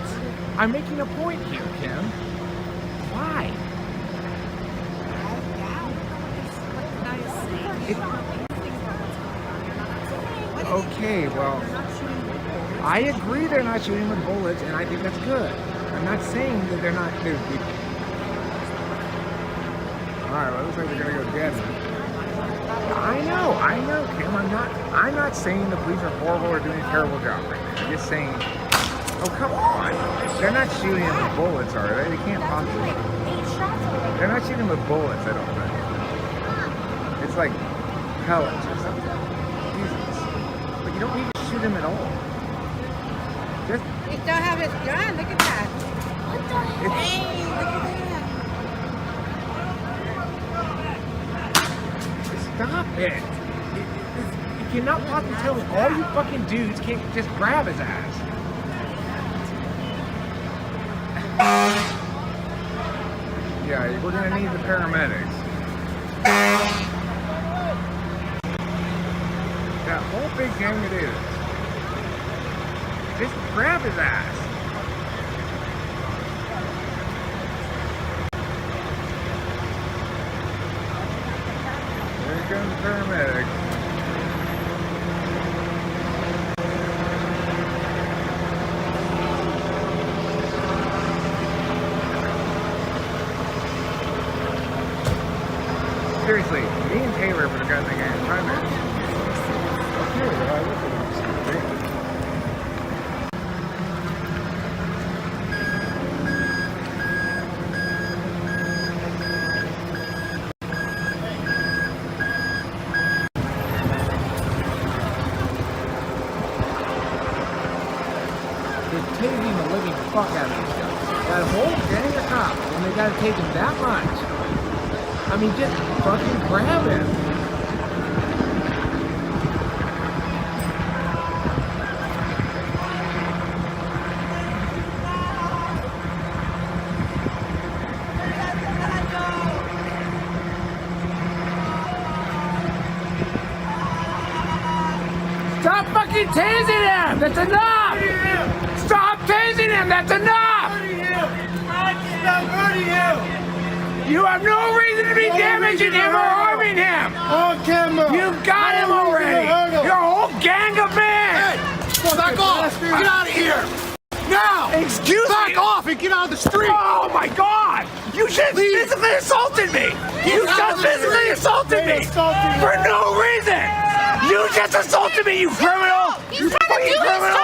A: I'm making a point here, Kim. Why? Okay, well, I agree they're not shooting with bullets, and I think that's good. I'm not saying that they're not. Alright, well, it looks like they're gonna go dead. I know, Kim. I'm not saying the police are horrible or doing a terrible job right now. I'm just saying, oh, come on. They're not shooting them with bullets, are they? They can't possibly. They're not shooting with bullets, I don't think. It's like pellets or something. Jesus. But you don't need to shoot him at all. Just.
C: He still have his gun. Look at that. What the heck? Hey, look at that.
A: Stop it. You cannot possibly tell me all you fucking dudes can't just grab his ass. Yeah, we're gonna need the paramedics. That whole big gang of dudes. Just grab his ass. Here comes the paramedics. Seriously, me and Taylor would have gotten the game. Primary. Okay, well, I look at him. They're tasing the living fuck out of these guys. That whole gang of cops, and they gotta take him that much. I mean, just fucking grab him. Stop fucking tasing him! That's enough! Stop tasing him! That's enough!
D: Stop hurting him!
A: You have no reason to be damaging him or harming him!
D: On camera!
A: You've got him already! You're a whole gang of men!
D: Back off! Get out of here! Now!
A: Excuse me!
D: Back off and get out of the street!
A: Oh my God! You just physically assaulted me! You just physically assaulted me! For no reason! You just assaulted me, you criminal!
C: He's
A: You
C: trying to
A: fucking
C: do
A: criminal!
C: his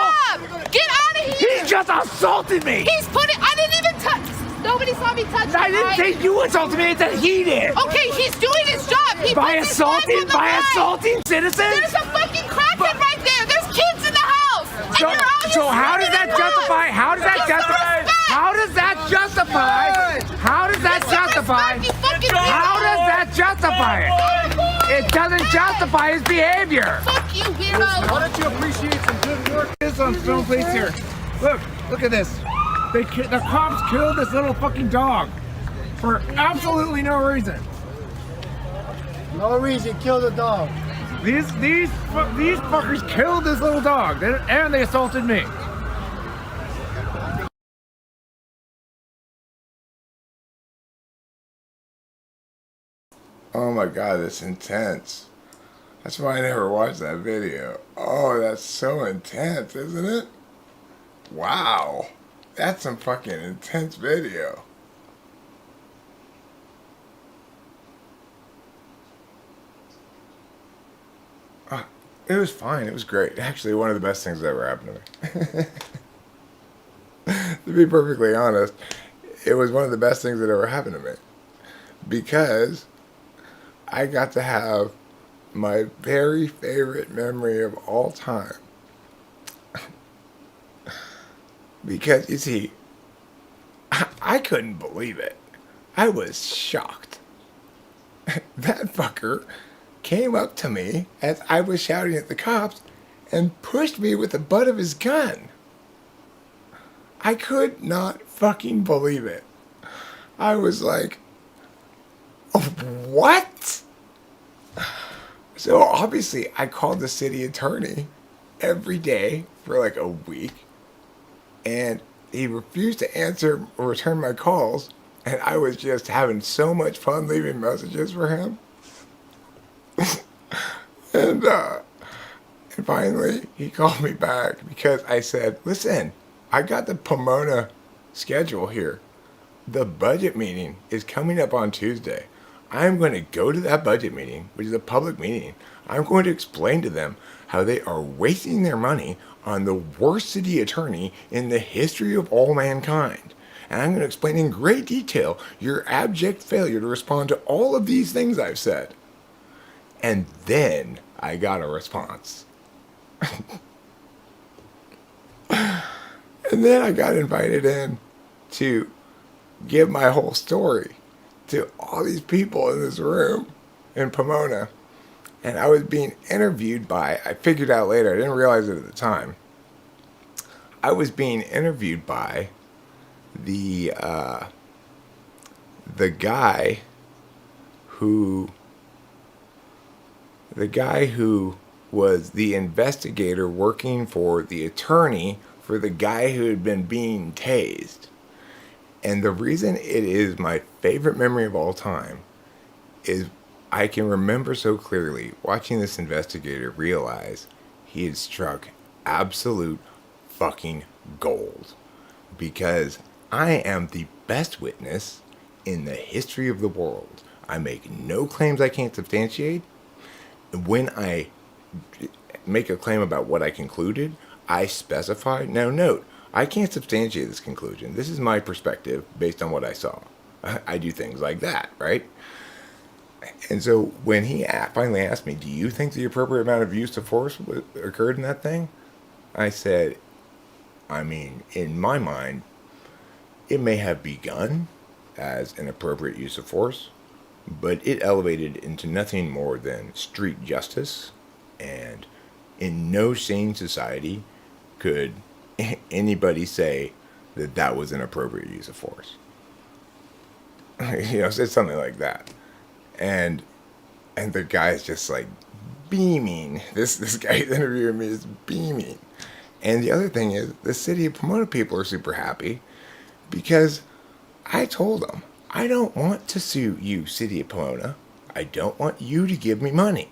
C: job! Get out of here!
A: He just assaulted me!
C: He's putting. I didn't even touch. Nobody saw me touch him.
A: I didn't
C: right?
A: say you assaulted me, I said he did!
C: Okay, he's doing his job. He
A: By
C: puts his hands
A: assaulting,
C: on the
A: by
C: line.
A: assaulting citizens?
C: There's a fucking crackhead right there. There's kids in the house. And
A: So,
C: you're out here
A: so how does that
C: screaming at
A: justify?
C: us.
A: How does that
C: Just
A: justify?
C: respect.
A: How does that justify? How does that
C: Just
A: justify?
C: respect, you fucking
A: How
C: weirdo.
A: does that justify it? It doesn't justify his behavior.
C: Fuck you, weirdo.
D: Why don't you appreciate some good work?
A: This on film, please. Here, look at this. The cops killed this little fucking dog for absolutely no reason.
D: No reason, kill the dog.
A: These fuckers killed this little dog, and they assaulted me. Oh my god, that's intense. That's why I never watched that video. Oh, that's so intense, isn't it? Wow. That's some fucking intense video. It was fine. It was great. Actually, one of the best things that ever happened to me. To be perfectly honest, it was one of the best things that ever happened to me. Because I got to have my very favorite memory of all time. Because, you see, I couldn't believe it. I was shocked. That fucker came up to me as I was shouting at the cops and pushed me with the butt of his gun. I could not fucking believe it. I was like, oh, what? So obviously I called the city attorney every day for like a week, and he refused to answer or return my calls, and I was just having so much fun leaving messages for him. And finally he called me back because I said, listen, I got the Pomona schedule here. The budget meeting is coming up on Tuesday. I'm going to go to that budget meeting, which is a public meeting. I'm going to explain to them how they are wasting their money on the worst city attorney in the history of all mankind. And I'm going to explain in great detail your abject failure to respond to all of these things I've said. And then I got a response. And then I got invited in to give my whole story to all these people in this room in Pomona. And I was being interviewed by, I figured out later, I didn't realize it at the time. I was being interviewed by the guy who was the investigator working for the attorney for the guy who had been being tased. And the reason it is my favorite memory of all time is I can remember so clearly watching this investigator realize he had struck absolute fucking gold. Because I am the best witness in the history of the world. I make no claims I can't substantiate. When I make a claim about what I concluded, I specify, now note, I can't substantiate this conclusion. This is my perspective based on what I saw. I do things like that, right? And so when he finally asked me, do you think the appropriate amount of use of force occurred in that thing? I said, I mean, in my mind, it may have begun as an appropriate use of force, but it elevated into nothing more than street justice, and in no sane society could anybody say that that was an appropriate use of force. Said something like that. And the guy is just like beaming. This guy interviewing me is beaming. And the other thing is, the city of Pomona people are super happy because I told them, I don't want to sue you, city of Pomona. I don't want you to give me money.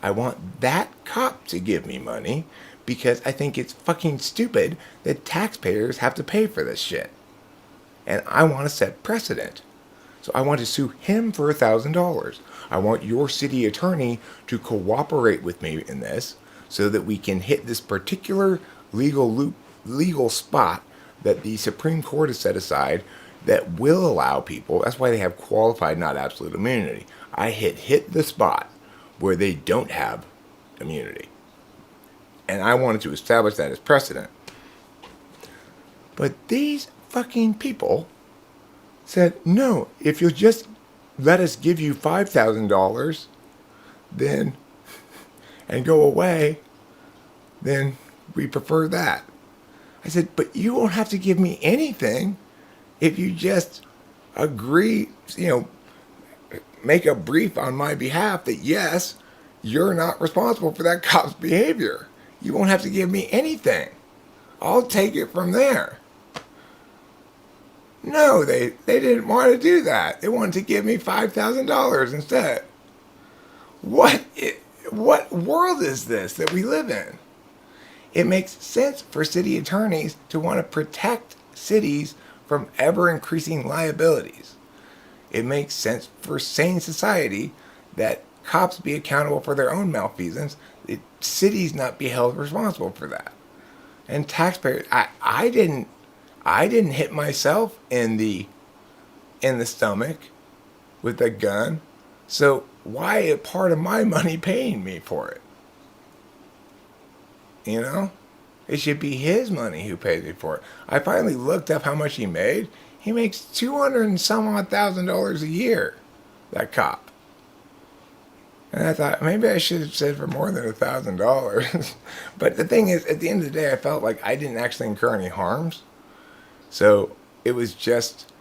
A: I want that cop to give me money because I think it's fucking stupid that taxpayers have to pay for this shit. And I want to set precedent. So I want to sue him for $1,000. I want your city attorney to cooperate with me in this so that we can hit this particular legal spot that the Supreme Court has set aside that will allow people, that's why they have qualified, not absolute immunity. I hit the spot where they don't have immunity. And I wanted to establish that as precedent. But these fucking people said, no, if you'll just let us give you $5,000, then, and go away, then we prefer that. I said, but you won't have to give me anything if you just agree, make a brief on my behalf that yes, you're not responsible for that cop's behavior. You won't have to give me anything. I'll take it from there. No, they didn't want to do that. They wanted to give me $5,000 instead. What world is this that we live in? It makes sense for city attorneys to want to protect cities from ever-increasing liabilities. It makes sense for sane society that cops be accountable for their own malfeasance, cities not be held responsible for that. And taxpayers, I didn't hit myself in the stomach with a gun, so why is part of my money paying me for it? You know? It should be his money who pays me for it. I finally looked up how much he made. He makes $200 and some odd $1,000 a year, that cop. And I thought, maybe I should have said for more than $1,000. But the thing is, at the end of the day, I felt like I didn't actually incur any harms. So it was just,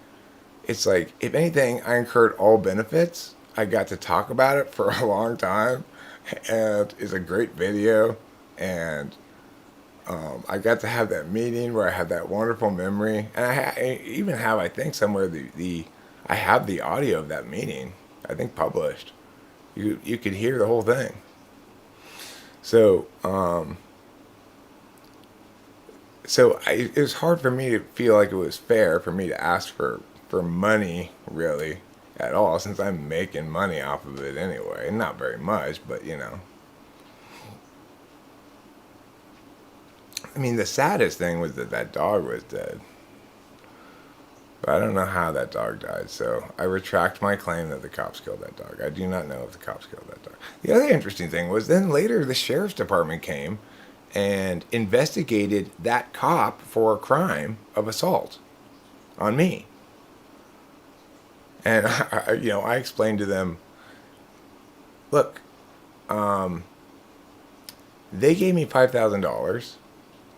A: it's like, if anything, I incurred all benefits. I got to talk about it for a long time. And it's a great video. And I got to have that meeting where I had that wonderful memory. And I even have, I think, somewhere I have the audio of that meeting, I think published. You could hear the whole thing. So, it was hard for me to feel like it was fair for me to ask for money, really, at all, since I'm making money off of it anyway. Not very much, but, you know. I mean, the saddest thing was that dog was dead. But I don't know how that dog died, so I retract my claim that the cops killed that dog. I do not know if the cops killed that dog. The other interesting thing was then later the sheriff's department came and investigated that cop for a crime of assault on me. And, I explained to them, look, they gave me $5,000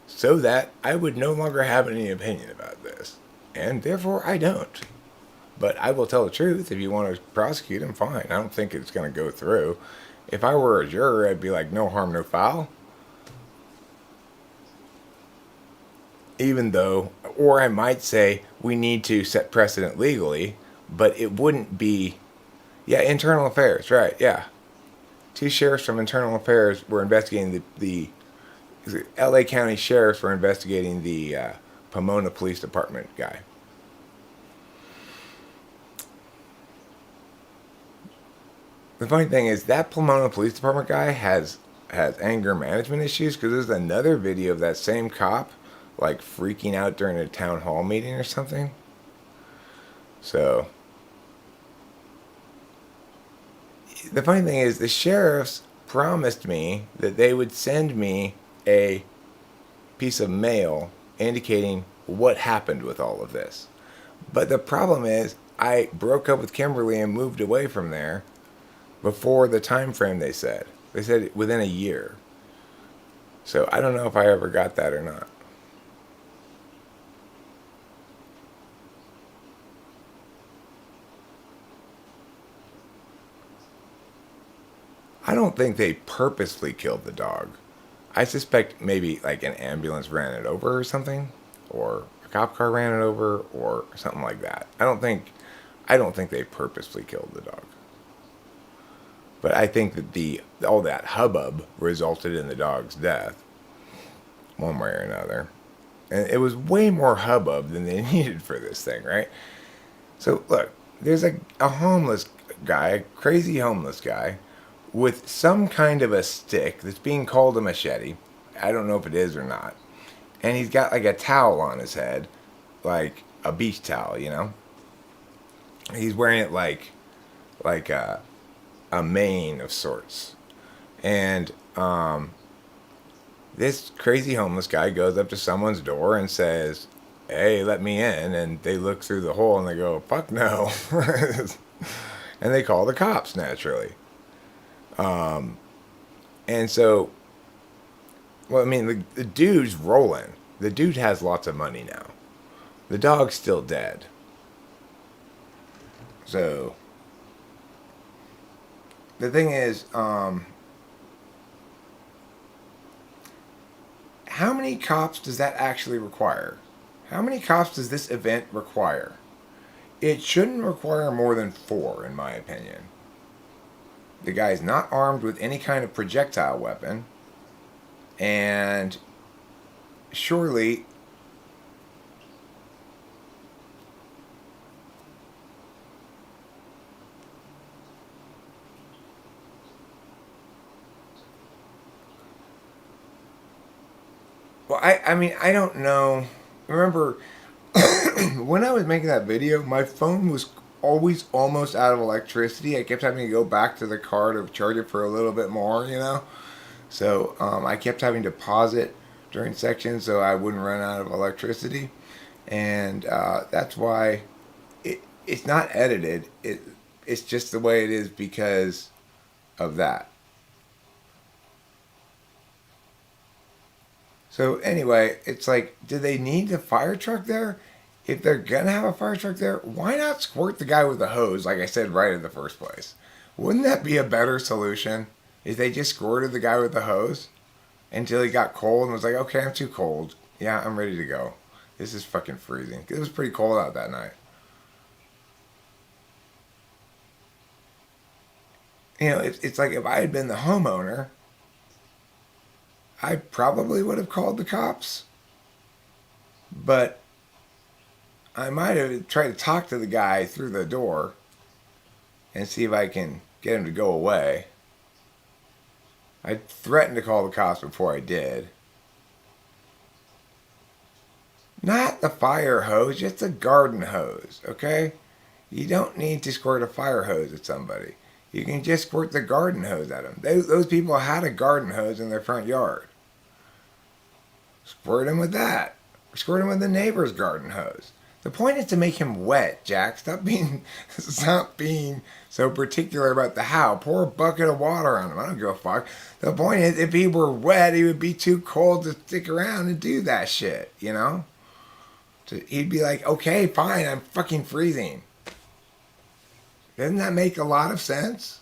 A: so that I would no longer have any opinion about this. And therefore, I don't. But I will tell the truth. If you want to prosecute him, fine. I don't think it's going to go through. If I were a juror, I'd be like, no harm, no foul. Even though, or I might say, we need to set precedent legally, but it wouldn't be, internal affairs, right, yeah. 2 sheriffs from internal affairs were investigating the LA County sheriffs were investigating the Pomona Police Department guy. The funny thing is that Pomona Police Department guy has anger management issues, because there's another video of that same cop like freaking out during a town hall meeting or something. So the funny thing is the sheriffs promised me that they would send me a piece of mail indicating what happened with all of this. But the problem is I broke up with Kimberly and moved away from there before the time frame they said. They said within a year. So I don't know if I ever got that or not. I don't think they purposely killed the dog. I suspect maybe like an ambulance ran it over or something, or a cop car ran it over, or something like that. I don't think they purposely killed the dog. But I think that all that hubbub resulted in the dog's death, one way or another. And it was way more hubbub than they needed for this thing, right? So look, there's a homeless guy, a crazy homeless guy, with some kind of a stick that's being called a machete. I don't know if it is or not. And he's got like a towel on his head, like a beach towel, you know? He's wearing it like a mane of sorts. And this crazy homeless guy goes up to someone's door and says, "Hey, let me in." And they look through the hole and they go, "Fuck no." And they call the cops, naturally. And so, well, I mean, the dude's rolling. The dude has lots of money now. The dog's still dead. So, the thing is, how many cops does that actually require? How many cops does this event require? It shouldn't require more than 4, in my opinion. The guy's not armed with any kind of projectile weapon. And surely well, I mean, I don't know. Remember, when I was making that video, my phone was always almost out of electricity. I kept having to go back to the car to charge it for a little bit more, you know? So I kept having to pause it during sections so I wouldn't run out of electricity. And that's why it's not edited. It's just the way it is because of that. So anyway, it's like, do they need a fire truck there? If they're gonna have a fire truck there, why not squirt the guy with the hose, like I said right in the first place? Wouldn't that be a better solution? If they just squirted the guy with the hose until he got cold and was like, okay, I'm too cold. Yeah, I'm ready to go. This is fucking freezing. It was pretty cold out that night. You know, it's like if I had been the homeowner, I probably would have called the cops. But I might have tried to talk to the guy through the door and see if I can get him to go away. I threatened to call the cops before I did. Not the fire hose, just a garden hose, okay? You don't need to squirt a fire hose at somebody. You can just squirt the garden hose at them. Those people had a garden hose in their front yard. Squirt them with that. Squirt them with the neighbor's garden hose. The point is to make him wet, Jack. Stop being so particular about the how. Pour a bucket of water on him. I don't give a fuck. The point is, if he were wet, he would be too cold to stick around and do that shit, you know? So he'd be like, okay, fine, I'm fucking freezing. Doesn't that make a lot of sense?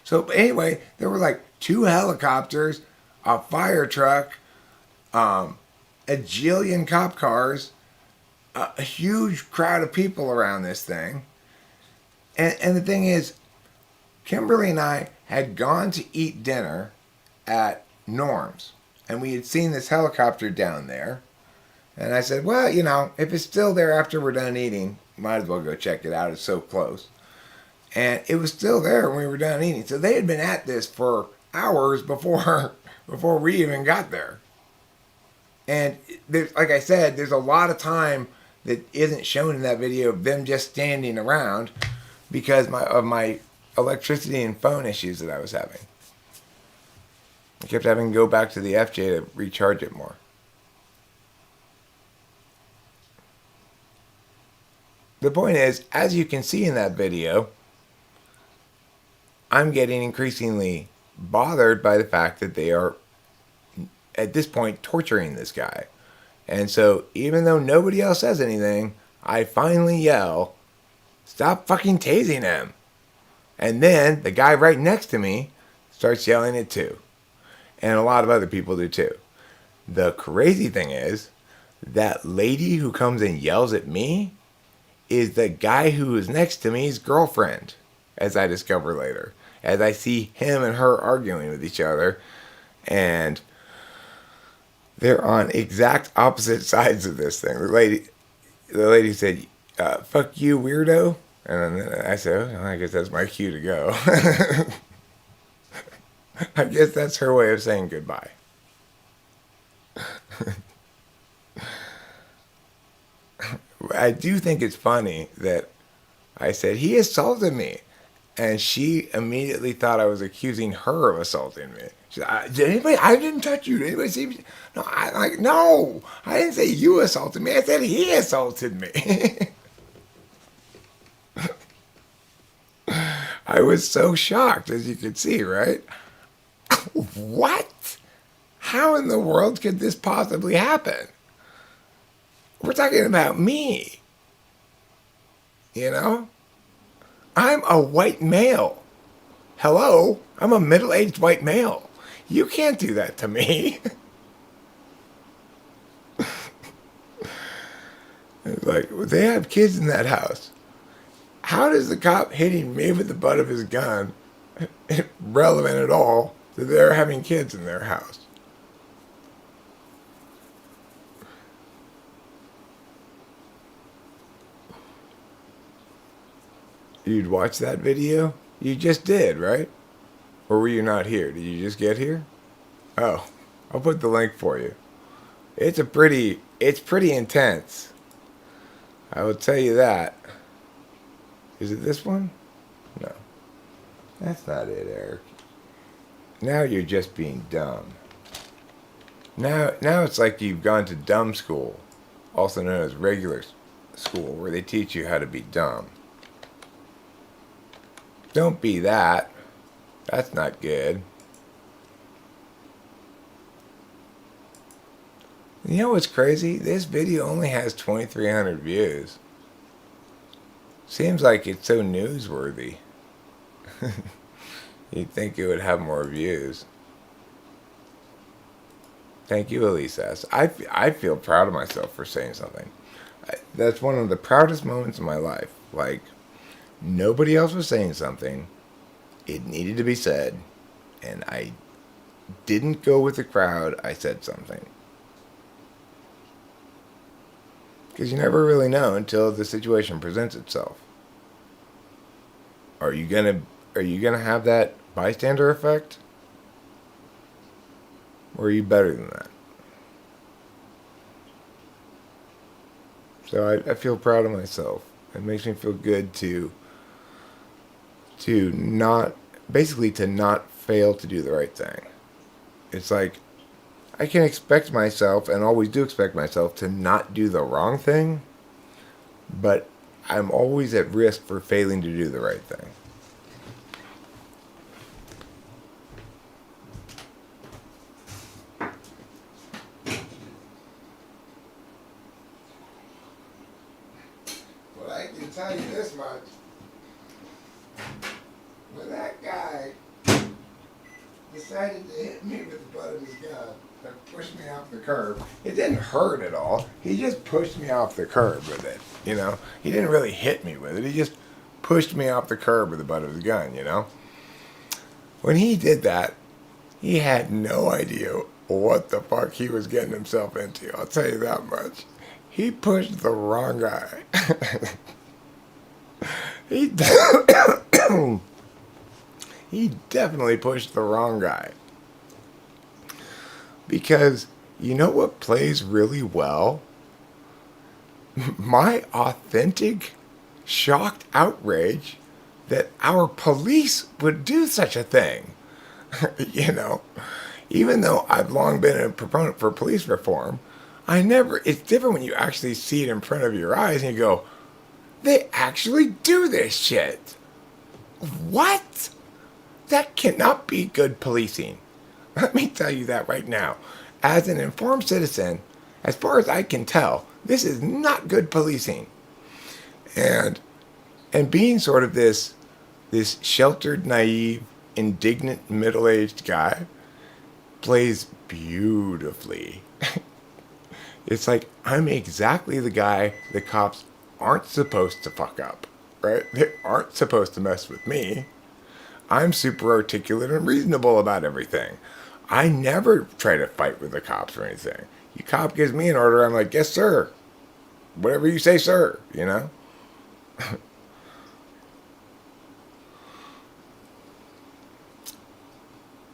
A: So anyway, there were like 2 helicopters, a fire truck, a jillion cop cars, a huge crowd of people around this thing. And the thing is, Kimberly and I had gone to eat dinner at Norm's. And we had seen this helicopter down there. And I said, well, you know, if it's still there after we're done eating, might as well go check it out. It's so close. And it was still there when we were done eating. So they had been at this for hours before we even got there. And there's, like I said, there's a lot of time that isn't shown in that video of them just standing around because of my electricity and phone issues that I was having. I kept having to go back to the FJ to recharge it more. The point is, as you can see in that video, I'm getting increasingly bothered by the fact that they are, at this point, torturing this guy. And so, even though nobody else says anything, I finally yell, stop fucking tasing him. And then, the guy right next to me starts yelling it too. And a lot of other people do too. The crazy thing is, that lady who comes and yells at me is the guy who is next to me's girlfriend, as I discover later. As I see him and her arguing with each other. And they're on exact opposite sides of this thing. The lady said, fuck you, weirdo. And then I said, oh, I guess that's my cue to go. I guess that's her way of saying goodbye. I do think it's funny that I said, he assaulted me. And she immediately thought I was accusing her of assaulting me. She said, did anybody? I didn't touch you. Did anybody see me? No, no, I didn't say you assaulted me. I said he assaulted me. I was so shocked, as you could see, right? What? How in the world could this possibly happen? We're talking about me. You know? I'm a white male. Hello? I'm a middle-aged white male. You can't do that to me. It's like, well, they have kids in that house. How does the cop hitting me with the butt of his gun relevant at all that they're having kids in their house. You'd watch that video? You just did, right? Or were you not here? Did you just get here? Oh, I'll put the link for you. It's pretty intense. I will tell you that. Is it this one? No. That's not it, Eric. Now you're just being dumb. Now it's like you've gone to dumb school, also known as regular school, where they teach you how to be dumb. Don't be that. That's not good. You know what's crazy? This video only has 2,300 views. Seems like it's so newsworthy. You'd think it would have more views. Thank you, Elise S. I feel proud of myself for saying something. That's one of the proudest moments in my life. Like, nobody else was saying something. It needed to be said. And I didn't go with the crowd. I said something. Because you never really know until the situation presents itself. Are you gonna have that bystander effect? Or are you better than that? So I feel proud of myself. It makes me feel good to not fail to do the right thing. It's like I can expect myself, and always do expect myself, to not do the wrong thing, but I'm always at risk for failing to do the right thing. Well, I can tell you this much. When that guy decided to hit me with the butt of his gun and push me off the curb, it didn't hurt at all. He just pushed me off the curb with it, you know. He didn't really hit me with it. He just pushed me off the curb with the butt of his gun, you know. When he did that, he had no idea what the fuck he was getting himself into. I'll tell you that much. He pushed the wrong guy. He definitely pushed the wrong guy. Because you know what plays really well? My authentic, shocked outrage that our police would do such a thing. You know, even though I've long been a proponent for police reform, it's different when you actually see it in front of your eyes and you go, they actually do this shit. What? That cannot be good policing. Let me tell you that right now. As an informed citizen, as far as I can tell, this is not good policing. And being sort of this sheltered, naive, indignant, middle-aged guy plays beautifully. It's like I'm exactly the guy the cops aren't supposed to fuck up, right? They aren't supposed to mess with me. I'm super articulate and reasonable about everything. I never try to fight with the cops or anything. The cop gives me an order, I'm like, yes, sir. Whatever you say, sir, you know?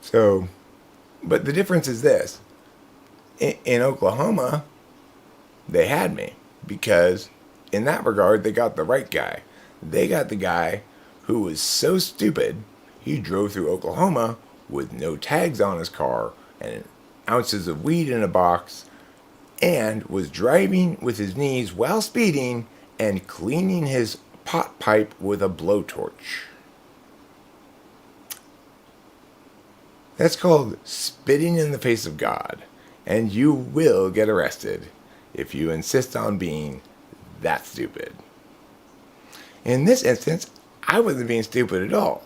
A: So, but the difference is this. In Oklahoma, they had me because in that regard, they got the right guy. They got the guy who was so stupid, he drove through Oklahoma with no tags on his car and ounces of weed in a box and was driving with his knees while speeding and cleaning his pot pipe with a blowtorch. That's called spitting in the face of God, and you will get arrested if you insist on being that stupid. In this instance, I wasn't being stupid at all.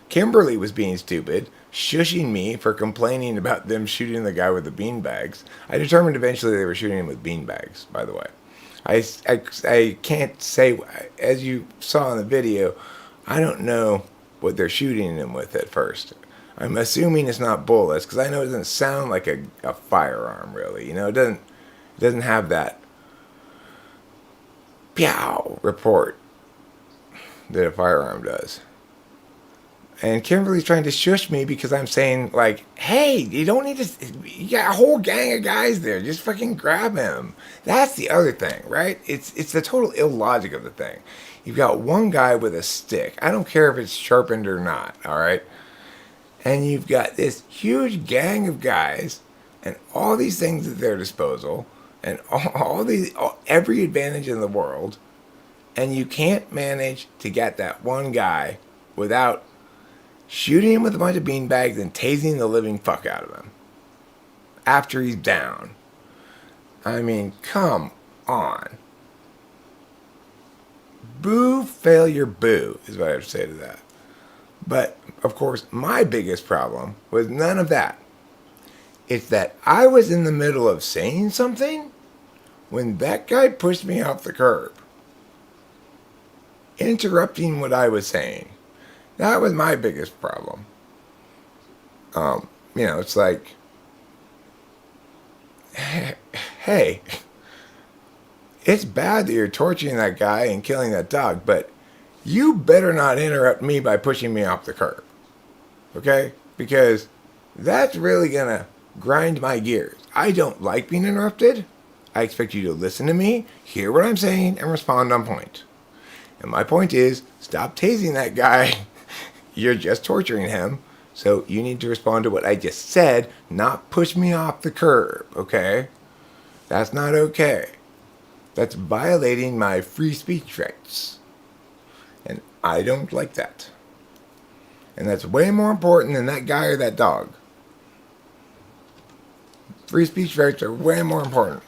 A: Kimberly was being stupid, shushing me for complaining about them shooting the guy with the beanbags. I determined eventually they were shooting him with beanbags, by the way. I can't say, as you saw in the video, I don't know what they're shooting him with at first. I'm assuming it's not bullets, because I know it doesn't sound like a firearm, really. You know, it doesn't have that pow report that a firearm does. And Kimberly's trying to shush me because I'm saying, like, hey, you don't need to, you got a whole gang of guys there. Just fucking grab him. That's the other thing, right? It's the total illogic of the thing. You've got one guy with a stick. I don't care if it's sharpened or not, all right? And you've got this huge gang of guys and all these things at their disposal and every advantage in the world. And you can't manage to get that one guy without shooting him with a bunch of beanbags and tasing the living fuck out of him after he's down. I mean, come on. Boo, failure, boo, is what I have to say to that. But, of course, my biggest problem was none of that. It's that I was in the middle of saying something when that guy pushed me off the curb, interrupting what I was saying. That was my biggest problem. You know, it's like, hey, it's bad that you're torturing that guy and killing that dog, but you better not interrupt me by pushing me off the curb. Okay? Because that's really gonna grind my gears. I don't like being interrupted. I expect you to listen to me, hear what I'm saying, and respond on point. And my point is, stop tasing that guy. You're just torturing him, so you need to respond to what I just said, not push me off the curb, okay? That's not okay. That's violating my free speech rights. And I don't like that. And that's way more important than that guy or that dog. Free speech rights are way more important.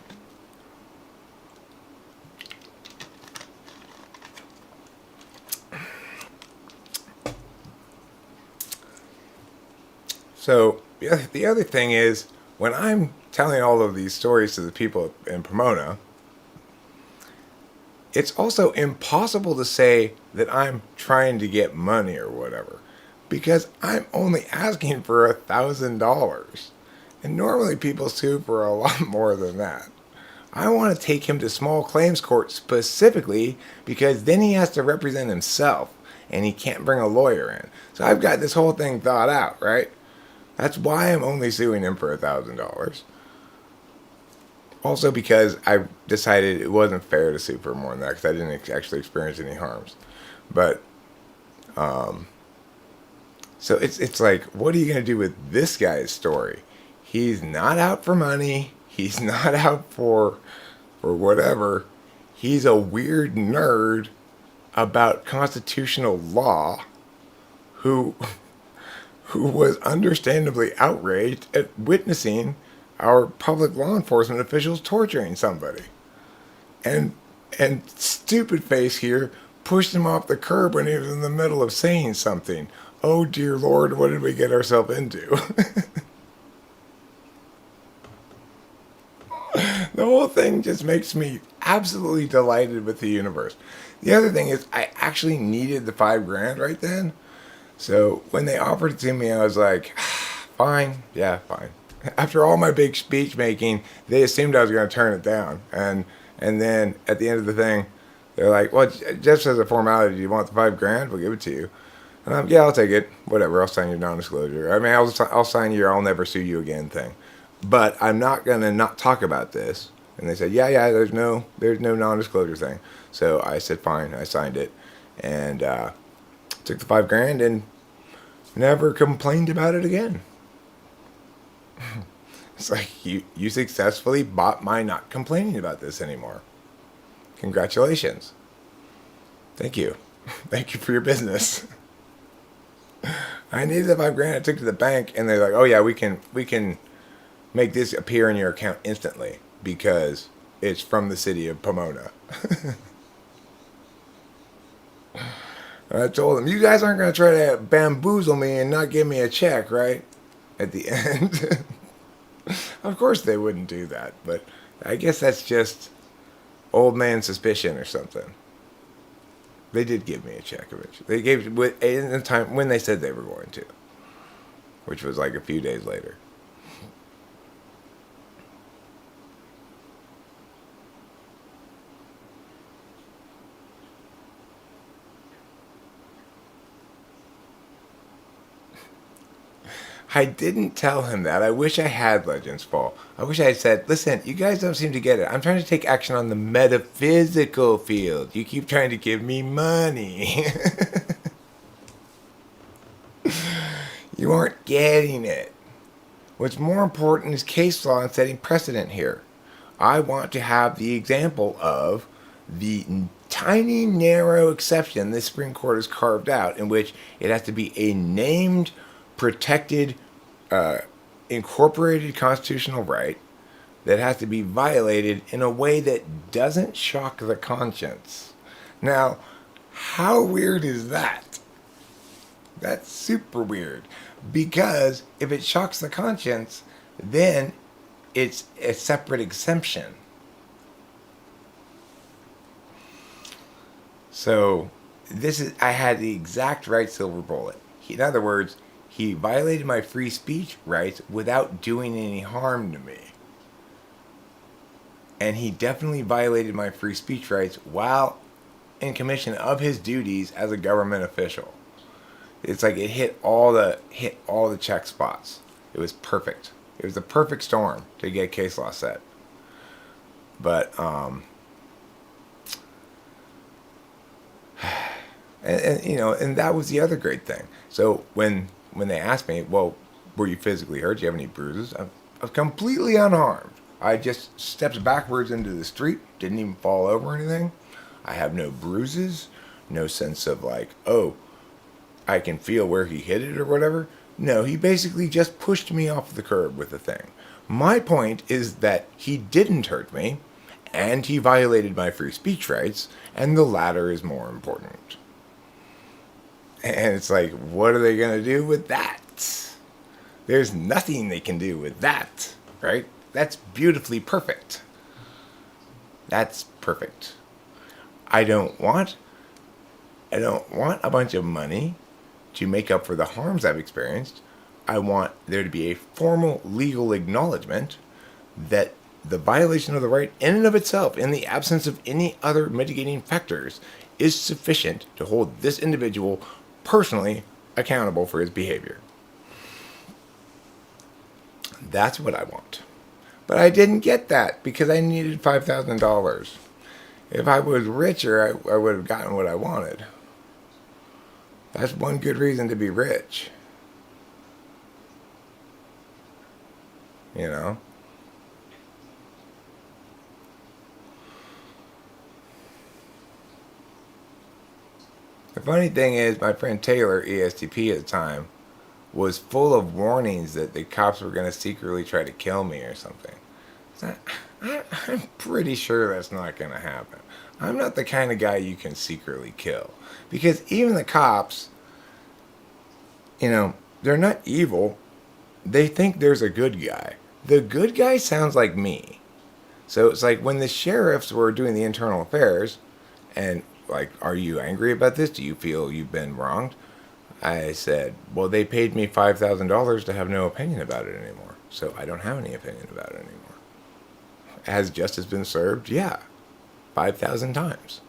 A: So the other thing is, when I'm telling all of these stories to the people in Pomona, it's also impossible to say that I'm trying to get money or whatever, because I'm only asking for $1,000. And normally people sue for a lot more than that. I want to take him to small claims court specifically because then he has to represent himself and he can't bring a lawyer in. So I've got this whole thing thought out, right? That's why I'm only suing him for $1,000. Also because I decided it wasn't fair to sue for more than that because I didn't actually experience any harms. But, so it's like, what are you going to do with this guy's story? He's not out for money. He's not out for whatever. He's a weird nerd about constitutional law who was understandably outraged at witnessing our public law enforcement officials torturing somebody. And stupid face here pushed him off the curb when he was in the middle of saying something. Oh dear Lord, what did we get ourselves into? The whole thing just makes me absolutely delighted with the universe. The other thing is, I actually needed the $5,000 right then. So when they offered it to me, I was like, fine, yeah, fine. After all my big speech making, they assumed I was going to turn it down. And then at the end of the thing, they're like, well, just as a formality, do you want the $5,000? We'll give it to you. And I'm, yeah, I'll take it. Whatever, I'll sign your non-disclosure. I mean, I'll sign your I'll never sue you again thing. But I'm not going to not talk about this. And they said, yeah, there's no non-disclosure thing. So I said, fine, I signed it. And took the $5,000 and never complained about it again. It's like, you successfully bought my not complaining about this anymore. Congratulations. Thank you. Thank you for your business. I needed the $5,000. I took it to the bank and they're like, oh yeah, we can make this appear in your account instantly because it's from the city of Pomona. I told them, you guys aren't going to try to bamboozle me and not give me a check, right? At the end. Of course they wouldn't do that, but I guess that's just old man suspicion or something. They did give me a check eventually. They gave it in the time when they said they were going to, which was like a few days later. I didn't tell him that. I wish I had, Legends Fall. I wish I had said, listen, you guys don't seem to get it. I'm trying to take action on the metaphysical field. You keep trying to give me money. You aren't getting it. What's more important is case law and setting precedent here. I want to have the example of the tiny, narrow exception the Supreme Court has carved out in which it has to be a named, protected, incorporated constitutional right that has to be violated in a way that doesn't shock the conscience. Now, how weird is that? That's super weird. Because if it shocks the conscience, then it's a separate exemption. So, I had the exact right silver bullet. In other words, he violated my free speech rights without doing any harm to me. And he definitely violated my free speech rights while in commission of his duties as a government official. It's like it hit all the check spots. It was perfect. It was the perfect storm to get case law set. But and that was the other great thing. So when they asked me, well, were you physically hurt? Do you have any bruises? I was completely unharmed. I just stepped backwards into the street, didn't even fall over or anything. I have no bruises, no sense of like, oh, I can feel where he hit it or whatever. No, he basically just pushed me off the curb with the thing. My point is that he didn't hurt me, and he violated my free speech rights, and the latter is more important. And it's like, what are they going to do with that? There's nothing they can do with that, right? That's beautifully perfect. That's perfect. I don't want a bunch of money to make up for the harms I've experienced. I want there to be a formal legal acknowledgement that the violation of the right in and of itself, in the absence of any other mitigating factors, is sufficient to hold this individual personally accountable for his behavior. That's what I want. But I didn't get that because I needed $5,000. If I was richer, I would have gotten what I wanted. That's one good reason to be rich. You know? The funny thing is, my friend Taylor, ESTP at the time, was full of warnings that the cops were going to secretly try to kill me or something. So I'm pretty sure that's not going to happen. I'm not the kind of guy you can secretly kill. Because even the cops, they're not evil. They think there's a good guy. The good guy sounds like me. So it's like when the sheriffs were doing the internal affairs, and like, are you angry about this? Do you feel you've been wronged? I said, well, they paid me $5,000 to have no opinion about it anymore. So I don't have any opinion about it anymore. Has justice been served? Yeah. 5,000 times.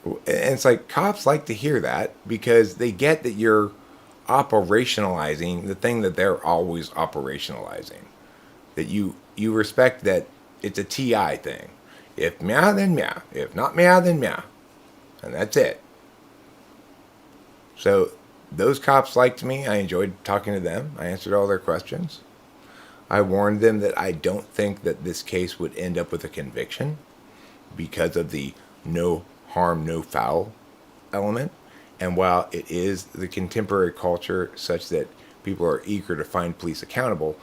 A: And it's like cops like to hear that because they get that you're operationalizing the thing that they're always operationalizing. That you respect that it's a TI thing. If meow, then meow. If not meow, then meow. And that's it. So those cops liked me. I enjoyed talking to them. I answered all their questions. I warned them that I don't think that this case would end up with a conviction because of the no harm, no foul element. And while it is the contemporary culture such that people are eager to find police accountable,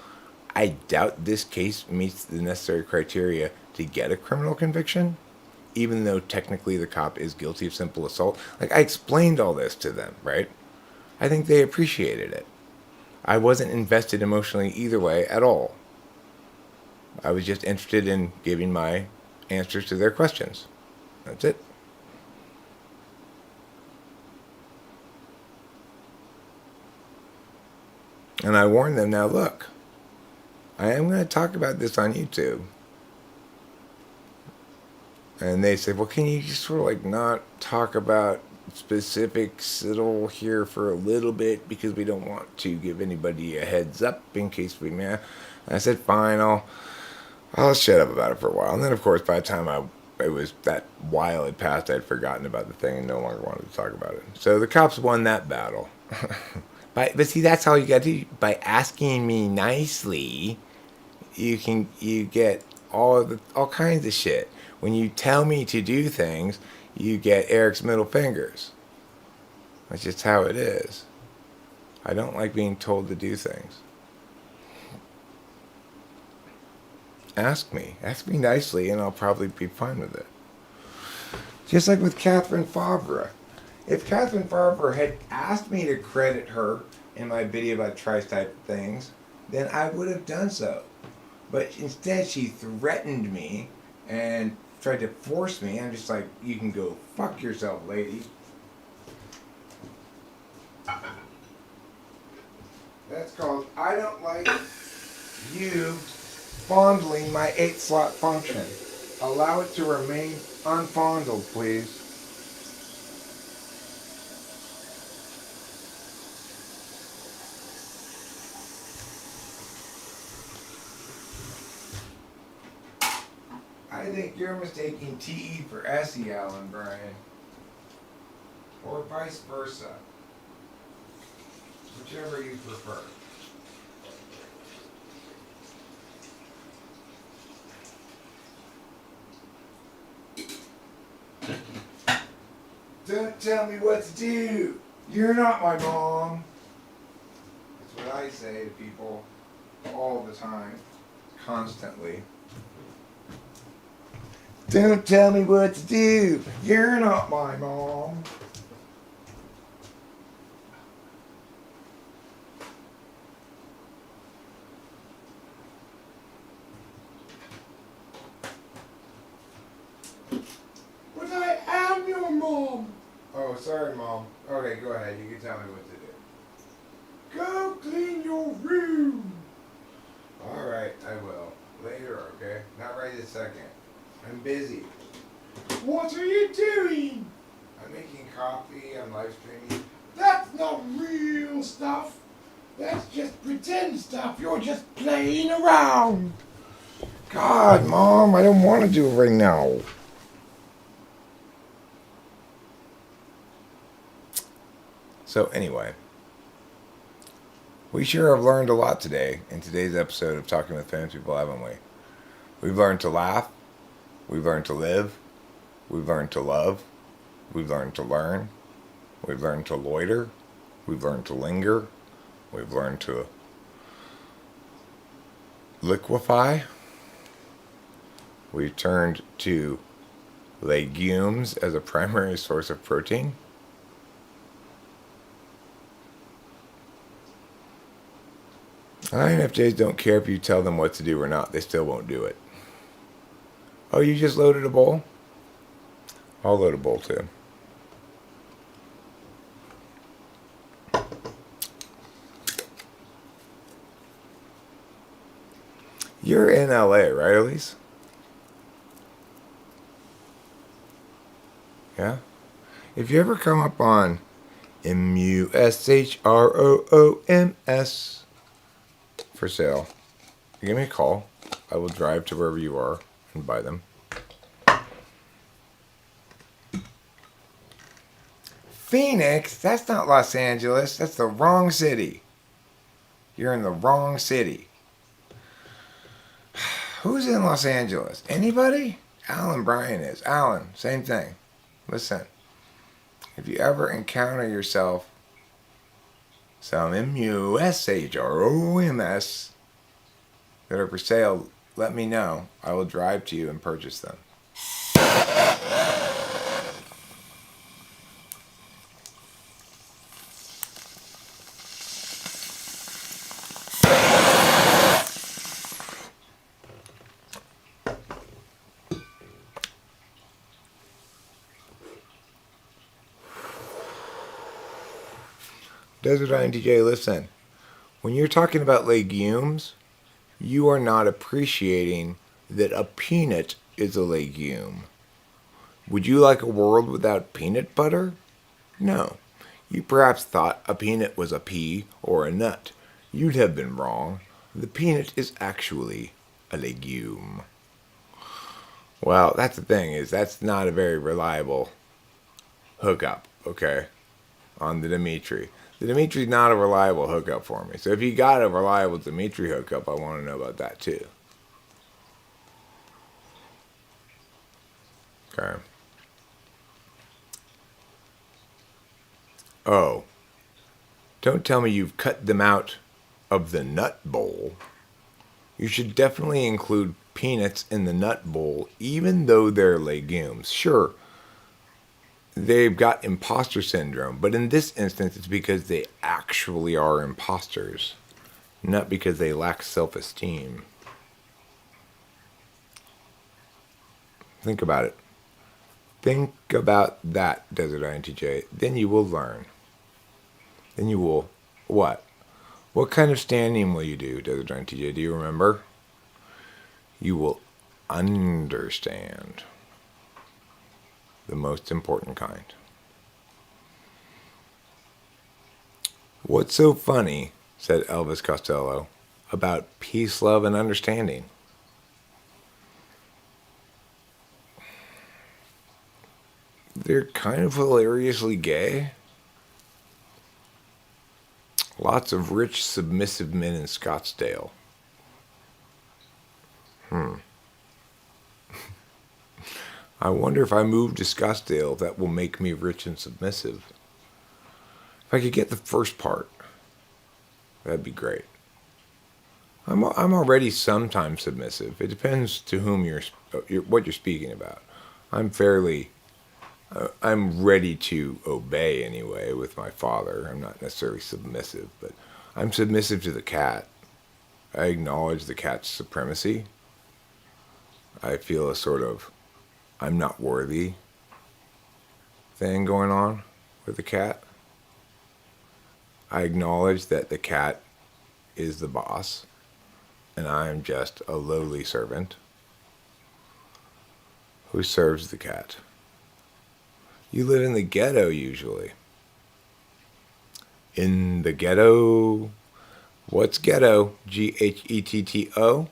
A: I doubt this case meets the necessary criteria to get a criminal conviction, even though technically the cop is guilty of simple assault. Like, I explained all this to them, right? I think they appreciated it. I wasn't invested emotionally either way at all. I was just interested in giving my answers to their questions. That's it. And I warned them, now look, I am going to talk about this on YouTube. And they said, well, can you just sort of like not talk about specifics settle here for a little bit because we don't want to give anybody a heads up in case we may. I said, fine, I'll shut up about it for a while. And then, of course, by the time it was that while had passed, I'd forgotten about the thing and no longer wanted to talk about it. So the cops won that battle. But see, that's all you got to do. By asking me nicely, you get all kinds of shit. When you tell me to do things, you get Eric's middle fingers. That's just how it is. I don't like being told to do things. Ask me nicely, and I'll probably be fine with it. Just like with Catherine Favre. If Catherine Favre had asked me to credit her in my video about tri-type things, then I would have done so. But instead, she threatened me and tried to force me. I'm just like, you can go fuck yourself, lady. That's called, I don't like you fondling my 8-slot function. Allow it to remain unfondled, please. I think you're mistaking TE for SE, Alan Brian. Or vice versa. Whichever you prefer. Don't tell me what to do. You're not my mom. That's what I say to people all the time, constantly. Don't tell me what to do. You're not my mom. But I am your mom. Oh, sorry, Mom. Okay, go ahead. You can tell me what to do. Go clean your room. All right, I will. Later, okay? Not right this second. I'm busy. What are you doing? I'm making coffee. I'm live streaming. That's not real stuff. That's just pretend stuff. You're just playing around. God, Mom, I don't want to do it right now. So anyway, we sure have learned a lot today in today's episode of Talking with Famous People, haven't we? We've learned to laugh. We've learned to live. We've learned to love. We've learned to learn. We've learned to loiter. We've learned to linger. We've learned to liquefy. We've turned to legumes as a primary source of protein. INFJs don't care if you tell them what to do or not. They still won't do it. Oh, you just loaded a bowl? I'll load a bowl too. You're in LA, right, Elise? Yeah? If you ever come up on MUSHROOMS for sale, give me a call. I will drive to wherever you are and buy them. Phoenix? That's not Los Angeles. That's the wrong city. You're in the wrong city. Who's in Los Angeles? Anybody? Alan Bryan is. Alan, same thing. Listen, if you ever encounter yourself some MUSHROMS that are for sale, let me know. I will drive to you and purchase them. Desert INTJ, listen. When you're talking about legumes, you are not appreciating that a peanut is a legume. Would you like a world without peanut butter? No. You perhaps thought a peanut was a pea or a nut. You'd have been wrong. The peanut is actually a legume. Well, that's the thing, is that's not a very reliable hookup, okay, on the Dimitri. The Dimitri's not a reliable hookup for me. So if you got a reliable Dimitri hookup, I want to know about that too. Okay. Oh, don't tell me you've cut them out of the nut bowl. You should definitely include peanuts in the nut bowl, even though they're legumes. Sure, they've got imposter syndrome, but in this instance, it's because they actually are imposters, not because they lack self-esteem. Think about it. Think about that, Desert INTJ. Then you will learn. Then you will, what? What kind of standing will you do, Desert INTJ? Do you remember? You will understand. The most important kind. What's so funny, said Elvis Costello, about peace, love, and understanding? They're kind of hilariously gay. Lots of rich, submissive men in Scottsdale. I wonder if I move to Scottsdale, that will make me rich and submissive. If I could get the first part, that'd be great. I'm already sometimes submissive. It depends to whom what you're speaking about. I'm ready to obey anyway with my father. I'm not necessarily submissive, but I'm submissive to the cat. I acknowledge the cat's supremacy. I feel a sort of I'm not worthy thing going on with the cat. I acknowledge that the cat is the boss, and I am just a lowly servant who serves the cat. You live in the ghetto usually. In the ghetto. What's ghetto? Ghetto.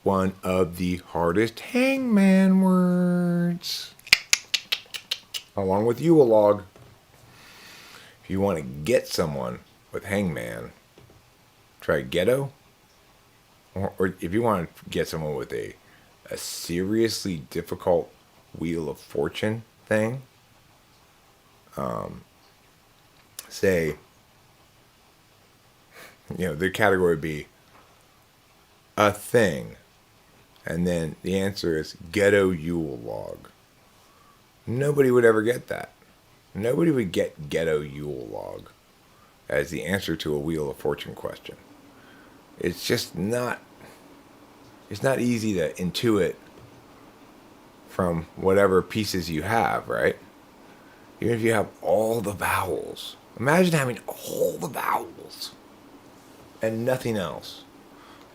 A: One of the hardest hangman words. Along with Yule log. If you want to get someone with hangman, try ghetto. Or if you want to get someone with a seriously difficult Wheel of Fortune thing, say, the category would be a thing. And then the answer is ghetto Yule log. Nobody would ever get that. Nobody would get ghetto Yule log as the answer to a Wheel of Fortune question. It's just not, it's not easy to intuit from whatever pieces you have, right? Even if you have all the vowels. Imagine having all the vowels and nothing else.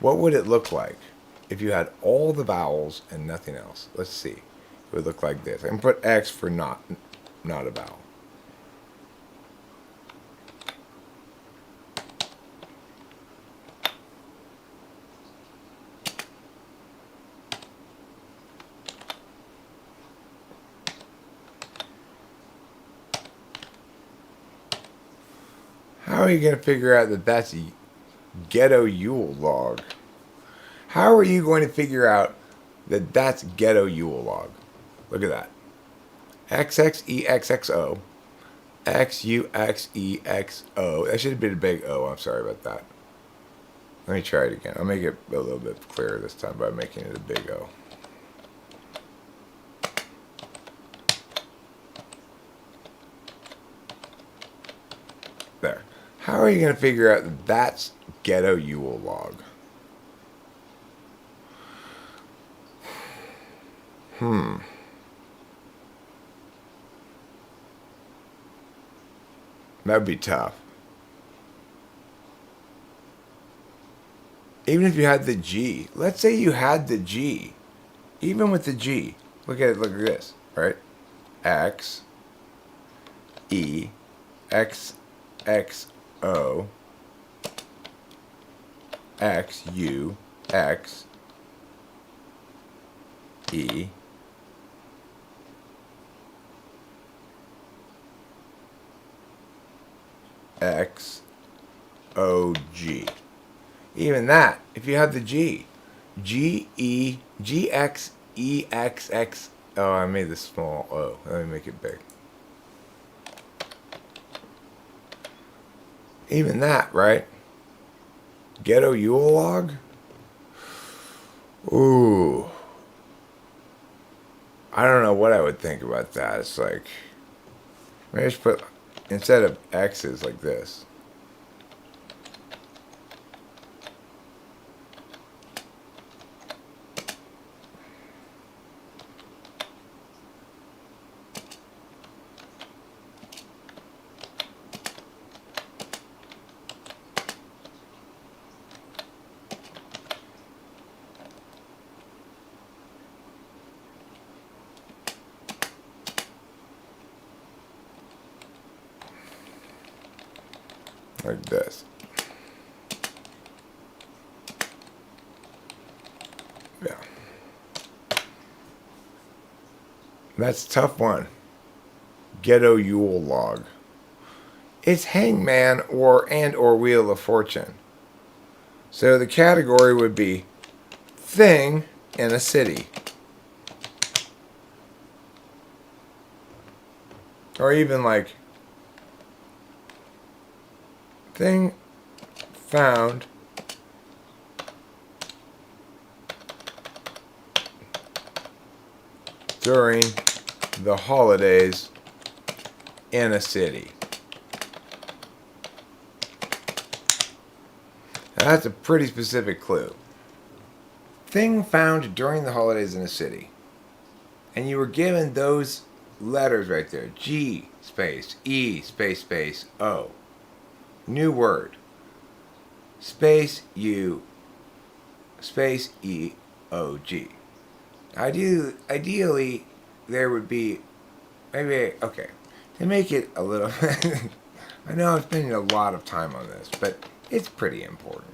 A: What would it look like if you had all the vowels and nothing else? Let's see. It would look like this. I'm going to put X for not a vowel. How are you going to figure out that that's a ghetto Yule log? How are you going to figure out that that's ghetto Yule log? Look at that. XXEXXO. XUXEXO. That should have been a big O. I'm sorry about that. Let me try it again. I'll make it a little bit clearer this time by making it a big O. There. How are you going to figure out that that's ghetto Yule log? That'd be tough. Even if you had the G. Let's say you had the G. Even with the G. Look at it, look at this, right? X, E, X, X, O, X, U, X, E, X, O, G. Even that, if you have the G. G, E, G, X, E, X, X. Oh, I made this small O. Let me make it big. Even that, right? Ghetto Yule log? Ooh. I don't know what I would think about that. It's like, maybe just put, instead of X's like this. Like this. Yeah. That's a tough one. Ghetto Yule log. It's hangman or wheel of fortune. So the category would be thing in a city. Or even like thing found during the holidays in a city. Now that's a pretty specific clue. Thing found during the holidays in a city. And you were given those letters right there. G space, E space space, O. New word. Space U space E O G. Ideally there would be maybe, okay, to make it a little I know I'm spending a lot of time on this, but it's pretty important.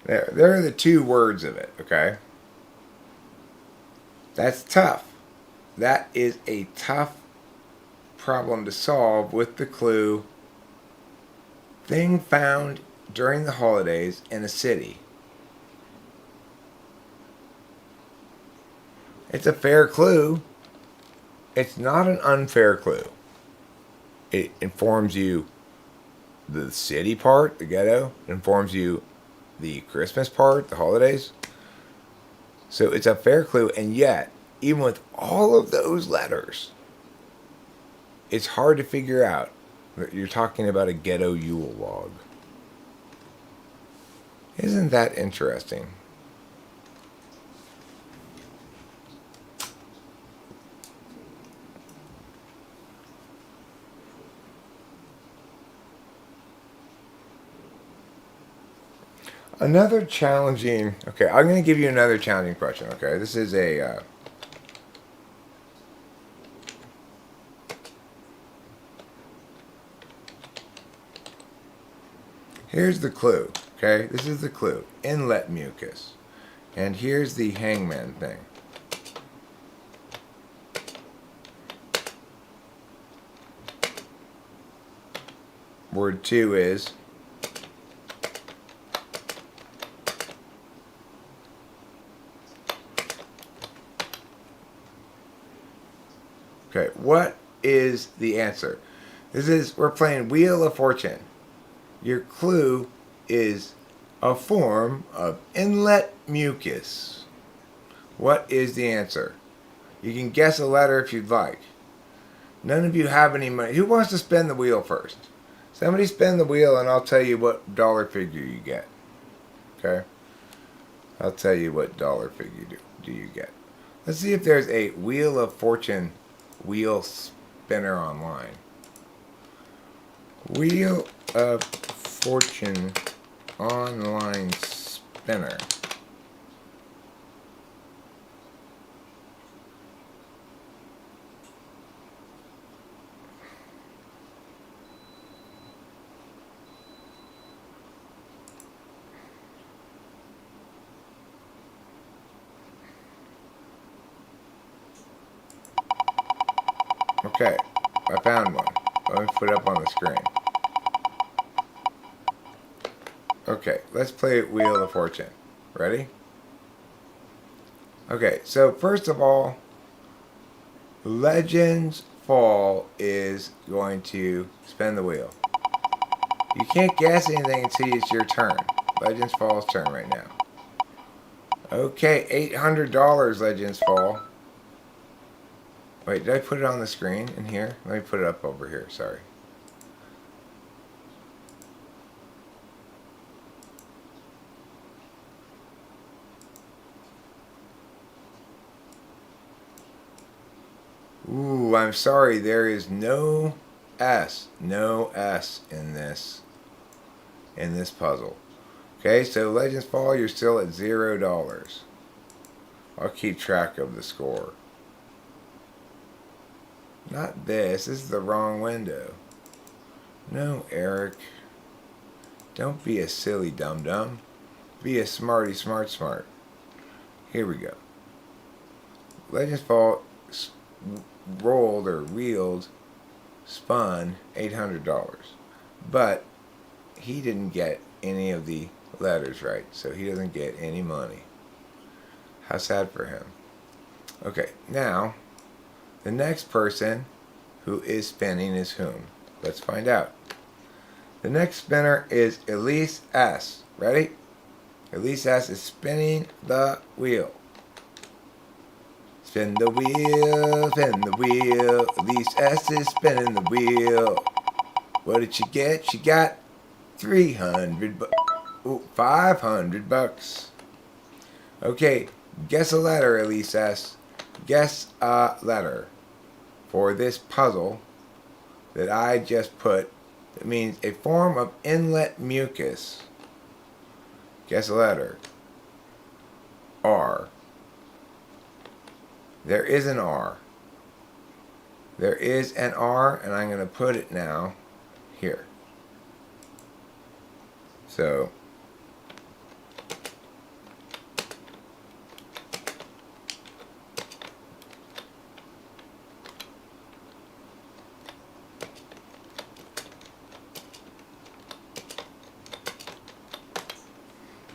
A: There are the two words of it, okay? That's tough. That is a tough problem to solve with the clue thing found during the holidays in a city. It's a fair clue. It's not an unfair clue. It informs you the city part, the ghetto. It informs you the Christmas part, the holidays. So it's a fair clue, and yet, even with all of those letters, it's hard to figure out that you're talking about a ghetto Yule log. Isn't that interesting? Another challenging, okay, I'm going to give you another challenging question, okay? This is a, here's the clue, okay? This is the clue, inlet mucus. And here's the hangman thing. Word 2 is okay, what is the answer? We're playing Wheel of Fortune. Your clue is a form of inlet mucus. What is the answer? You can guess a letter if you'd like. None of you have any money. Who wants to spin the wheel first? Somebody spin the wheel and I'll tell you what dollar figure you get. Okay? I'll tell you what dollar figure do you get. Let's see if there's a Wheel of Fortune wheel spinner online. Wheel of Fortune online spinner. Okay, I found one. Let me put it up on the screen. Okay, let's play Wheel of Fortune. Ready? Okay, so first of all, Legends Fall is going to spin the wheel. You can't guess anything until it's your turn. Legends Fall's turn right now. Okay, $800 Legends Fall. Wait, did I put it on the screen in here? Let me put it up over here, sorry. Ooh, I'm sorry, there is no S in this puzzle. Okay, so Legends Fall, you're still at $0. I'll keep track of the score. Not this. This is the wrong window. No, Eric. Don't be a silly dum-dum. Be a smarty smart. Here we go. Legends Fall rolled or wheeled, spun $800. But he didn't get any of the letters right, so he doesn't get any money. How sad for him. Okay, now the next person who is spinning is whom? Let's find out. The next spinner is Elise S. Ready? Elise S. is spinning the wheel. Spin the wheel, spin the wheel. Elise S. is spinning the wheel. What did she get? She got 500 bucks. Okay, guess a letter, Elise S. Guess a letter for this puzzle that I just put. It means a form of inlet mucus. Guess a letter. R. There is an R. There is an R, and I'm going to put it now here. So,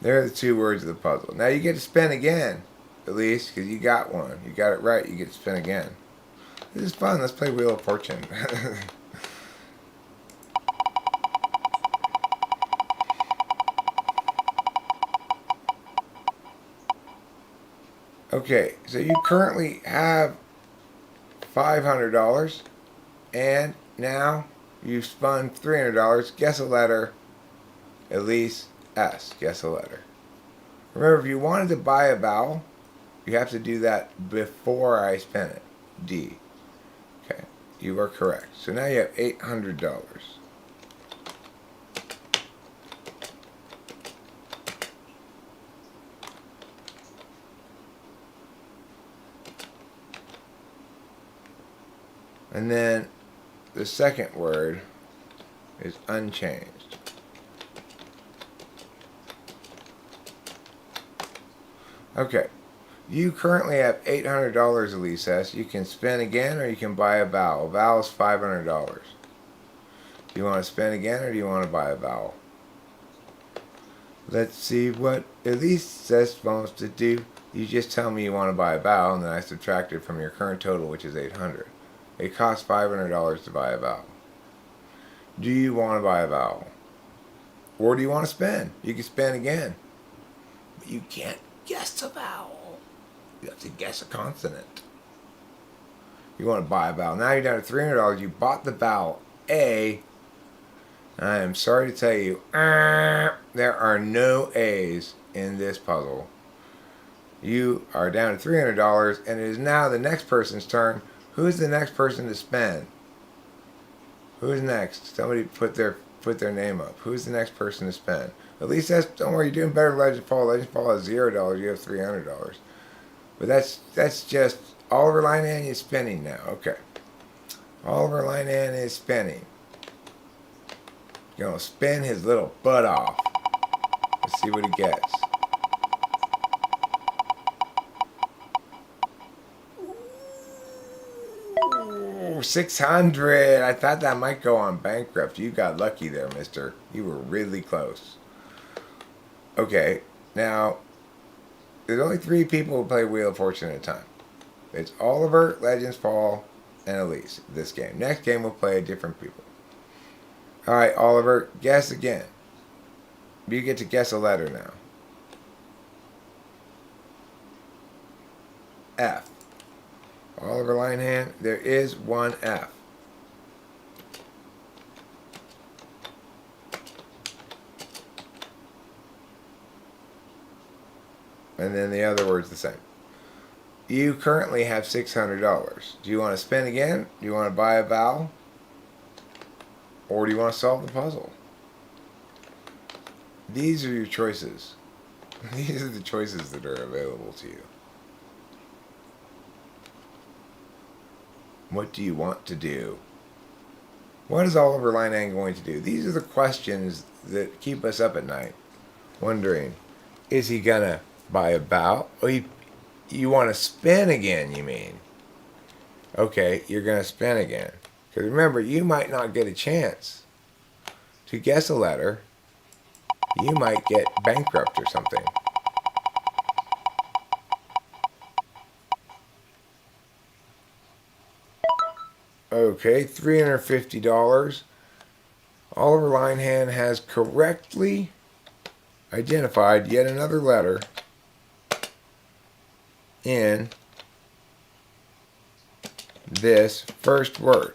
A: there are the two words of the puzzle. Now you get to spin again, at least, because you got one. You got it right, you get to spin again. This is fun. Let's play Wheel of Fortune. Okay, so you currently have $500, and now you've spun $300. Guess a letter, Elise S. Guess a letter. Remember, if you wanted to buy a vowel, you have to do that before I spin it. D. Okay, you are correct. So now you have $800. And then the second word is unchanged. Okay, you currently have $800, Elise S. You can spin again or you can buy a vowel. A vowel is $500. Do you want to spin again or do you want to buy a vowel? Let's see what Elise S. wants to do. You just tell me you want to buy a vowel and then I subtract it from your current total, which is $800. It costs $500 to buy a vowel. Do you want to buy a vowel? Or do you want to spin? You can spin again. But you can't guess a vowel. You have to guess a consonant. You want to buy a vowel. Now you're down to $300. You bought the vowel A. I am sorry to tell you, there are no A's in this puzzle. You are down to $300, and it is now the next person's turn. Who's the next person to spend? Who's next? Somebody put their name up. Who's the next person to spend? At least don't worry, you're doing better than Legends Fall. Legends Fall is $0. You have $300. But that's just Oliver Linehan is spinning now. Okay. Oliver Linehan is spinning. Gonna spin his little butt off. Let's see what he gets. Ooh, 600. I thought that might go on bankrupt. You got lucky there, mister. You were really close. Okay, now there's only 3 people who play Wheel of Fortune at a time. It's Oliver, Legends Fall, and Elise. This game. Next game we'll play different people. Alright, Oliver, guess again. You get to guess a letter now. F. Oliver Linehan, there is one F. And then the other word's the same. You currently have $600. Do you want to spin again? Do you want to buy a vowel? Or do you want to solve the puzzle? These are your choices. These are the choices that are available to you. What do you want to do? What is Oliver Linehan going to do? These are the questions that keep us up at night, wondering, is he going to buy a vowel? Oh, you want to spin again, you mean? Okay, you're going to spin again. Because remember, you might not get a chance to guess a letter. You might get bankrupt or something. Okay, $350. Oliver Linehan has correctly identified yet another letter in this first word.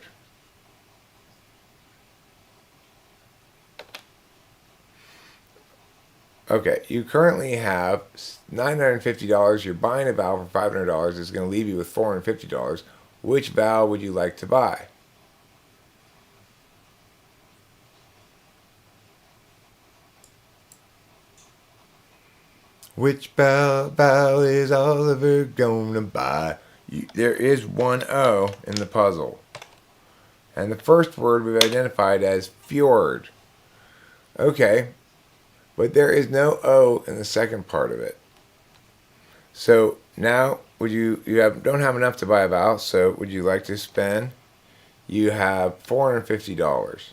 A: Okay, you currently have $950. You're buying a vowel for $500. It's going to leave you with $450. Which vowel would you like to buy? Which vowel is Oliver gonna buy? There is one O in the puzzle. And the first word we've identified as fjord. Okay, but there is no O in the second part of it. So now, don't have enough to buy a vowel, so would you like to spend? You have $450.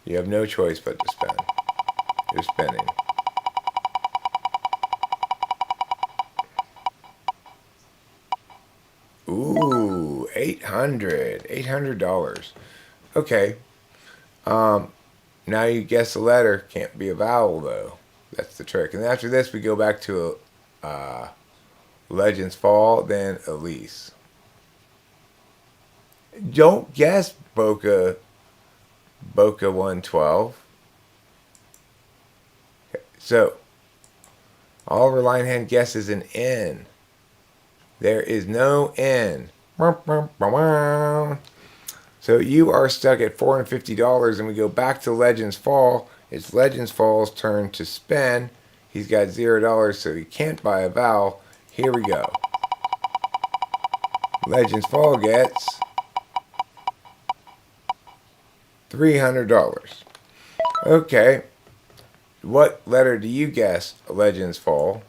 A: You have no choice but to spend. You're spending. Ooh, $800. Okay. Now you guess the letter. Can't be a vowel though. That's the trick. And after this, we go back to Legends Fall, then Elise. Don't guess Boca 112. Okay, so Oliver Linehan guesses an N. There is no N. So you are stuck at $450, and we go back to Legends Fall. It's Legends Fall's turn to spend. He's got $0, so he can't buy a vowel. Here we go. Legends Fall gets $300. Okay. What letter do you guess, Legends Fall?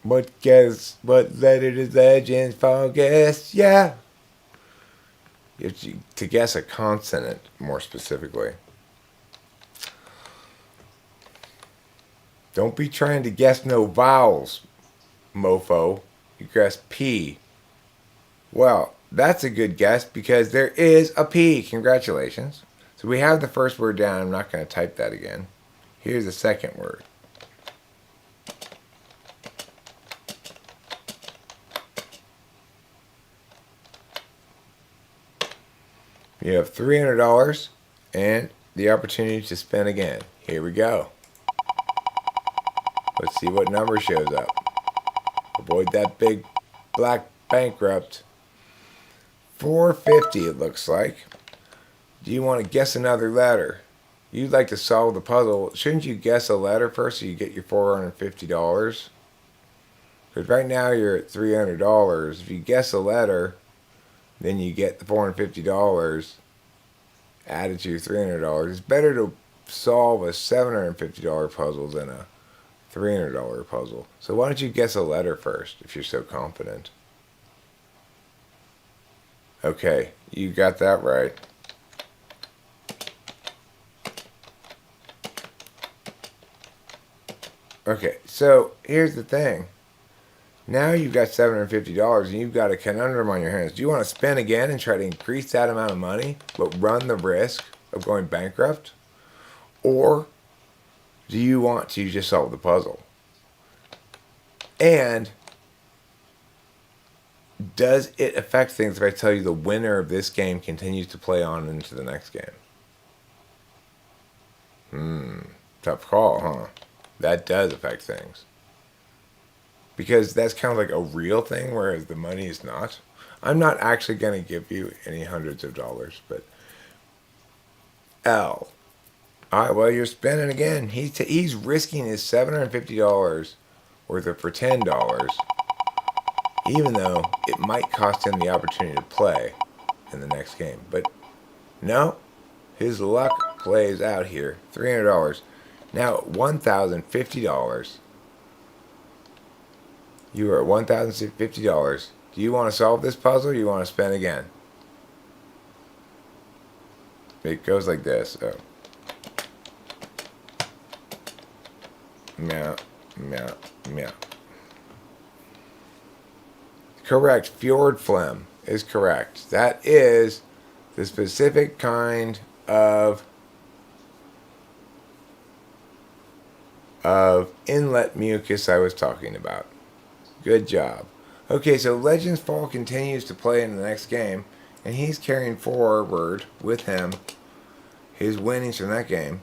A: What letter does Legends Fall guess? Yeah. You have to guess a consonant, more specifically. Don't be trying to guess no vowels, mofo. You guess P. Well, that's a good guess because there is a P. Congratulations. So we have the first word down. I'm not going to type that again. Here's the second word. You have $300 and the opportunity to spin again. Here we go. Let's see what number shows up. Avoid that big black bankrupt. 450 it looks like. Do you want to guess another letter? You'd like to solve the puzzle. Shouldn't you guess a letter first so you get your $450? Because right now you're at $300. If you guess a letter, then you get the $450 added to your $300. It's better to solve a $750 puzzle than a $300 puzzle. So why don't you guess a letter first if you're so confident? Okay, you got that right. Okay, so here's the thing. Now you've got $750 and you've got a conundrum on your hands. Do you want to spend again and try to increase that amount of money, but run the risk of going bankrupt? Or do you want to just solve the puzzle? And does it affect things if I tell you the winner of this game continues to play on into the next game? Tough call, huh? That does affect things. Because that's kind of like a real thing, whereas the money is not. I'm not actually going to give you any hundreds of dollars, but L. Alright, well, you're spending again. He's risking his $750 worth of pretend dollars, even though it might cost him the opportunity to play in the next game. But no, his luck plays out here. $300. Now, $1,050. You are at $1,050. Do you want to solve this puzzle or do you want to spend again? It goes like this. Oh. Meow, meow, meow. Correct. Fjord phlegm is correct. That is the specific kind of inlet mucus I was talking about. Good job. Okay, so Legends Fall continues to play in the next game, and he's carrying forward with him his winnings from that game,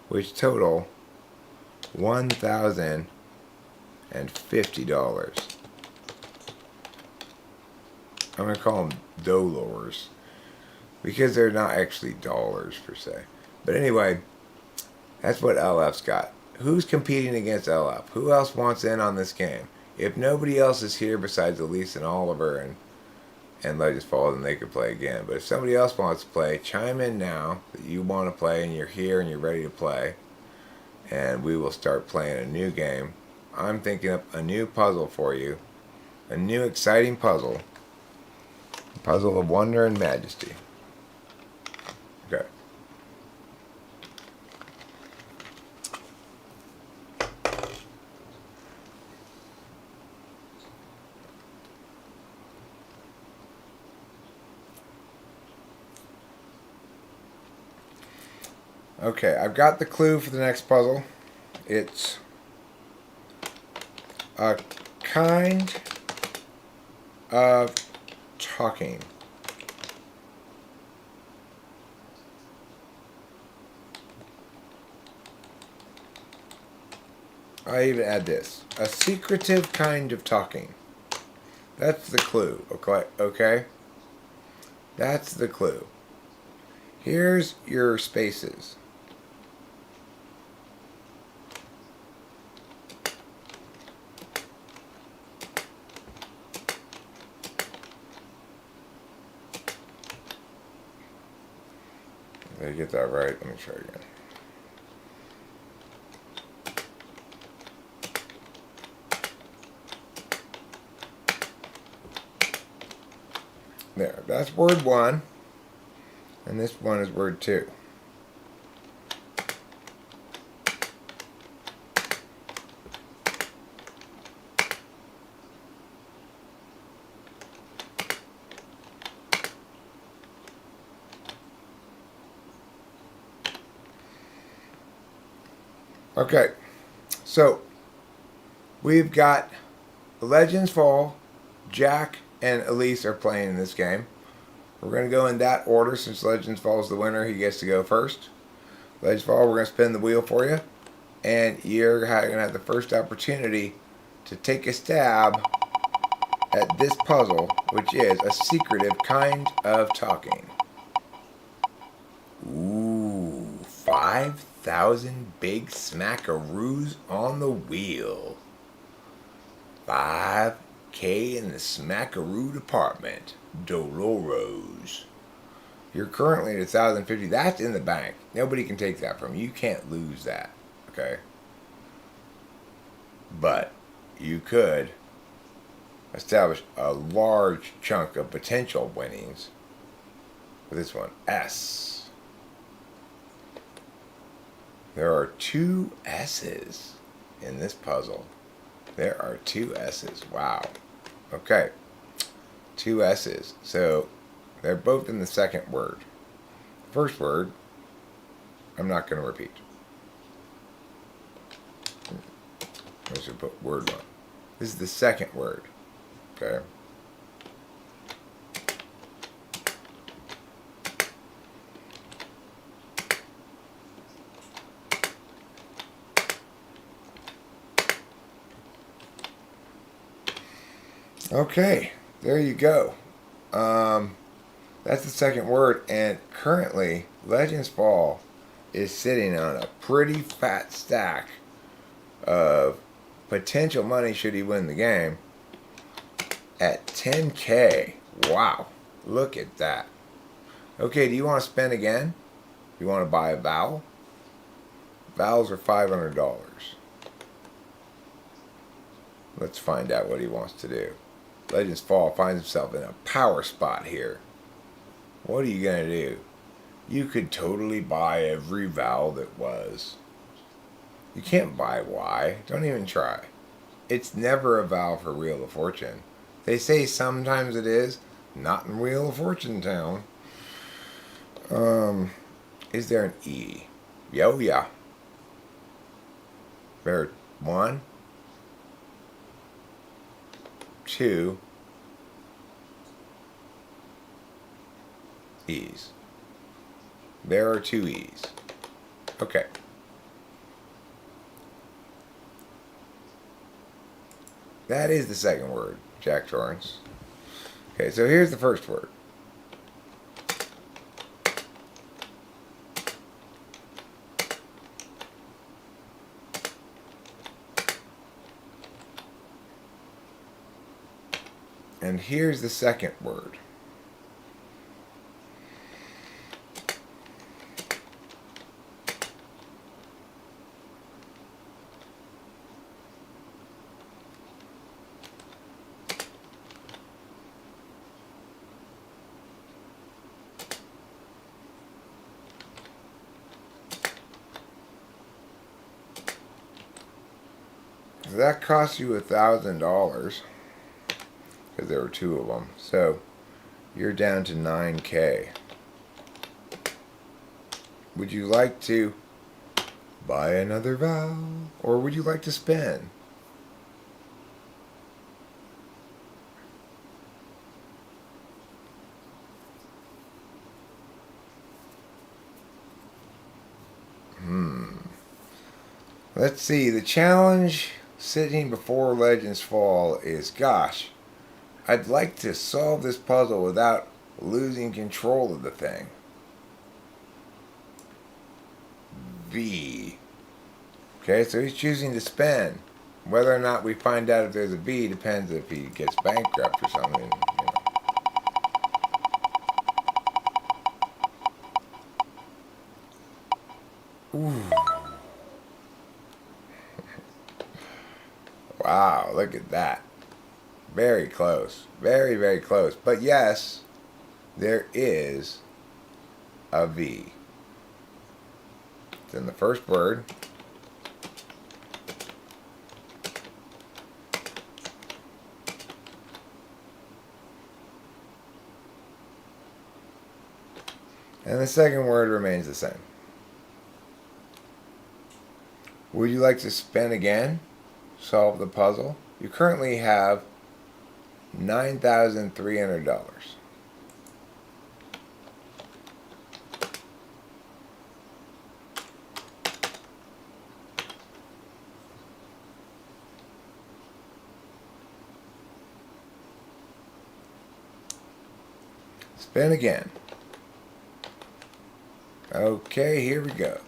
A: which total $1,050. I'm going to call them dolors, because they're not actually dollars per se. But anyway, that's what LF's got. Who's competing against LF? Who else wants in on this game? If nobody else is here besides Elise and Oliver and Legends Fall, then they could play again. But if somebody else wants to play, chime in now that you want to play and you're here and you're ready to play. And we will start playing a new game. I'm thinking up a new puzzle for you. A new exciting puzzle. A puzzle of wonder and majesty. Okay. Okay, I've got the clue for the next puzzle. It's a kind of talking. I even add this. A secretive kind of talking. That's the clue, okay? That's the clue. Here's your spaces. Did I get that right? Let me try again. There, that's word 1. And this one is word 2. Okay, so we've got Legends Fall. Jack and Elise are playing in this game. We're going to go in that order since Legends Fall is the winner. He gets to go first. Legends Fall, we're going to spin the wheel for you. And you're going to have the first opportunity to take a stab at this puzzle, which is a secretive kind of talking. Ooh, 5,000 big smackaroos on the wheel. 5K in the smackaroo department. Dolores. You're currently at 1,050. That's in the bank. Nobody can take that from you. You can't lose that. Okay? But you could establish a large chunk of potential winnings with this one. S. There are 2 S's in this puzzle. There are 2 S's. Wow. Okay. 2 S's. So they're both in the second word. First word, I'm not going to repeat. I should put word 1. This is the second word. Okay. Okay, there you go. That's the second word, and currently Legends Fall is sitting on a pretty fat stack of potential money should he win the game at 10K. Wow, look at that. Okay, do you want to spend again? You want to buy a vowel? Vowels are $500. Let's find out what he wants to do. Legends Fall finds himself in a power spot here. What are you going to do? You could totally buy every vowel that was. You can't buy Y. Don't even try. It's never a vowel for Wheel of Fortune. They say sometimes it is. Not in Wheel of Fortune town. Is there an E? Yo, yeah. There 1, 2 E's. There are 2 E's. Okay. That is the second word, Jack Torrance. Okay, so here's the first word. And here's the second word. So that cost you $1,000 because there were 2 of them. So you're down to 9K. Would you like to buy another vowel, or would you like to spin? Let's see. The challenge sitting before Legends Fall is, gosh, I'd like to solve this puzzle without losing control of the thing. V. Okay, so he's choosing to spend. Whether or not we find out if there's a V depends if he gets bankrupt or something. Ooh. Wow, look at that. Very close. Very, very close. But yes, there is a V. It's in the first word. And the second word remains the same. Would you like to spin again? Solve the puzzle? You currently have $9,300. Spin again. Okay, here we go.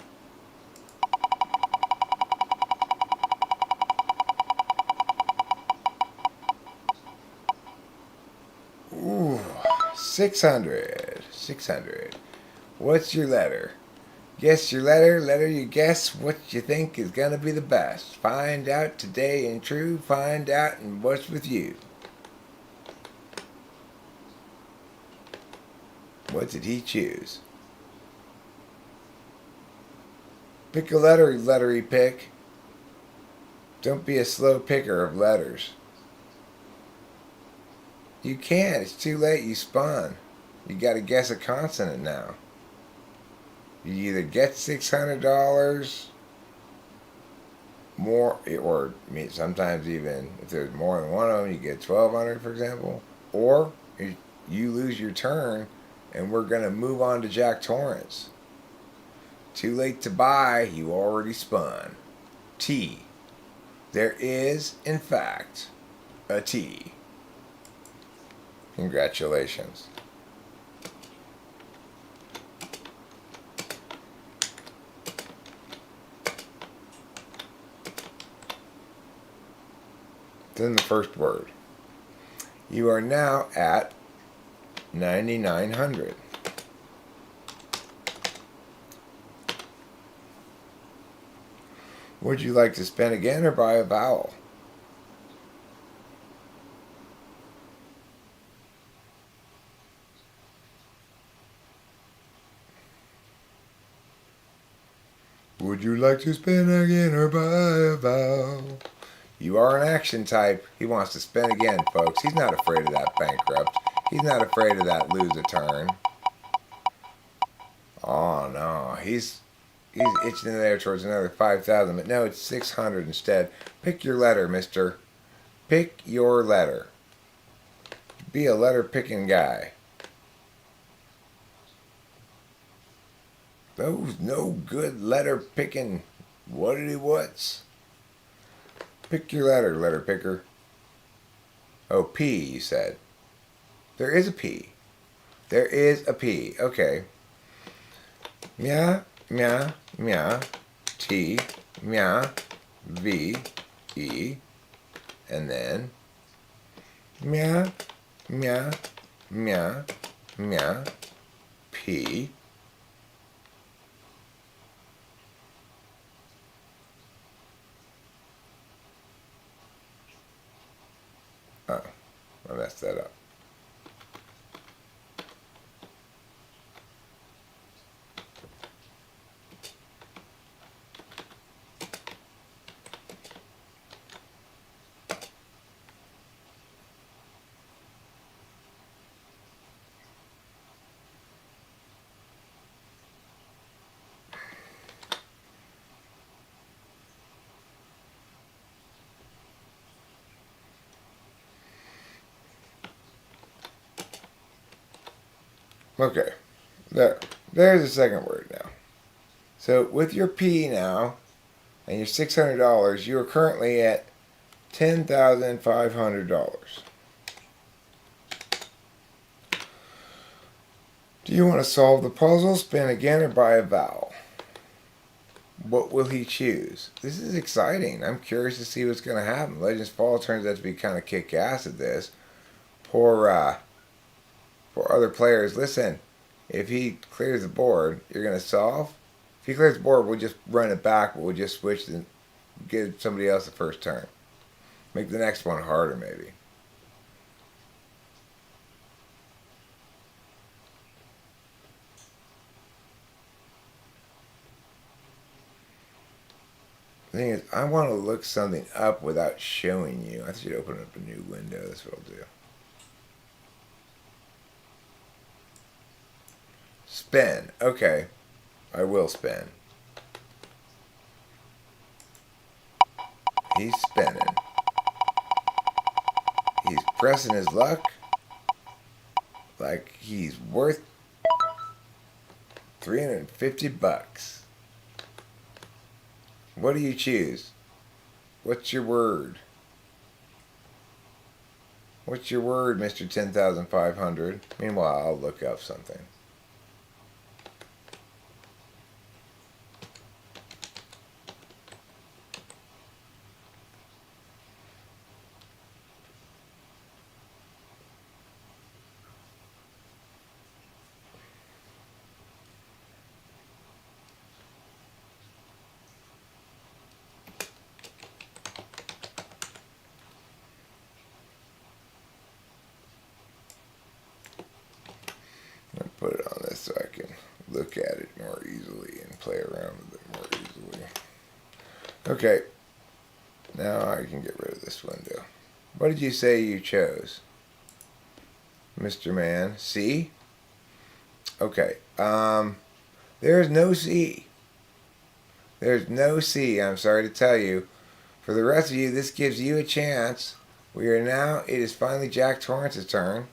A: Ooh, 600. 600. What's your letter? Guess your letter. Letter you guess what you think is gonna be the best. Find out today in True. Find out in What's With You. What did he choose? Pick a letter he pick. Don't be a slow picker of letters. You can't. It's too late. You spun. You got to guess a consonant now. You either get $600 more, or sometimes even if there's more than one of them, you get $1,200, for example, or you lose your turn, and we're gonna move on to Jack Torrance. Too late to buy. You already spun. T. There is, in fact, a T. Congratulations. Then the first word. You are now at 9,900. Would you like to spin again or buy a vowel? Would you like to spin again or buy a vowel? You are an action type. He wants to spin again, folks. He's not afraid of that bankrupt. He's not afraid of that lose a turn. Oh no, he's itching there towards another 5,000, but no, it's 600 instead. Pick your letter, mister. Pick your letter. Be a letter picking guy. Those no good letter picking what's. Pick your letter picker. Oh, P, you said. There is a P. There is a P. Okay. Mia, mia, mia. T, mia, V, E. And then mia, mia, mia, mia, P. Oh, I messed that up. Okay, there's the second word now. So with your P now and your $600, you are currently at $10,500. Do you want to solve the puzzle, spin again, or buy a vowel? What will he choose? This is exciting. I'm curious to see what's going to happen. Legends Fall turns out to be kind of kick-ass at this. For other players, listen, if he clears the board, you're going to solve. If he clears the board, we'll just run it back, but we'll just switch and give somebody else the first turn. Make the next one harder, maybe. The thing is, I want to look something up without showing you. I should open up a new window. That's what I'll do. Spin. Okay. I will spin. He's spinning. He's pressing his luck like he's worth $350. What do you choose? What's your word? What's your word, Mr. 10,500? Meanwhile, I'll look up something. I'll put it on this so I can look at it more easily and play around with it more easily. Okay, now I can get rid of this window. What did you say you chose, Mr. Man? C? Okay, there's no C. There's no C, I'm sorry to tell you. For the rest of you, this gives you a chance. It is finally Jack Torrance's turn.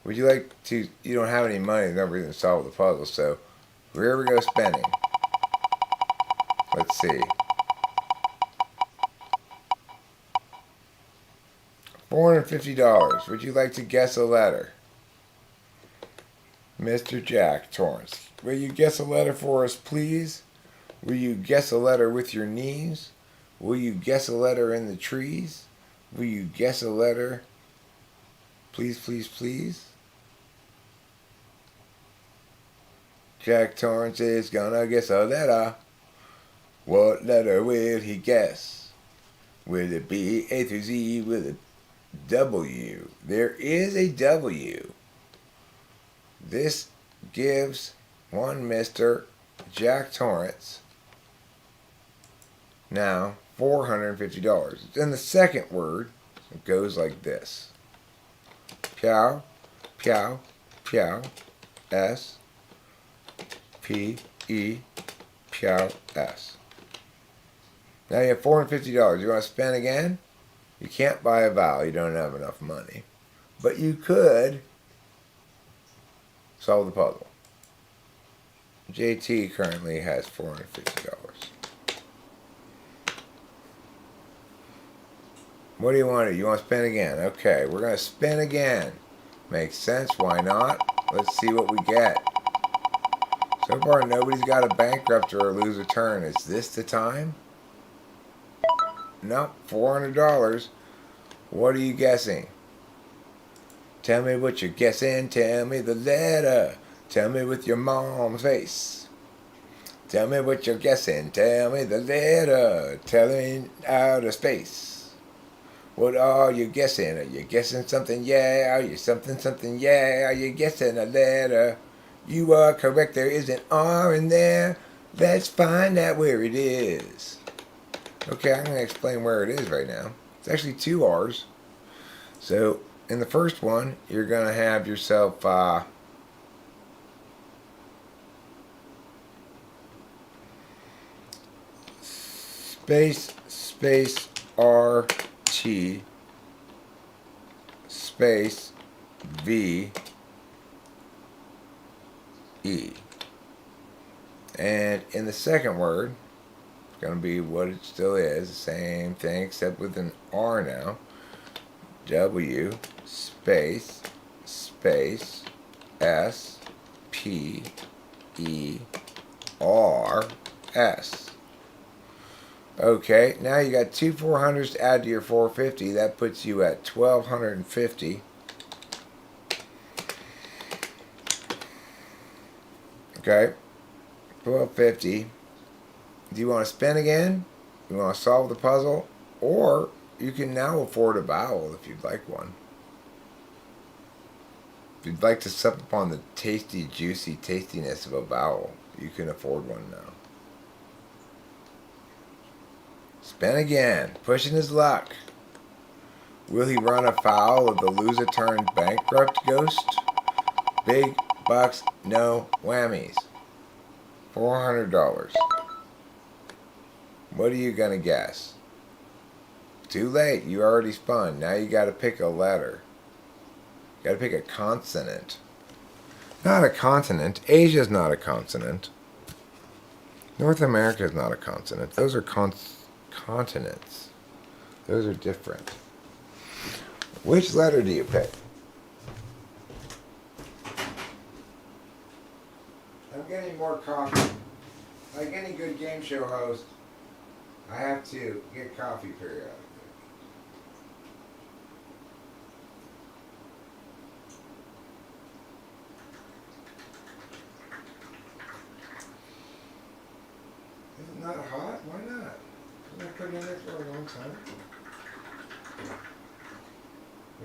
A: Would you like to, you don't have any money, there's no reason to solve the puzzle, so here we go spending. Let's see. $450. Would you like to guess a letter? Mr. Jack Torrance. Will you guess a letter for us, please? Will you guess a letter with your knees? Will you guess a letter in the trees? Will you guess a letter? Please, please, please. Jack Torrance is gonna guess a letter. What letter will he guess? Will it be A through Z? Will it W? There is a W. This gives one Mr. Jack Torrance now $450. Then the second word goes like this. Pow, pow, pow, S, P, E, pow, S. Now you have $450. You want to spend again? You can't buy a vowel. You don't have enough money. But you could solve the puzzle. JT currently has $450. What do you want to do? You want to spin again? Okay, we're going to spin again. Makes sense. Why not? Let's see what we get. So far, nobody's got a bankrupt or a lose a turn. Is this the time? Nope. $400. What are you guessing? Tell me what you're guessing. Tell me the letter. Tell me with your mom's face. Tell me what you're guessing. Tell me the letter. Tell me outer space. What are you guessing? Are you guessing something? Yeah. Are you something? Yeah. Are you guessing a letter? You are correct. There is an R in there. Let's find out where it is. Okay, I'm going to explain where it is right now. It's actually two R's. So, in the first one, you're going to have yourself space R T space V E. And in the second word, it's going to be what it still is, the same thing except with an R now. W space S P E R S. Okay, now you got two 400s to add to your 450. That puts you at 1,250. Okay, 1,250. Do you want to spin again? You want to solve the puzzle? Or you can now afford a vowel if you'd like one. If you'd like to sup upon the tasty, juicy tastiness of a vowel, you can afford one now. Spin again, pushing his luck. Will he run afoul of the loser-turned bankrupt ghost? Big bucks, no whammies. $400. What are you gonna guess? Too late, you already spun. Now you gotta pick a letter. You gotta pick a consonant. Not a continent. Asia's not a continent. North America's not a continent. Those are continents. Those are different. Which letter do you pick? I'm getting more coffee. Like any good game show host, I have to get coffee periodically. Isn't that hot? Why not? I've been putting it in there for a long time.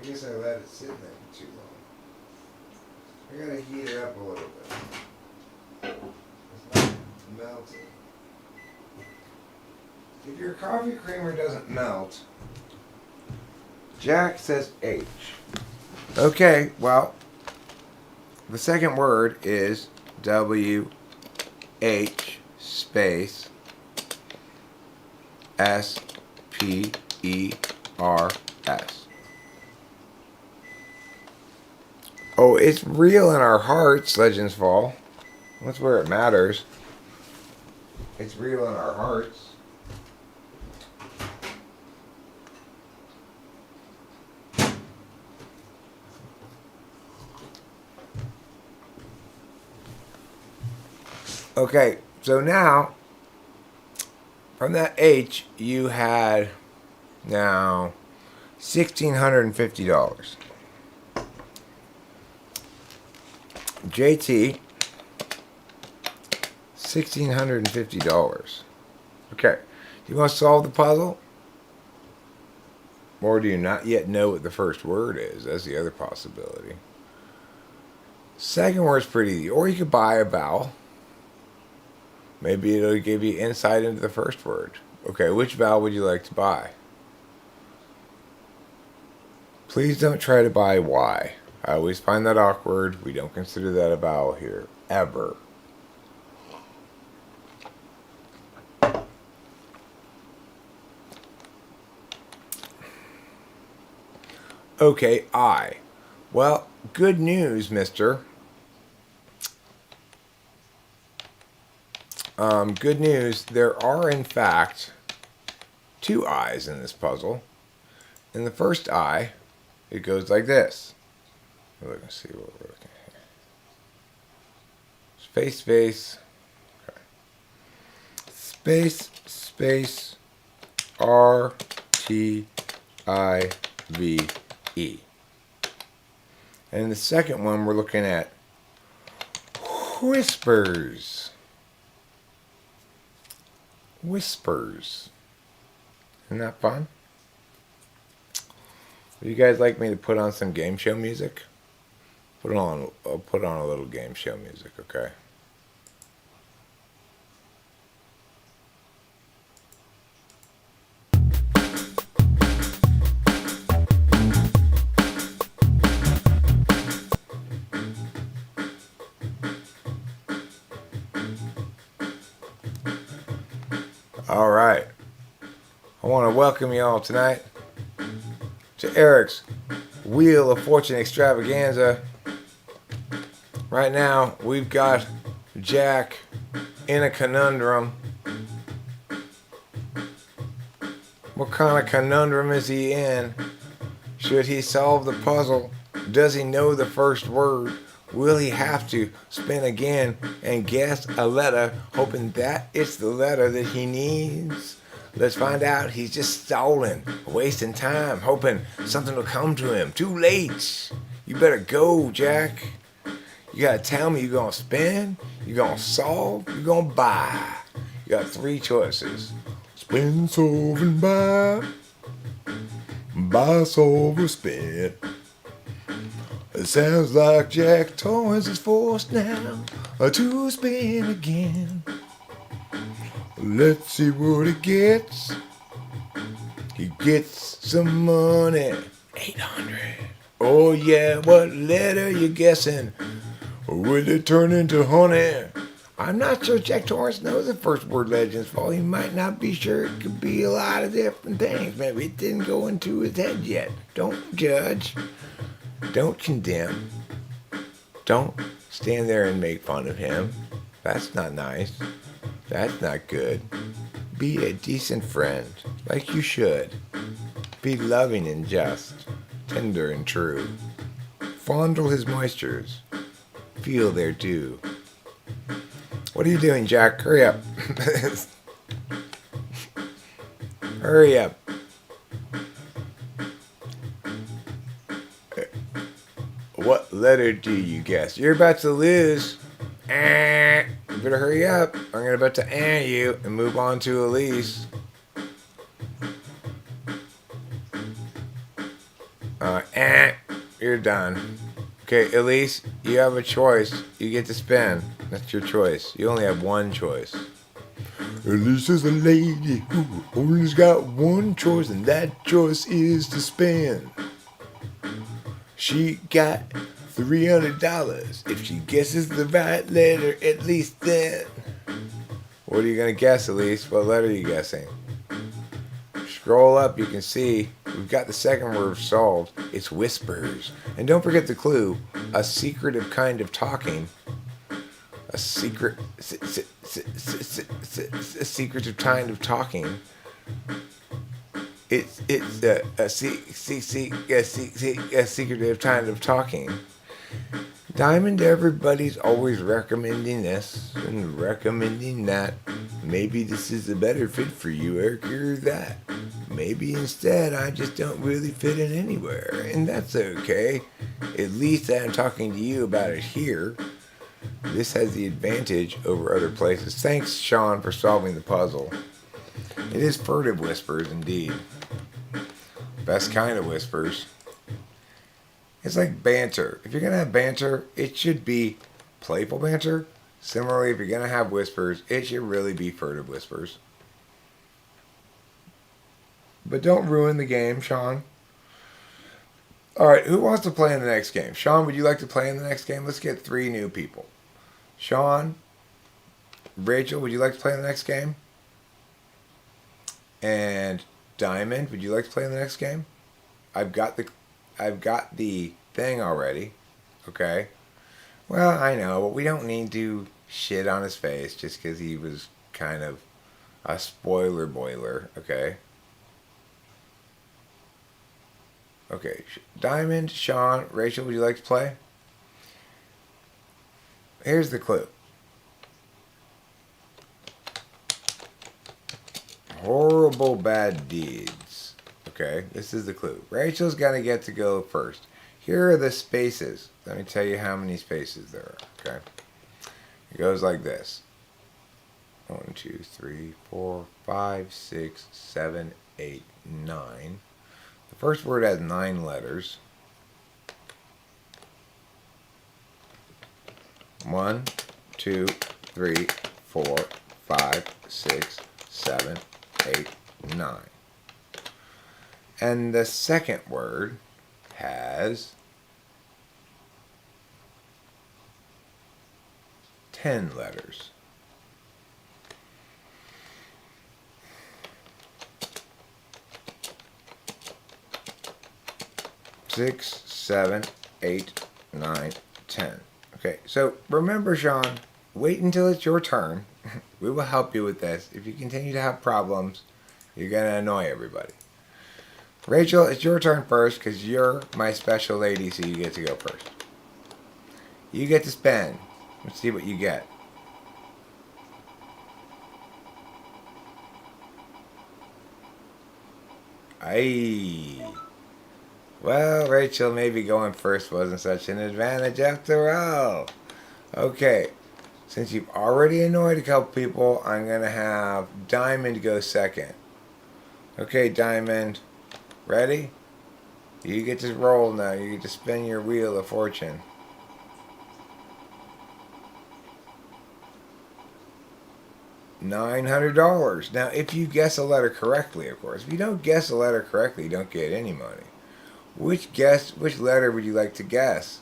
A: I guess I let it sit in there for too long. I gotta heat it up a little bit. It's not melting. If your coffee creamer doesn't melt, Jack says H. Okay, well, the second word is W H space S P E R S. Oh, it's real in our hearts, Legends Fall. That's where it matters. It's real in our hearts. Okay, so now, from that H, you had now $1,650. JT, $1,650. Okay, do you want to solve the puzzle? Or do you not yet know what the first word is? That's the other possibility. Second word's pretty easy. Or you could buy a vowel. Maybe it'll give you insight into the first word. Okay, which vowel would you like to buy? Please don't try to buy Y. I always find that awkward. We don't consider that a vowel here, ever. Okay, I. Well, good news, mister. Good news, there are in fact two I's in this puzzle. In the first I, it goes like this. Look and see what we're looking at here. Space, space. Okay. Space, space, R, T, I, V, E. And in the second one, we're looking at whispers. Whispers. Isn't that fun? Would you guys like me to put on some game show music? I'll put on a little game show music, okay? All right. I want to welcome you all tonight to Eric's Wheel of Fortune Extravaganza. Right now, we've got Jack in a conundrum. What kind of conundrum is he in? Should he solve the puzzle? Does he know the first word? Will he have to spin again and guess a letter, hoping that it's the letter that he needs? Let's find out. He's just stalling, wasting time, hoping something will come to him. Too late. You better go, Jack. You gotta tell me you're gonna spin, you're gonna solve, you're gonna buy. You got three choices. Spin, solve, and buy. Buy, solve, or spin. It sounds like Jack Torrance is forced now to spin again. Let's see what he gets. He gets some money. 800. Oh yeah, what letter you guessing? Will it turn into honey? I'm not sure Jack Torrance knows the first word, Legends Fall. He might not be sure. It could be a lot of different things. Maybe it didn't go into his head yet. Don't judge. Don't condemn. Don't stand there and make fun of him. That's not nice. That's not good. Be a decent friend, like you should. Be loving and just. tender and true. Fondle his moistures, feel their dew. What are you doing, Jack? Hurry up. Hurry up. What letter do you guess? You're about to lose. You better hurry up. I'm about to you and move on to Elise. You're done. Okay, Elise, you have a choice. You get to spin. That's your choice. You only have one choice. Elise is a lady who only's got one choice, and that choice is to spin. She got $300 if she guesses the right letter at least then. What are you going to guess, Elise? What letter are you guessing? Scroll up, you can see we've got the second word solved. It's whispers. And don't forget the clue, a secretive kind of talking. A secretive kind of talking. It's a secretive kind of talking. Diamond, everybody's always recommending this and recommending that. Maybe this is a better fit for you, Eric, or that. Maybe instead I just don't really fit in anywhere, and that's okay. At least I'm talking to you about it here. This has the advantage over other places. Thanks, Sean, for solving the puzzle. It is furtive whispers, indeed. Best kind of whispers. It's like banter. If you're going to have banter, it should be playful banter. Similarly, if you're going to have whispers, it should really be furtive whispers. But don't ruin the game, Sean. Alright, who wants to play in the next game? Sean, would you like to play in the next game? Let's get 3 new people. Sean, Rachel, would you like to play in the next game? And Diamond, would you like to play in the next game? I've got the thing already. Okay. Well, I know, but we don't need to shit on his face just because he was kind of a spoiler boiler. Okay. Okay. Diamond, Sean, Rachel, would you like to play? Here's the clue. Horrible bad deeds. Okay, this is the clue. Rachel's gonna get to go first. Here are the spaces. Let me tell you how many spaces there are. Okay, it goes like this: 1, 2, 3, 4, 5, 6, 7, 8, 9. The first word has 9 letters. 1, 2, 3, 4, 5, 6, 7, 8, 9. And the second word has 10 letters. Six, 7, 8, 9, 10. Okay, so remember, Sean, wait until it's your turn. We will help you with this. If you continue to have problems, you're going to annoy everybody. Rachel, it's your turn first because you're my special lady, so you get to go first. You get to spin. Let's see what you get. Aye. Well, Rachel, maybe going first wasn't such an advantage after all. Okay. Since you've already annoyed a couple people, I'm going to have Diamond go second. Okay, Diamond. Ready? You get to roll now. You get to spin your wheel of fortune. $900. Now, if you guess a letter correctly, of course. If you don't guess a letter correctly, you don't get any money. Which letter would you like to guess?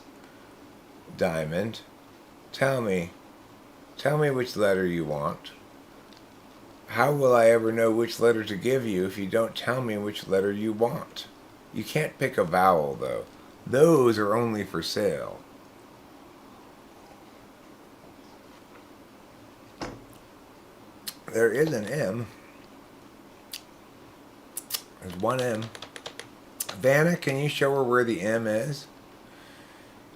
A: Diamond. Tell me. Tell me which letter you want. How will I ever know which letter to give you if you don't tell me which letter you want? You can't pick a vowel, though. Those are only for sale. There is an M. There's one M. Vanna, can you show her where the M is?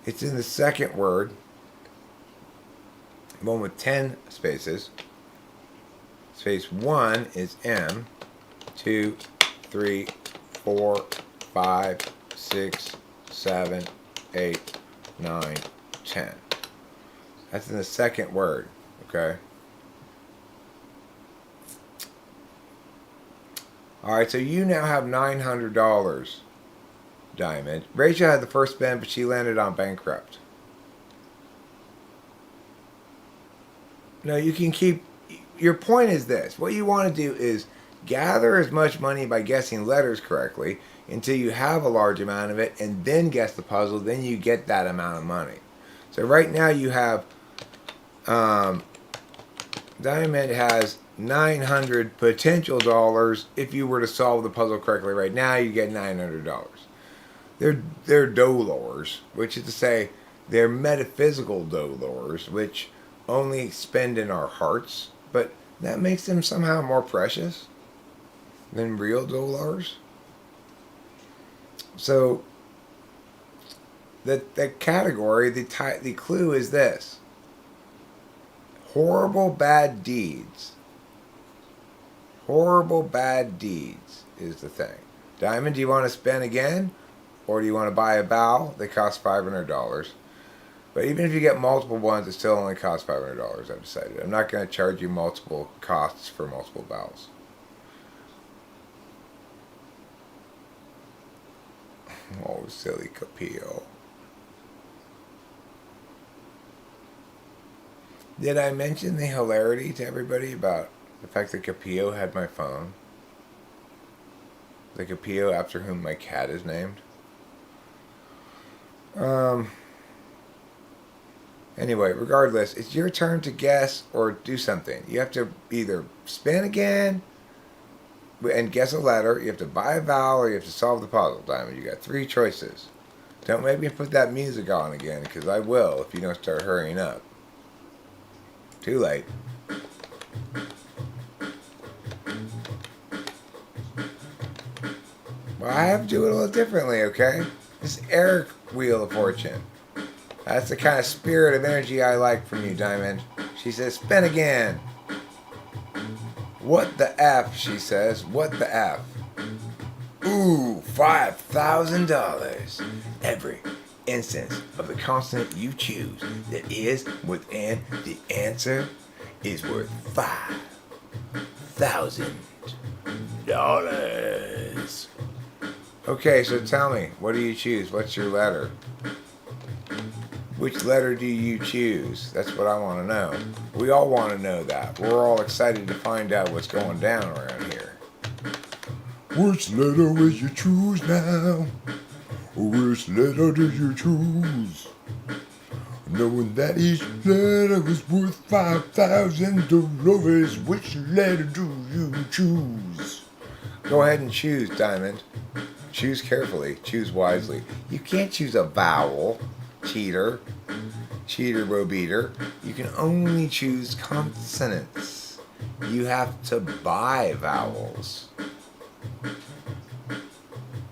A: It's in the second word. One with 10 spaces. Space 1 is M. 2, 3, 4, 5, 6, 7, 8, 9, 10. That's in the second word, okay? Alright, so you now have $900, Diamond. Rachel had the first spin, but she landed on bankrupt. No, you can keep... Your point is this. What you want to do is gather as much money by guessing letters correctly until you have a large amount of it, and then guess the puzzle. Then you get that amount of money. So right now you have... Diamond has 900 potential dollars. If you were to solve the puzzle correctly right now, you get $900. They're dolors, which is to say they're metaphysical dolors, which only spend in our hearts, but that makes them somehow more precious than real dollars. So the category, the clue is this: horrible bad deeds. Horrible bad deeds is the thing. Diamond, do you want to spend again? Or do you want to buy a vowel? They cost $500. But even if you get multiple ones, it still only costs $500, I've decided. I'm not going to charge you multiple costs for multiple vowels. Oh, silly Capillo. Did I mention the hilarity to everybody about the fact that Capillo had my phone? The Capillo after whom my cat is named? Anyway, regardless, it's your turn to guess or do something. You have to either spin again and guess a letter, you have to buy a vowel, or you have to solve the puzzle. Diamond, you got 3 choices. Don't make me put that music on again, because I will if you don't start hurrying up. Too late. Well, I have to do it a little differently, okay? This Eric Wheel of Fortune. That's the kind of spirit of energy I like from you, Diamond. She says, spin again. What the F, she says. What the F? Ooh, $5,000. Every instance of the consonant you choose that is within the answer is worth $5,000. Okay, so tell me, what do you choose? What's your letter? Which letter do you choose? That's what I want to know. We all want to know that. We're all excited to find out what's going down around here. Which letter will you choose now? Which letter do you choose? Knowing that each letter is worth $5,000, which letter do you choose? Go ahead and choose, Diamond. Choose carefully. Choose wisely. You can't choose a vowel. Cheater, bro beater. You can only choose consonants. You have to buy vowels.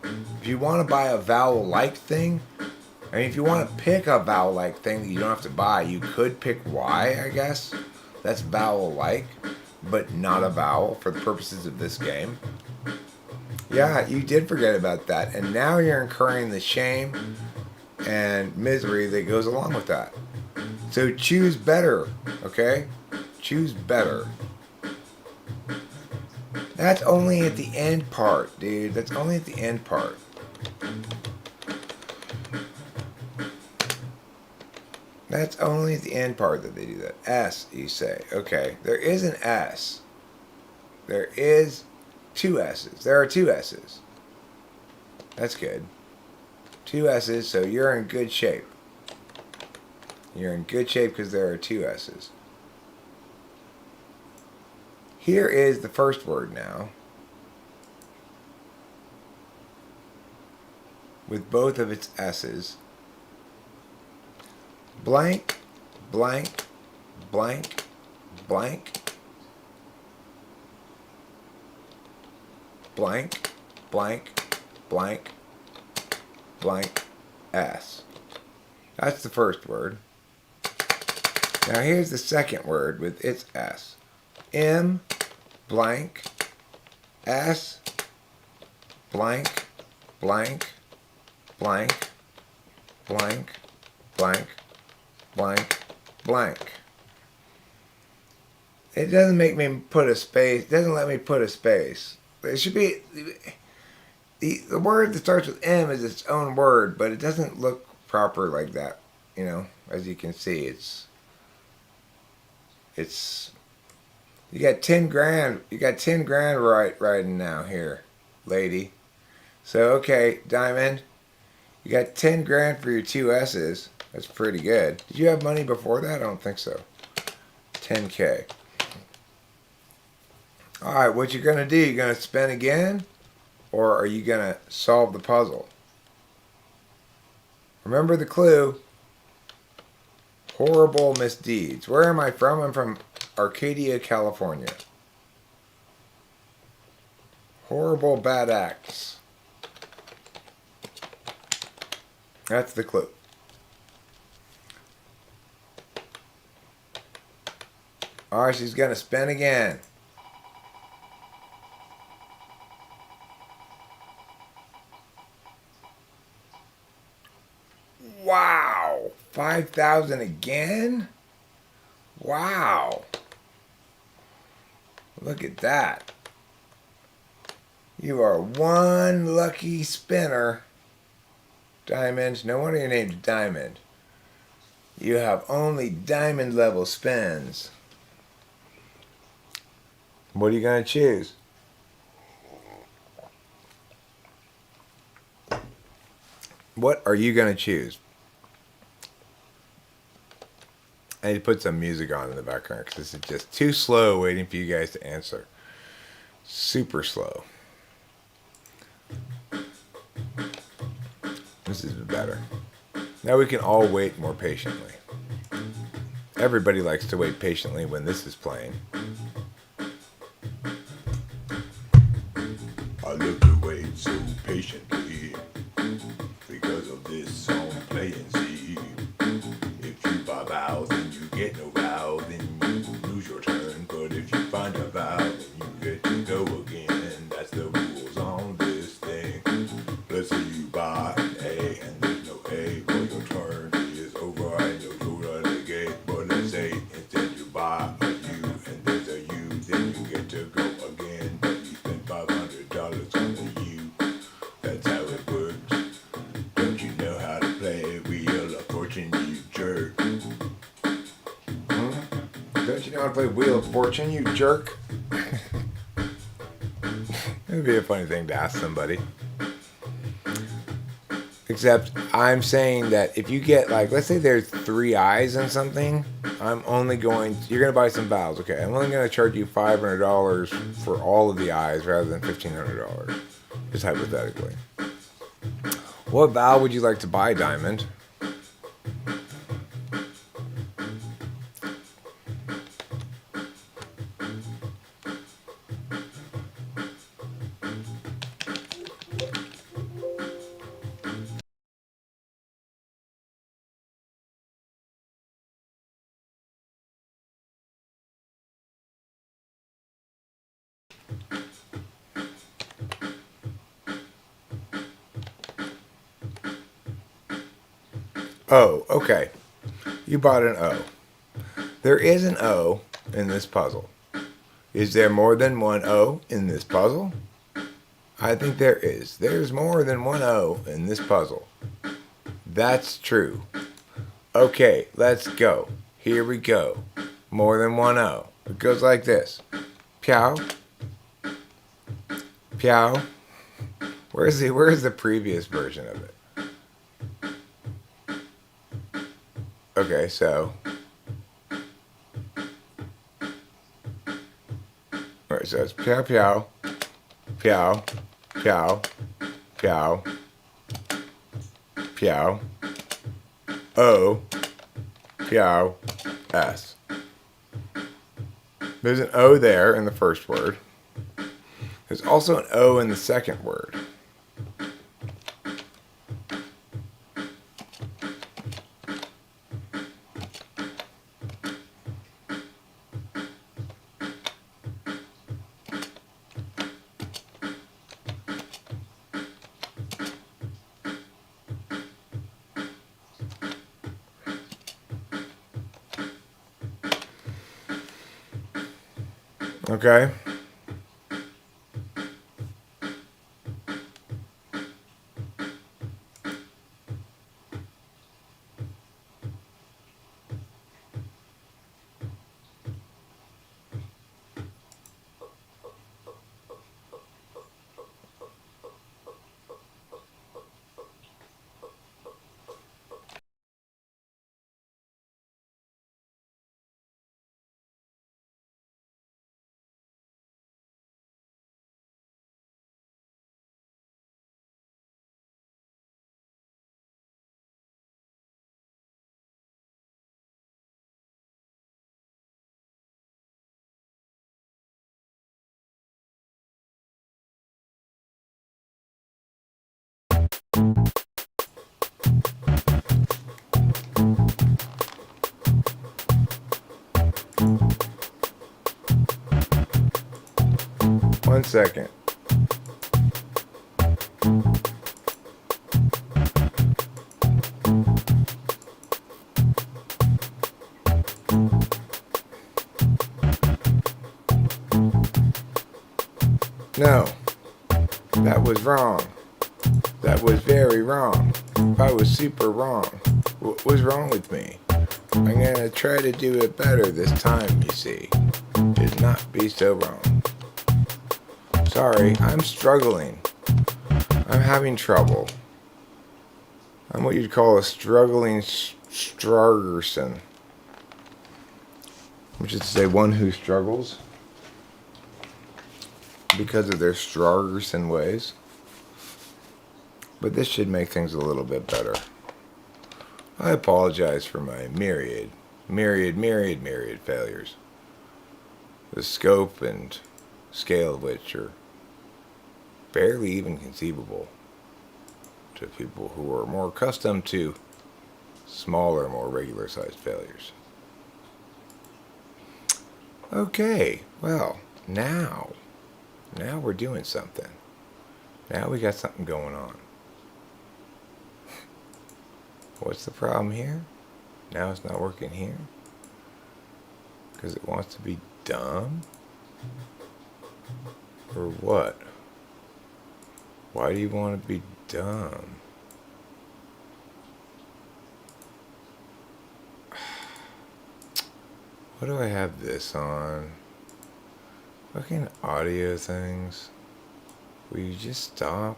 A: If you want to buy a vowel-like thing, I mean, if you want to pick a vowel-like thing that you don't have to buy, you could pick Y, I guess. That's vowel-like, but not a vowel for the purposes of this game. Yeah, you did forget about that, and now you're incurring the shame and misery that goes along with that. So choose better, okay? Choose better. That's only at the end part, dude. That's only at the end part. That's only at the end part that they do that. S, you say. Okay, there is an S. There is 2 S's. There are 2 S's. That's good. 2 S's, so you're in good shape. You're in good shape because there are 2 S's. Here is the first word now, with both of its S's. Blank, blank, blank, blank, blank, blank, blank, blank S. That's the first word. Now here's the second word with its S. M blank S blank blank blank blank blank blank blank. It doesn't make me put a space. It doesn't let me put a space. It should be the word that starts with M is its own word, but it doesn't look proper like that. You know, as you can see, it's you got 10 grand. You got 10 grand riding now here, lady. So okay, Diamond, you got 10 grand for your two S's. That's pretty good. Did you have money before that? I don't think so. 10K. All right, what you're gonna do? You gonna spin again, or are you gonna solve the puzzle? Remember the clue. Horrible misdeeds. Where am I from? I'm from Arcadia, California. Horrible bad acts. That's the clue. All right, she's gonna spin again. Wow, 5,000 again? Wow. Look at that. You are one lucky spinner. Diamond. No wonder your name's Diamond. You have only diamond level spins. What are you going to choose? What are you going to choose? I need to put some music on in the background because this is just too slow waiting for you guys to answer. Super slow. This is better. Now we can all wait more patiently. Everybody likes to wait patiently when this is playing.
E: I love to wait so patiently because of this song playing. See, if you buy vows and you get no vow, then you lose your turn. But if you find a vow, then you get to go again. That's the rules on this thing. Let's say you buy an A and there's no A, well your turn is over and you're total negate. But let's say instead you buy a U and there's a U, then you get to go again. But you spend $500 on the U. That's how it works. Don't you know how to play Wheel of Fortune, you jerk?
A: Don't you know how to play Wheel of Fortune, you jerk? It would be a funny thing to ask somebody. Except I'm saying that if you get, like, let's say there's 3 eyes in something, you're going to buy some vowels. Okay, I'm only going to charge you $500 for all of the eyes rather than $1,500. Just hypothetically. What vowel would you like to buy, Diamond? O, okay. You bought an O. There is an O in this puzzle. Is there more than one O in this puzzle? I think there is. There's more than one O in this puzzle. That's true. Okay, let's go. Here we go. More than one O. It goes like this. Pew. Pew. Where's the previous version of it? Okay, so. Alright, so it's pew pew. Pew. Pew. Pew. Pew. O. Pew. S. There's an O there in the first word. There's also an O in the second word. Okay? One second. No, that was wrong. That was very wrong. I was super wrong. What was wrong with me? I'm gonna try to do it better this time, you see. Just not be so wrong. Sorry, I'm struggling. I'm having trouble. I'm what you'd call a struggling struggerson. Which is to say one who struggles because of their struggerson ways. But this should make things a little bit better. I apologize for my myriad failures. The scope and scale of which are barely even conceivable to people who are more accustomed to smaller, more regular sized failures. Okay, well, now we're doing something. Now we got something going on. What's the problem here? Now it's not working here? Because it wants to be dumb? Or what? Why do you want to be dumb? What do I have this on? Fucking audio things. Will you just stop?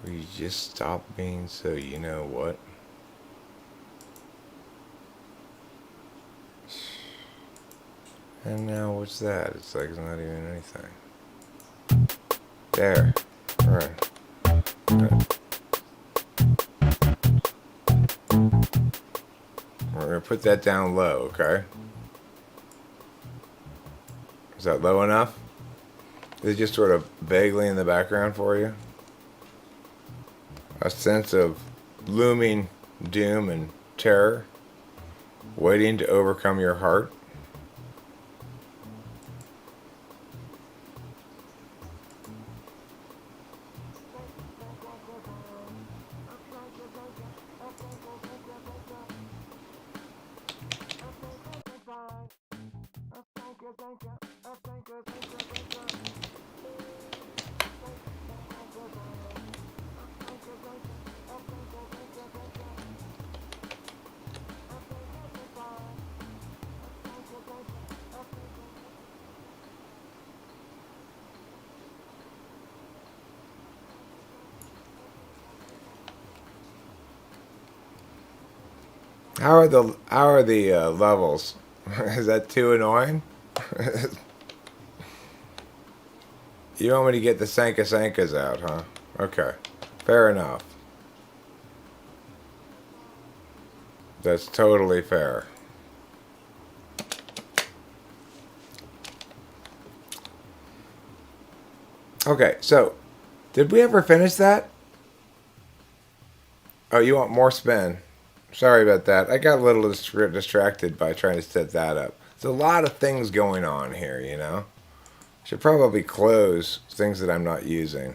A: Will you just stop being so you know what? And now what's that? It's like it's not even anything. There. Alright. We're going to put that down low, okay? Is that low enough? Is it just sort of vaguely in the background for you? A sense of looming doom and terror waiting to overcome your heart? How are the levels? Is that too annoying? You want me to get the Sankas out, huh? Okay, fair enough. That's totally fair. Okay, so did we ever finish that? Oh, you want more spin? Sorry about that. I got a little distracted by trying to set that up. There's a lot of things going on here, you know? Should probably close things that I'm not using.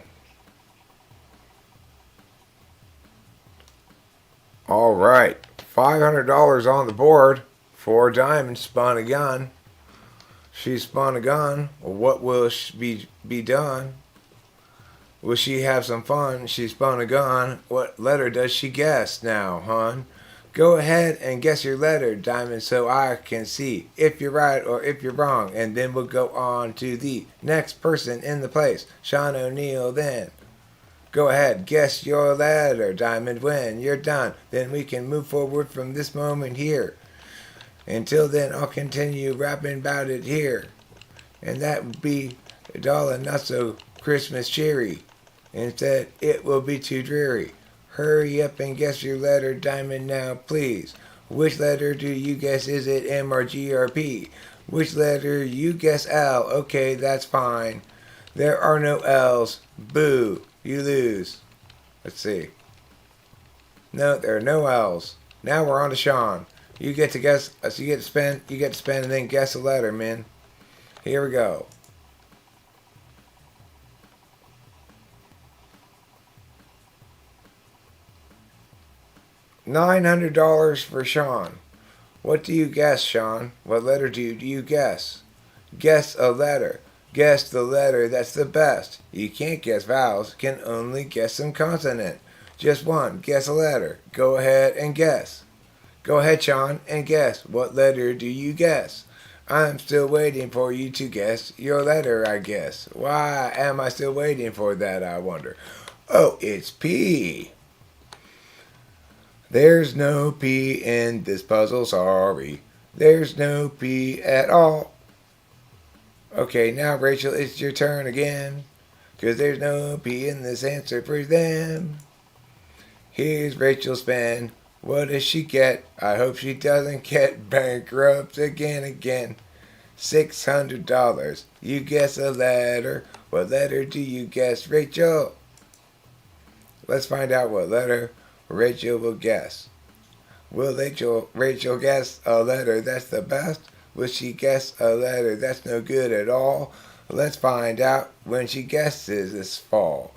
A: All right. $500 on the board. 4 diamonds spun a gun. She spun a gun. What will be done? Will she have some fun? She spun a gun. What letter does she guess now, hon? Go ahead and guess your letter, Diamond, so I can see if you're right or if you're wrong. And then we'll go on to the next person in the place. Sean O'Neill then. Go ahead, guess your letter, Diamond. When you're done, then we can move forward from this moment here. Until then, I'll continue rapping about it here. And that would be dull and not so Christmas cheery. Instead, it will be too dreary. Hurry up and guess your letter, Diamond, now, please. Which letter do you guess? Is it M or G or P? Which letter you guess? L. Okay, that's fine. There are no L's. Boo. You lose. Let's see. No, there are no L's. Now we're on to Sean. You get to guess. So you get to spin, and then guess a letter, man. Here we go. $900 for Sean. What do you guess, Sean? What letter do you guess? Guess a letter. Guess the letter that's the best. You can't guess vowels, can only guess some consonant. Just one. Guess a letter. Go ahead and guess. Go ahead, Sean, and guess. What letter do you guess? I'm still waiting for you to guess your letter, I guess. Why am I still waiting for that, I wonder? Oh, it's P. There's no P in this puzzle, sorry. There's no P at all. Okay, now Rachel, it's your turn again. 'Cause there's no P in this answer for them. Here's Rachel's spin. What does she get? I hope she doesn't get bankrupt again. $600. You guess a letter. What letter do you guess, Rachel? Let's find out what letter Rachel will guess. Will Rachel guess a letter that's the best? Will she guess a letter that's no good at all? Let's find out when she guesses this fall.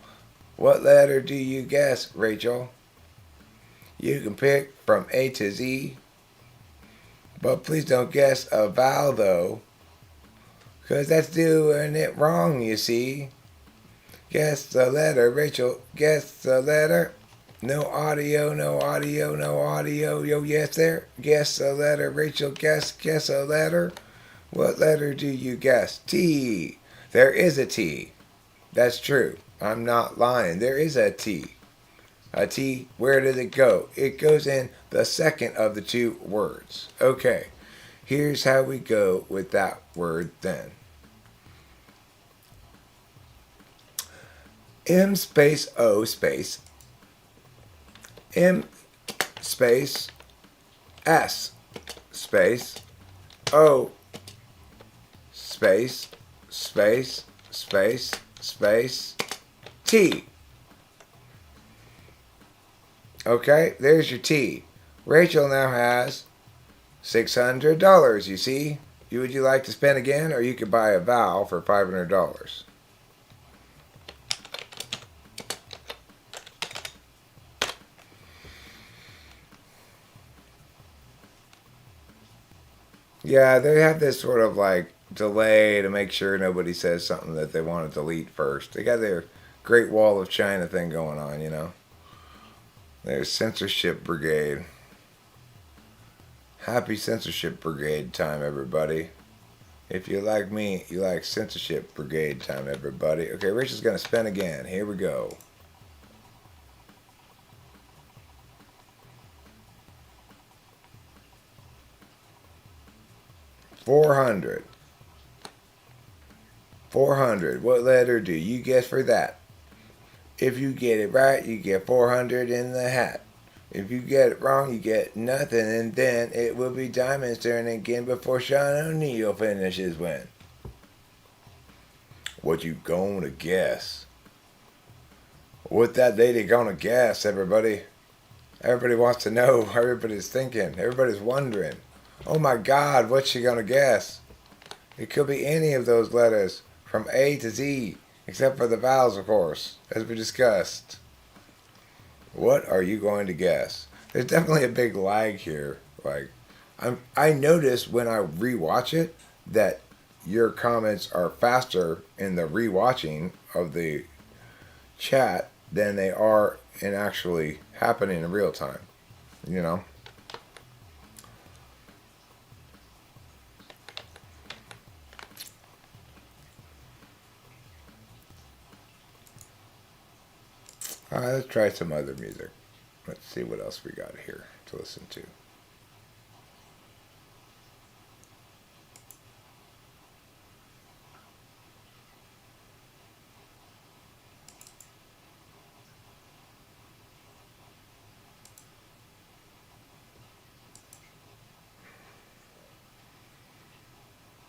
A: What letter do you guess, Rachel? You can pick from A to Z. But please don't guess a vowel though, 'cause that's doing it wrong, you see. Guess the letter, Rachel. Guess the letter. No audio. Yo, yes there. Guess a letter, Rachel. Guess a letter. What letter do you guess? T. There is a T. That's true. I'm not lying. There is a T. A T, where did it go? It goes in the second of the two words. Okay, here's how we go with that word then. M space O space M space S space O space T. Okay, there's your T. Rachel now has $600, you see. Would you like to spend again, or you could buy a vowel for $500? Yeah, they have this sort of like delay to make sure nobody says something that they want to delete first. They got their Great Wall of China thing going on, you know. There's Censorship Brigade. Happy Censorship Brigade time, everybody. If you like me, you like Censorship Brigade time, everybody. Okay, Rachel's going to spin again. Here we go. $400. What letter do you guess for that? If you get it right, you get 400 in the hat. If you get it wrong, you get nothing, and then it will be Diamond's turn again before Sean O'Neill finishes win. What you gonna guess? What that lady gonna guess, everybody? Everybody wants to know. Everybody's thinking. Everybody's wondering. Oh my God, what's she gonna guess? It could be any of those letters from A to Z. Except for the vowels, of course, as we discussed. What are you going to guess? There's definitely a big lag here. Like, I notice when I rewatch it that your comments are faster in the rewatching of the chat than they are in actually happening in real time. You know? Alright, let's try some other music. Let's see what else we got here to listen to.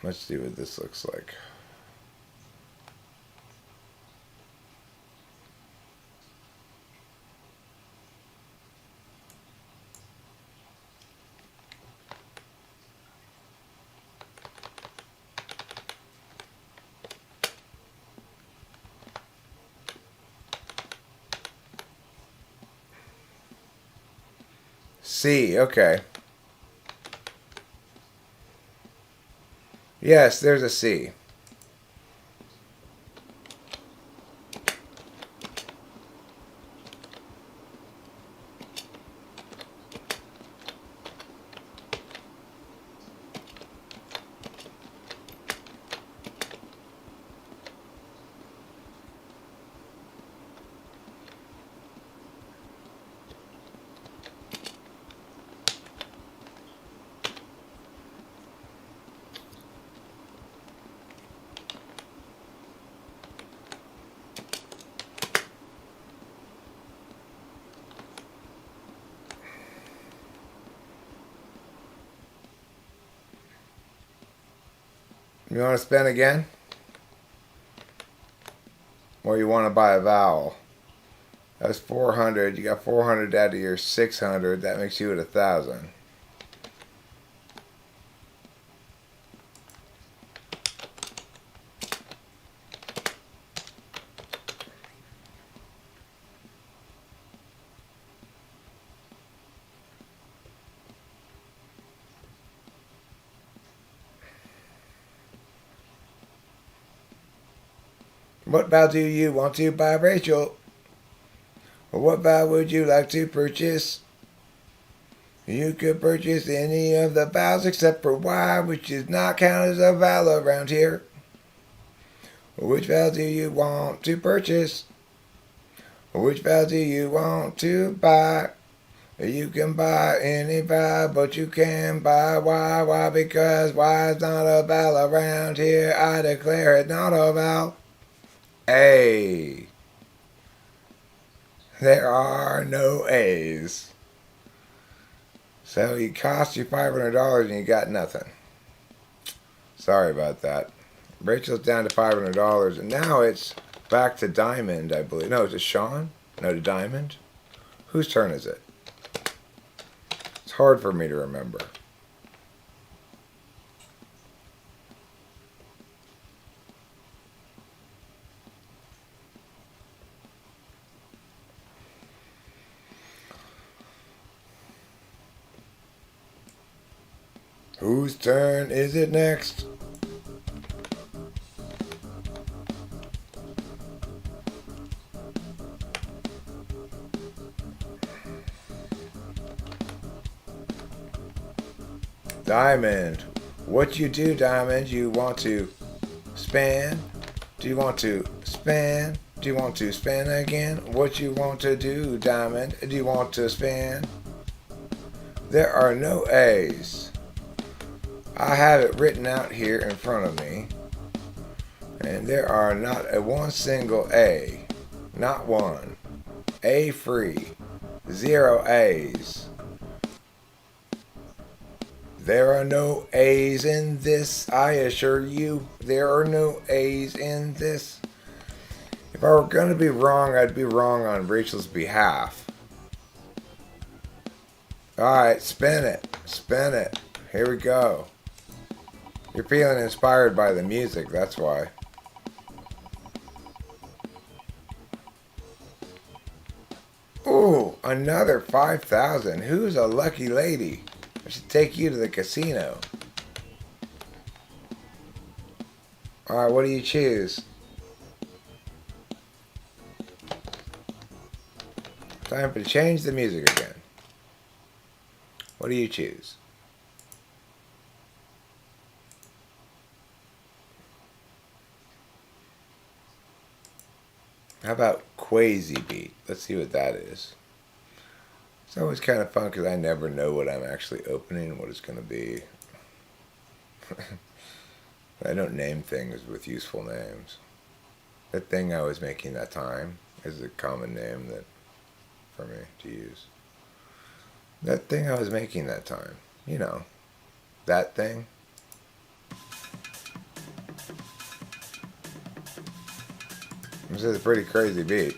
A: Let's see what this looks like. C, okay. Yes, there's a C. You want to spin again? Or you want to buy a vowel? That's 400. You got 400 out of your 600. That makes you at 1,000. What vowel do you want to buy, Rachel? Or what vowel would you like to purchase? You could purchase any of the vowels except for Y, which is not counted as a vowel around here. Which vowel do you want to purchase? Which vowel do you want to buy? You can buy any vowel, but you can buy Y. Why? Because Y is not a vowel around here. I declare it not a vowel. A. There are no A's. So it cost you $500 and you got nothing. Sorry about that. Rachel's down to $500 and now it's back to Diamond, I believe. No, is it Sean? No, to Diamond? Whose turn is it? It's hard for me to remember. Whose turn is it next? Diamond. What you do, Diamond? You want to span? Do you want to span? Do you want to span again? What you want to do, Diamond? Do you want to span? There are no A's. I have it written out here in front of me. And there are not one single A. Not one. A free. 0 A's. There are no A's in this. I assure you, there are no A's in this. If I were going to be wrong, I'd be wrong on Rachel's behalf. Alright, spin it. Spin it. Here we go. You're feeling inspired by the music, that's why. Ooh, another 5,000. Who's a lucky lady? I should take you to the casino. Alright, what do you choose? Time to change the music again. What do you choose? How about Quasi Beat? Let's see what that is. It's always kind of fun because I never know what I'm actually opening and what it's going to be. I don't name things with useful names. That thing I was making that time is a common name that for me to use. That thing I was making that time. You know, that thing. This is a pretty crazy beat.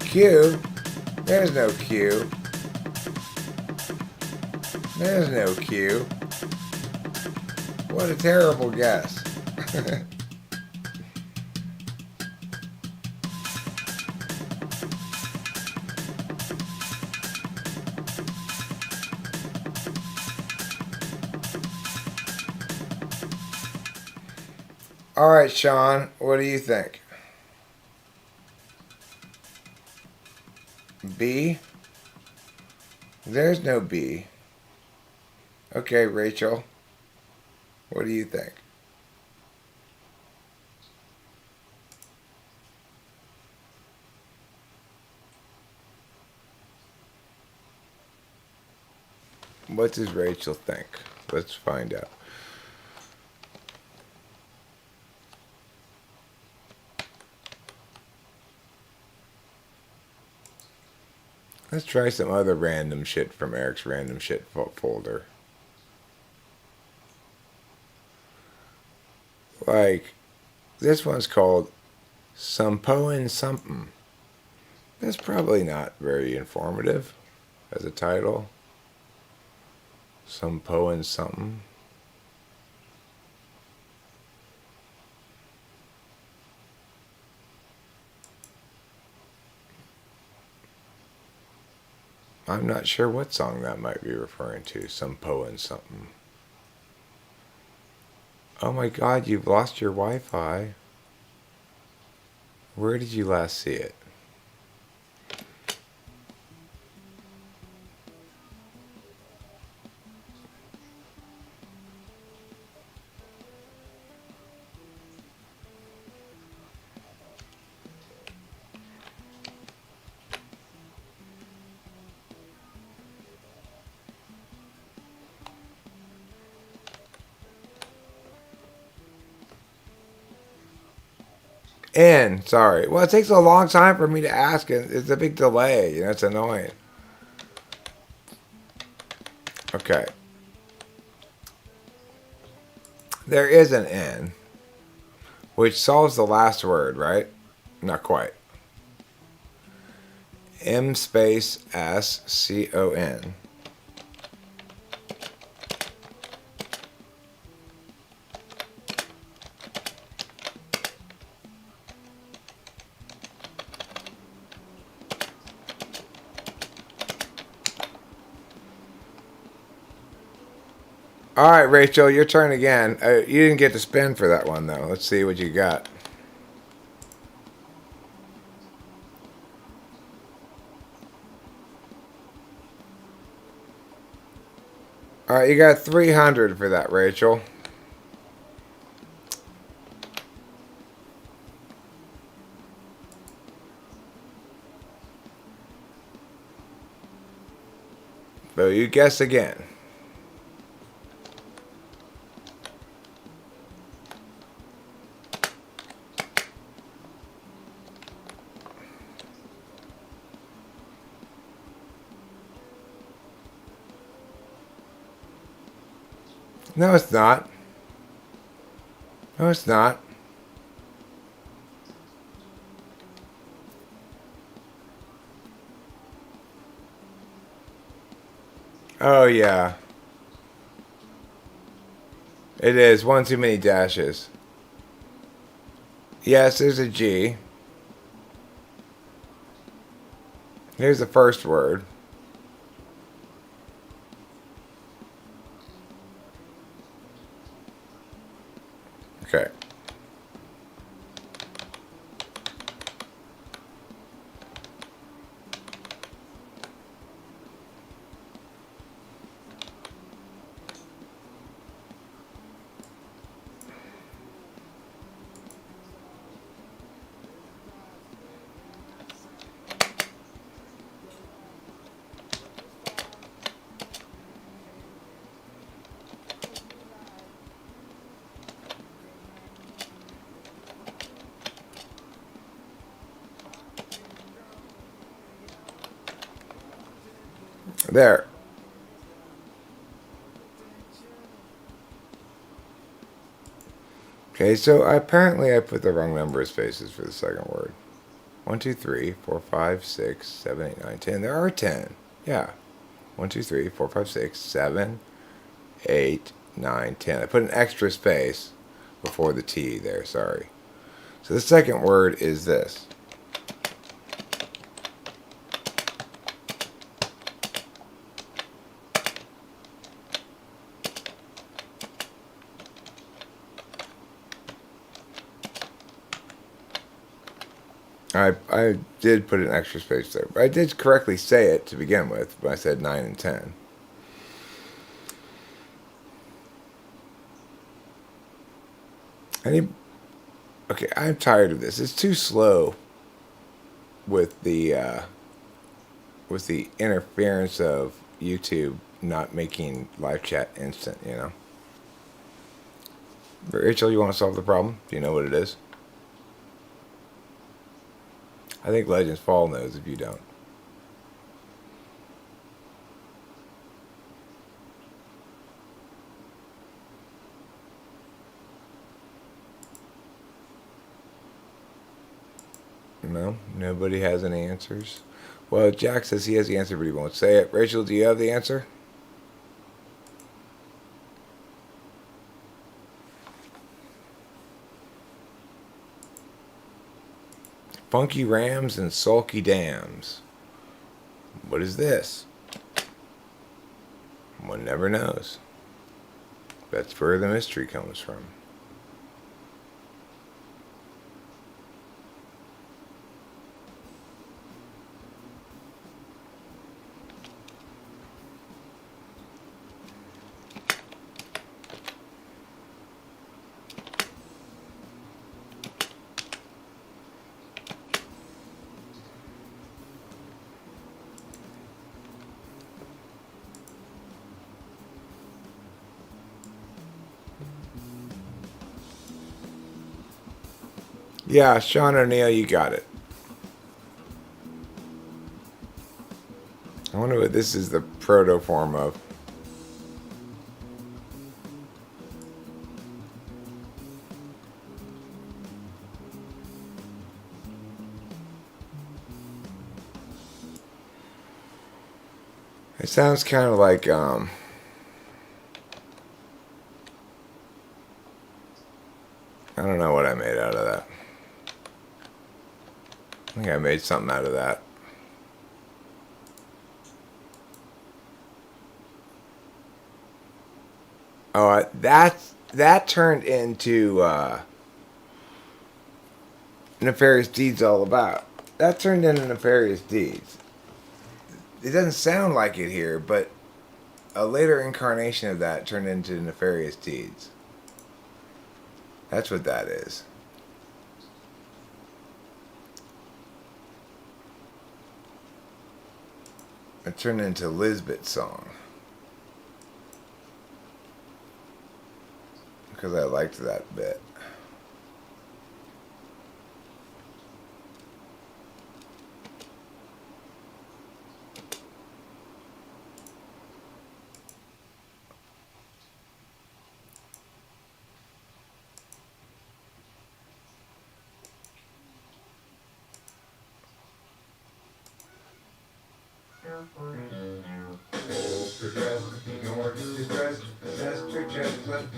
A: Q? There's no Q. There's no Q. What a terrible guess. All right, Sean, what do you think? B? There's no B. Okay, Rachel, what do you think? What does Rachel think? Let's find out. Let's try some other random shit from Eric's random shit folder. Like, this one's called Sompoin' Something. That's probably not very informative as a title. Sompoin' Something. I'm not sure what song that might be referring to. Sompoin' Something. Oh my God, you've lost your Wi-Fi. Where did you last see it? Sorry. Well, it takes a long time for me to ask, and it's a big delay. You know, it's annoying. Okay. There is an N, which solves the last word, right? Not quite. M space S C-O-N. All right, Rachel, your turn again. You didn't get to spin for that one, though. Let's see what you got. All right, you got 300 for that, Rachel. So you guess again. No, it's not. No, it's not. Oh, yeah. It is. One too many dashes. Yes, there's a G. Here's the first word. There. Okay, so apparently I put the wrong number of spaces for the second word. 1, 2, 3, 4, 5, 6, 7, 8, 9, 10. There are 10. Yeah. 1, 2, 3, 4, 5, 6, 7, 8, 9, 10. I put an extra space before the T there, sorry. So the second word is this. I did put an extra space there. I did correctly say it to begin with when I said 9 and 10. Okay, I'm tired of this. It's too slow with the interference of YouTube not making live chat instant, you know. Rachel, you want to solve the problem? Do you know what it is? I think Legends Fall knows if you don't. No? Nobody has any answers? Well, Jack says he has the answer, but he won't say it. Rachel, do you have the answer? Funky rams and sulky dams. What is this? One never knows. That's where the mystery comes from. Yeah, Sean O'Neill, you got it. I wonder what this is the proto form of. It sounds kind of like, I don't know what I made out of that. I think I made something out of that. Oh, that turned into Nefarious Deeds all about. That turned into Nefarious Deeds. It doesn't sound like it here, but a later incarnation of that turned into Nefarious Deeds. That's what that is. It turned into Lisbeth's song. Because I liked that bit.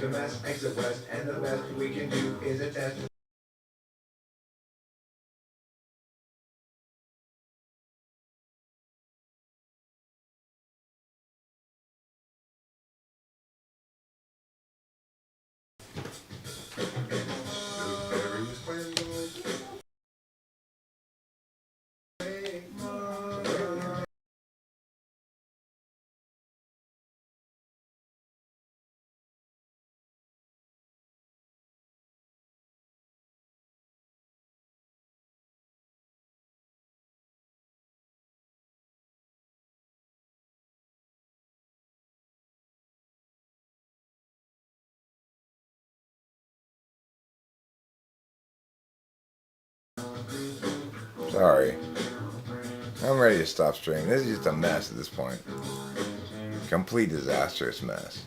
A: The mess, exit west, and the best we can do is a test. Sorry. I'm ready to stop streaming. This is just a mess at this point. Complete disastrous mess.